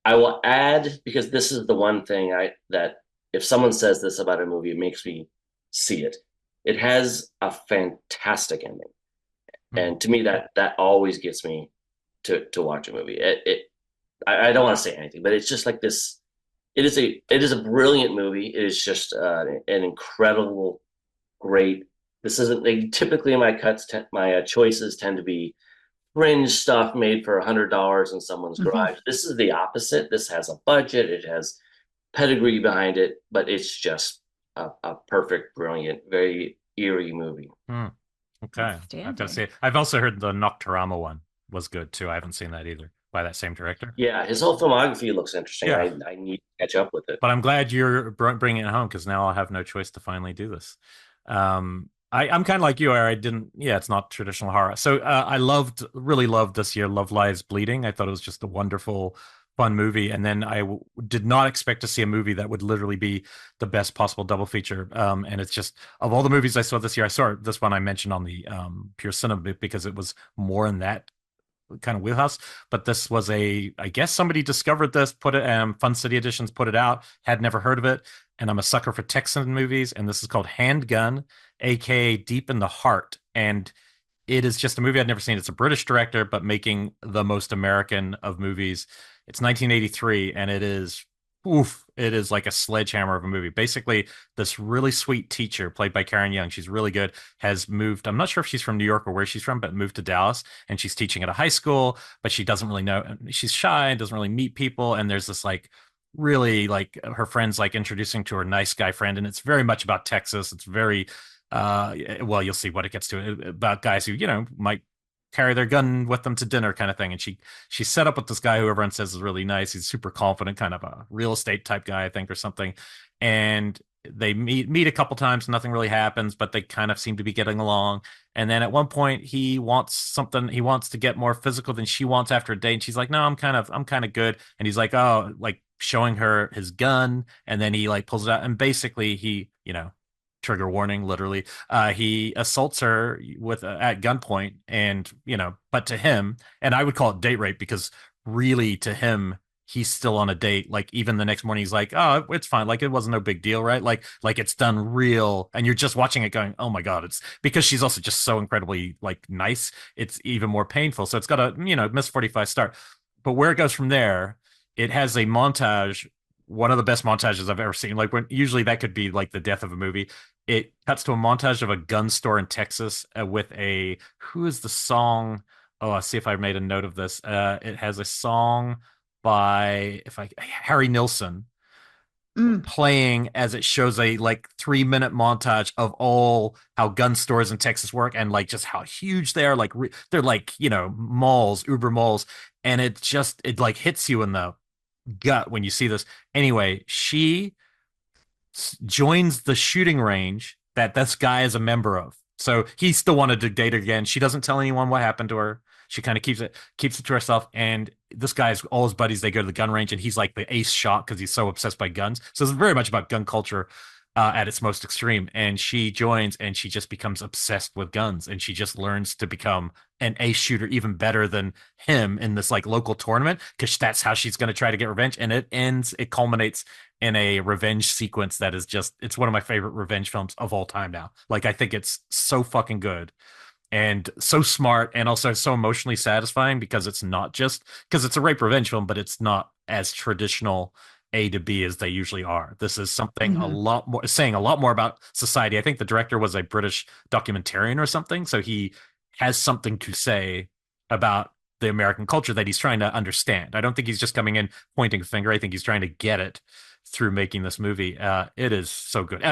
I will add, because this is the one thing that if someone says this about a movie, it makes me see it. It has a fantastic ending, and to me that always gets me to watch a movie. I don't want to say anything, but it's just like this. It is a brilliant movie. It is just an incredible, great. This isn't like, typically my choices tend to be fringe stuff made for $100 in someone's garage. This is the opposite. This has a budget. It has pedigree behind it, but it's just a perfect, brilliant, very eerie movie. Okay, I have to say, I've also heard the Nocturama one was good too. I haven't seen that either, by that same director. Yeah, his whole filmography looks interesting. Yeah. I need to catch up with it. But I'm glad you're bringing it home, because now I'll have no choice to finally do this. I'm kind of like you, where it's not traditional horror. So I really loved this year, Love Lies Bleeding. I thought it was just a wonderful, fun movie. And then I did not expect to see a movie that would literally be the best possible double feature. And it's just, of all the movies I saw this year, I saw this one I mentioned on the Pure Cinema because it was more in that kind of wheelhouse. But this was I guess somebody discovered this, put it, Fun City Editions put it out, had never heard of it. And I'm a sucker for Texan movies. And this is called Handgun, aka Deep in the Heart. And it is just a movie I'd never seen. It's a British director, but making the most American of movies. It's 1983, and it is like a sledgehammer of a movie. Basically, this really sweet teacher, played by Karen Young, she's really good, has moved. I'm not sure if she's from New York or where she's from, but moved to Dallas, and she's teaching at a high school, but she doesn't really know. She's shy, doesn't really meet people, and there's this like really like her friends like introducing to her nice guy friend, and it's very much about Texas. It's very well, you'll see what it gets to, about guys who might carry their gun with them to dinner kind of thing. And she's set up with this guy who everyone says is really nice. He's super confident, kind of a real estate type guy, I think, or something. And they meet a couple times, nothing really happens, but they kind of seem to be getting along. And then at one point he wants something, he wants to get more physical than she wants after a date. And she's like, no, I'm kind of good. And he's like, oh, like showing her his gun. And then he like pulls it out. And basically he, trigger warning, literally, he assaults her with at gunpoint. And, but to him, and I would call it date rape because really to him, he's still on a date. Like even the next morning, he's like, "Oh, it's fine. Like it wasn't no big deal, right?" Like it's done real, and you're just watching it, going, "Oh my god!" It's because she's also just so incredibly like nice. It's even more painful. So it's got a miss 45 start, but where it goes from there, it has a montage. One of the best montages I've ever seen. Like when usually that could be like the death of a movie. It cuts to a montage of a gun store in Texas with who is the song? Oh, I'll see if I made a note of this. It has a song by Harry Nilsson playing as it shows a like 3-minute montage of all how gun stores in Texas work and like just how huge they are. Like they're like, malls, Uber malls. And it like hits you in the gut when you see this. Anyway, she joins the shooting range that this guy is a member of. So he still wanted to date her again. She doesn't tell anyone what happened to her. She kind of keeps it to herself. And this guy's all his buddies, they go to the gun range, and he's like the ace shot because he's so obsessed by guns. So it's very much about gun culture at its most extreme. And she joins, and she just becomes obsessed with guns, and she just learns to become an ace shooter even better than him in this like local tournament because that's how she's going to try to get revenge. And it culminates in a revenge sequence that is it's one of my favorite revenge films of all time now. Like I think it's so fucking good and so smart and also so emotionally satisfying because it's not just because it's a rape revenge film, but it's not as traditional A to B as they usually are. This is something a lot more, saying a lot more about society. I think the director was a British documentarian or something, so he has something to say about the American culture that he's trying to understand. I don't think he's just coming in pointing a finger. I think he's trying to get it through making this movie. It is so good.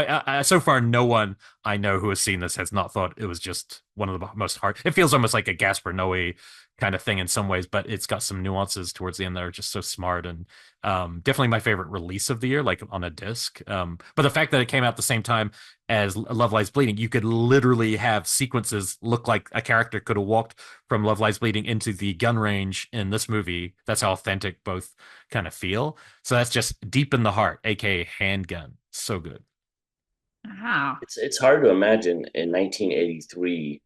So far, no one I know who has seen this has not thought it was just one of the most hard. It feels almost like a Gaspar Noé kind of thing in some ways, but it's got some nuances towards the end that are just so smart and definitely my favorite release of the year, like on a disc. But the fact that it came out the same time as Love Lies Bleeding, you could literally have sequences look like a character could have walked from Love Lies Bleeding into the gun range in this movie. That's how authentic both kind of feel. So that's just deep in the heart, aka handgun. So good. Wow. It's hard to imagine in 1983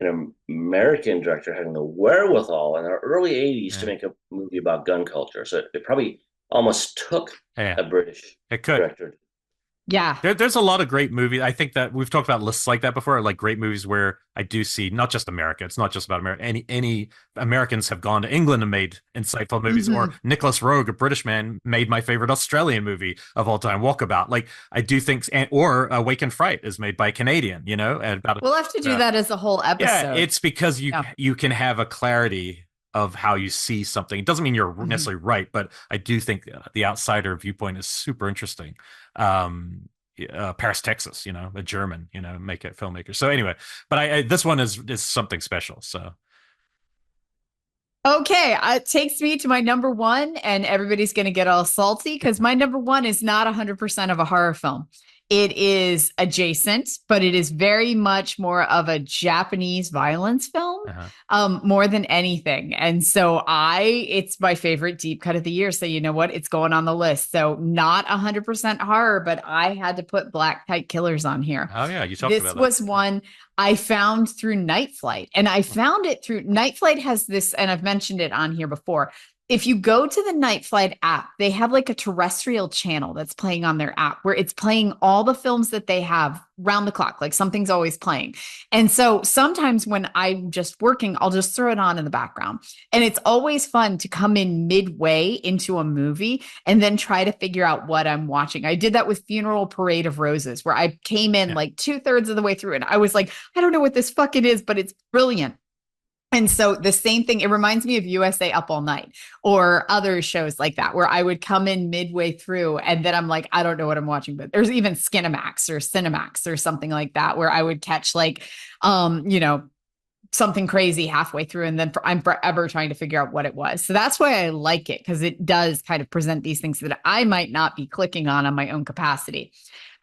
an American director having the wherewithal in the early 80s to make a movie about gun culture. So it probably almost took a British director. Yeah. There's a lot of great movies. I think that we've talked about lists like that before, like great movies where I do see not just America. It's not just about America. Any Americans have gone to England and made insightful movies, or Nicholas Roeg, a British man, made my favorite Australian movie of all time, Walkabout. Like I do think, or Wake and Fright is made by a Canadian, and we'll have to do that as a whole episode. Yeah, it's because you can have a clarity of how you see something. It doesn't mean you're necessarily right, but I do think the outsider viewpoint is super interesting. Paris, Texas, a German, make it filmmaker. So anyway, but this one is something special. So. Okay, it takes me to my number one, and everybody's going to get all salty because my number one is not 100% of a horror film. It is adjacent, but it is very much more of a Japanese violence film, more than anything. And so it's my favorite deep cut of the year. So you know what? It's going on the list. So not 100% horror, but I had to put Black Kite Killers on here. Oh yeah, you talked about that. This was one I found through Night Flight, and I found it through Night Flight has this, and I've mentioned it on here before. If you go to the Night Flight app, they have like a terrestrial channel that's playing on their app where it's playing all the films that they have round the clock, like something's always playing. And so sometimes when I'm just working, I'll just throw it on in the background. And it's always fun to come in midway into a movie and then try to figure out what I'm watching. I did that with Funeral Parade of Roses, where I came in like 2/3 of the way through and I was like, I don't know what this fucking is, but it's brilliant. And so the same thing, it reminds me of USA Up All Night or other shows like that, where I would come in midway through and then I'm like, I don't know what I'm watching, but there's even Skinamax or Cinemax or something like that, where I would catch like, something crazy halfway through, and then I'm forever trying to figure out what it was. So that's why I like it, because it does kind of present these things that I might not be clicking on my own capacity.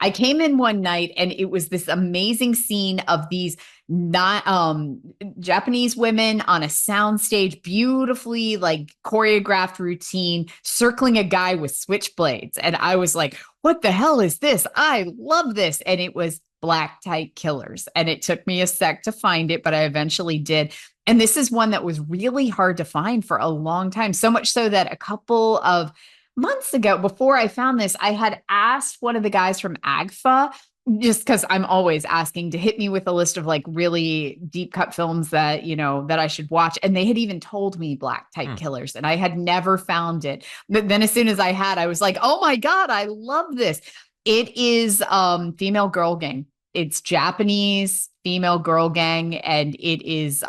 I came in one night and it was this amazing scene of these not Japanese women on a soundstage, beautifully like choreographed routine, circling a guy with switchblades. And I was like, what the hell is this? I love this. And it was Black Type Killers. And it took me a sec to find it, but I eventually did. And this is one that was really hard to find for a long time. So much so that a couple of months ago, before I found this, I had asked one of the guys from AGFA, just because I'm always asking, to hit me with a list of like really deep cut films that, you know, that I should watch. And they had even told me Black Type Killers, and I had never found it. But then as soon as I had, I was like, oh my God, I love this. It is female girl gang. It's Japanese female girl gang, and it is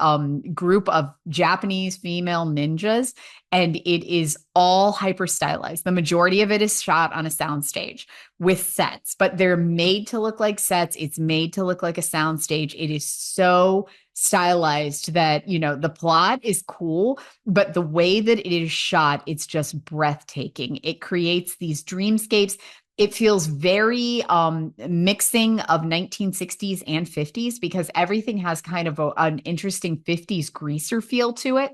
group of Japanese female ninjas, and it is all hyper stylized. The majority of it is shot on a soundstage with sets, but they're made to look like sets. It's made to look like a soundstage. It is so stylized that, you know, the plot is cool, but the way that it is shot, it's just breathtaking. It creates these dreamscapes. It feels very mixing of 1960s and 50s, because everything has kind of an interesting 50s greaser feel to it.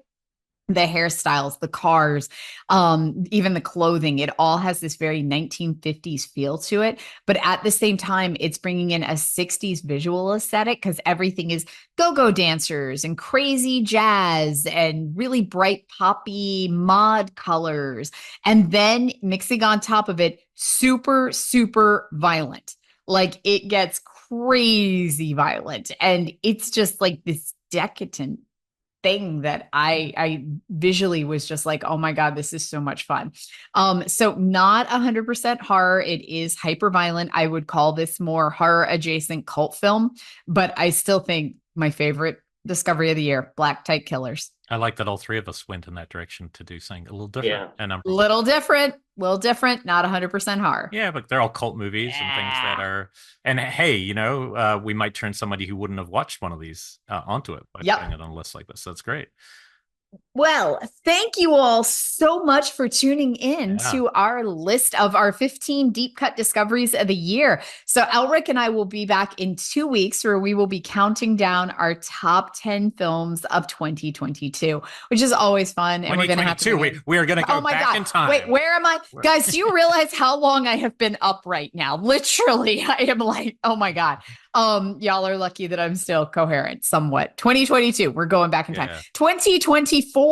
The hairstyles, the cars, even the clothing, it all has this very 1950s feel to it. But at the same time, it's bringing in a 60s visual aesthetic, because everything is go-go dancers and crazy jazz and really bright poppy mod colors. And then mixing on top of it, super, super violent. Like, it gets crazy violent. And it's just like this decadent thing that I visually was just like, oh my God, this is so much fun. So not 100% horror. It is hyper violent. I would call this more horror adjacent cult film, but I still think my favorite discovery of the year, Black Type Killers. I like that all three of us went in that direction to do something a little different. Yeah. And I'm little different, not 100% horror. Yeah, but they're all cult movies and things that are, and hey, you know, we might turn somebody who wouldn't have watched one of these onto it by putting it on a list like this. That's great. Well, thank you all so much for tuning in to our list of our 15 deep cut discoveries of the year. So Elric and I will be back in 2 weeks, where we will be counting down our top 10 films of 2022, which is always fun. And we're going to have to we are going to go back in time. Wait, where am I? Guys, do you realize how long I have been up right now? Literally, I am like, oh my God. Y'all are lucky that I'm still coherent somewhat. 2022, we're going back in time. 2024.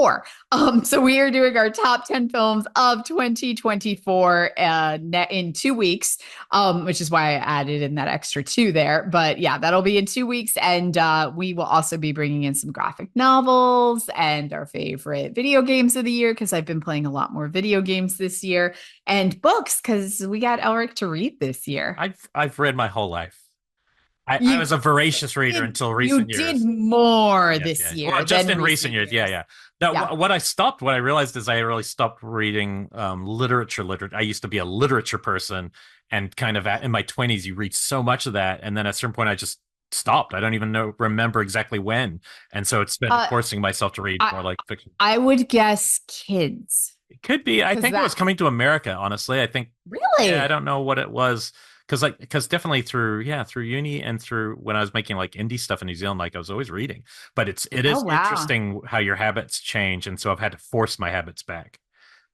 So we are doing our top 10 films of 2024 in 2 weeks, which is why I added in that extra 2 there. But yeah, that'll be in 2 weeks. And we will also be bringing in some graphic novels and our favorite video games of the year, because I've been playing a lot more video games this year, and books, because we got Elric to read this year. I've read my whole life. I was a voracious reader until recent years. You did more this year. Well, just in recent years. Yeah. What I realized is I really stopped reading literature. I used to be a literature person, and kind of in my 20s, you read so much of that. And then at a certain point, I just stopped. I don't even remember exactly when. And so it's been forcing myself to read more like fiction. I would guess kids. It could be. I think it was coming to America, honestly. I think. Really? Yeah, I don't know what it was. Because definitely through uni and through when I was making like indie stuff in New Zealand, like I was always reading. But it is interesting how your habits change, and so I've had to force my habits back.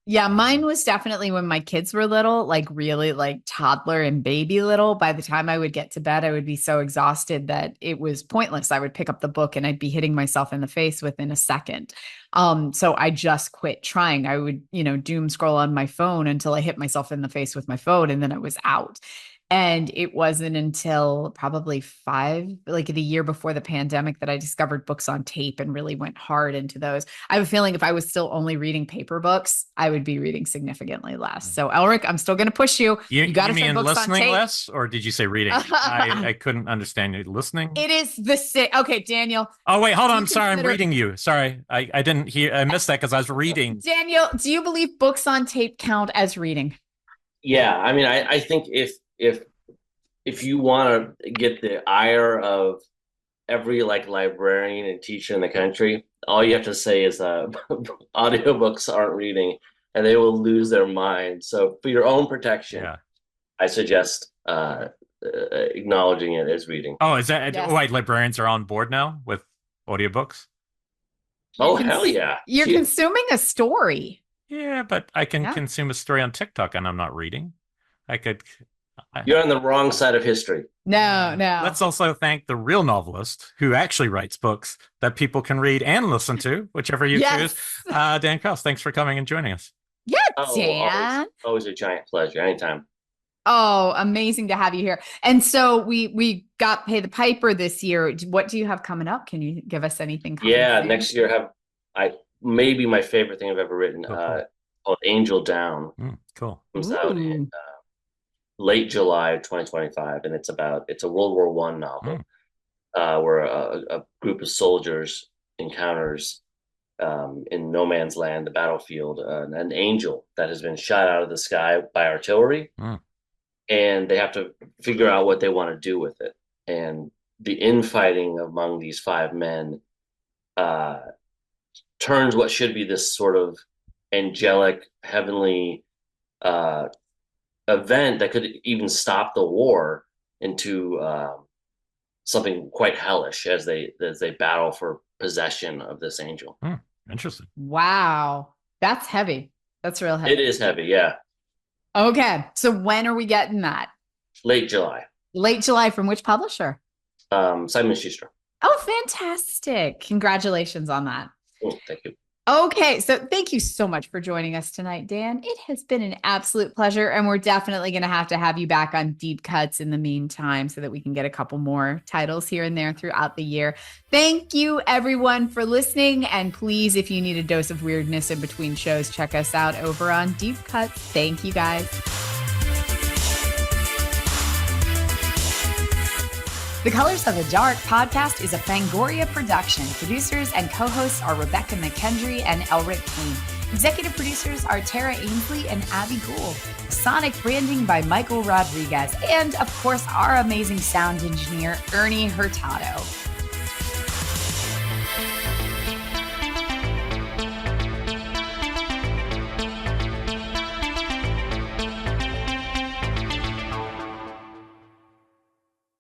Yeah, mine was definitely when my kids were little, like really like toddler and baby little. By the time I would get to bed, I would be so exhausted that it was pointless. I would pick up the book and I'd be hitting myself in the face within a second. So I just quit trying. I would, doom scroll on my phone until I hit myself in the face with my phone, and then it was out. And it wasn't until probably the year before the pandemic, that I discovered books on tape and really went hard into those. I have a feeling if I was still only reading paper books, I would be reading significantly less. So Elric, I'm still going to push you. You got to try books on tape. Listening less, or did you say reading? I couldn't understand you. Listening? It is the same. Okay, Daniel. Oh, wait, hold on. I'm sorry. I'm reading you. Sorry. I didn't hear. I missed that because I was reading. Daniel, do you believe books on tape count as reading? Yeah. I mean, I think if you want to get the ire of every like librarian and teacher in the country, all you have to say is audiobooks aren't reading and they will lose their mind. So for your own protection, I suggest acknowledging it as reading. Oh, is that why librarians are on board now with audiobooks? Oh, hell yeah. You're consuming a story. Yeah, but I can consume a story on TikTok and I'm not reading. You're on the wrong side of history. No. Let's also thank the real novelist who actually writes books that people can read and listen to, whichever you choose. Dan Kraus, thanks for coming and joining us. Yeah, Dan. Always a giant pleasure. Anytime. Oh, amazing to have you here. And so we got Pay the Piper this year. What do you have coming up? Can you give us anything coming soon? Next year maybe my favorite thing I've ever written, called Angel Down. Cool. Comes out in late July of 2025, and it's a World War I novel where a group of soldiers encounters in no man's land, the battlefield, an angel that has been shot out of the sky by artillery. And they have to figure out what they want to do with it. And the infighting among these 5 men turns what should be this sort of angelic, heavenly event that could even stop the war into something quite hellish as they battle for possession of this angel. Interesting. Wow. That's heavy. That's real heavy. It is heavy, yeah. Okay. So when are we getting that? Late July. Late July from which publisher? Simon & Schuster. Oh, fantastic. Congratulations on that. Oh, thank you. Okay. So thank you so much for joining us tonight, Dan. It has been an absolute pleasure. And we're definitely going to have you back on Deep Cuts in the meantime so that we can get a couple more titles here and there throughout the year. Thank you, everyone, for listening. And please, if you need a dose of weirdness in between shows, check us out over on Deep Cuts. Thank you, guys. The Colors of the Dark podcast is a Fangoria production. Producers and co-hosts are Rebekah, McKendry, and Elric, Kane. Executive producers are Tara Ainsley and Abby Gould. Sonic branding by Michael Rodriguez. And, of course, our amazing sound engineer, Ernie Hurtado.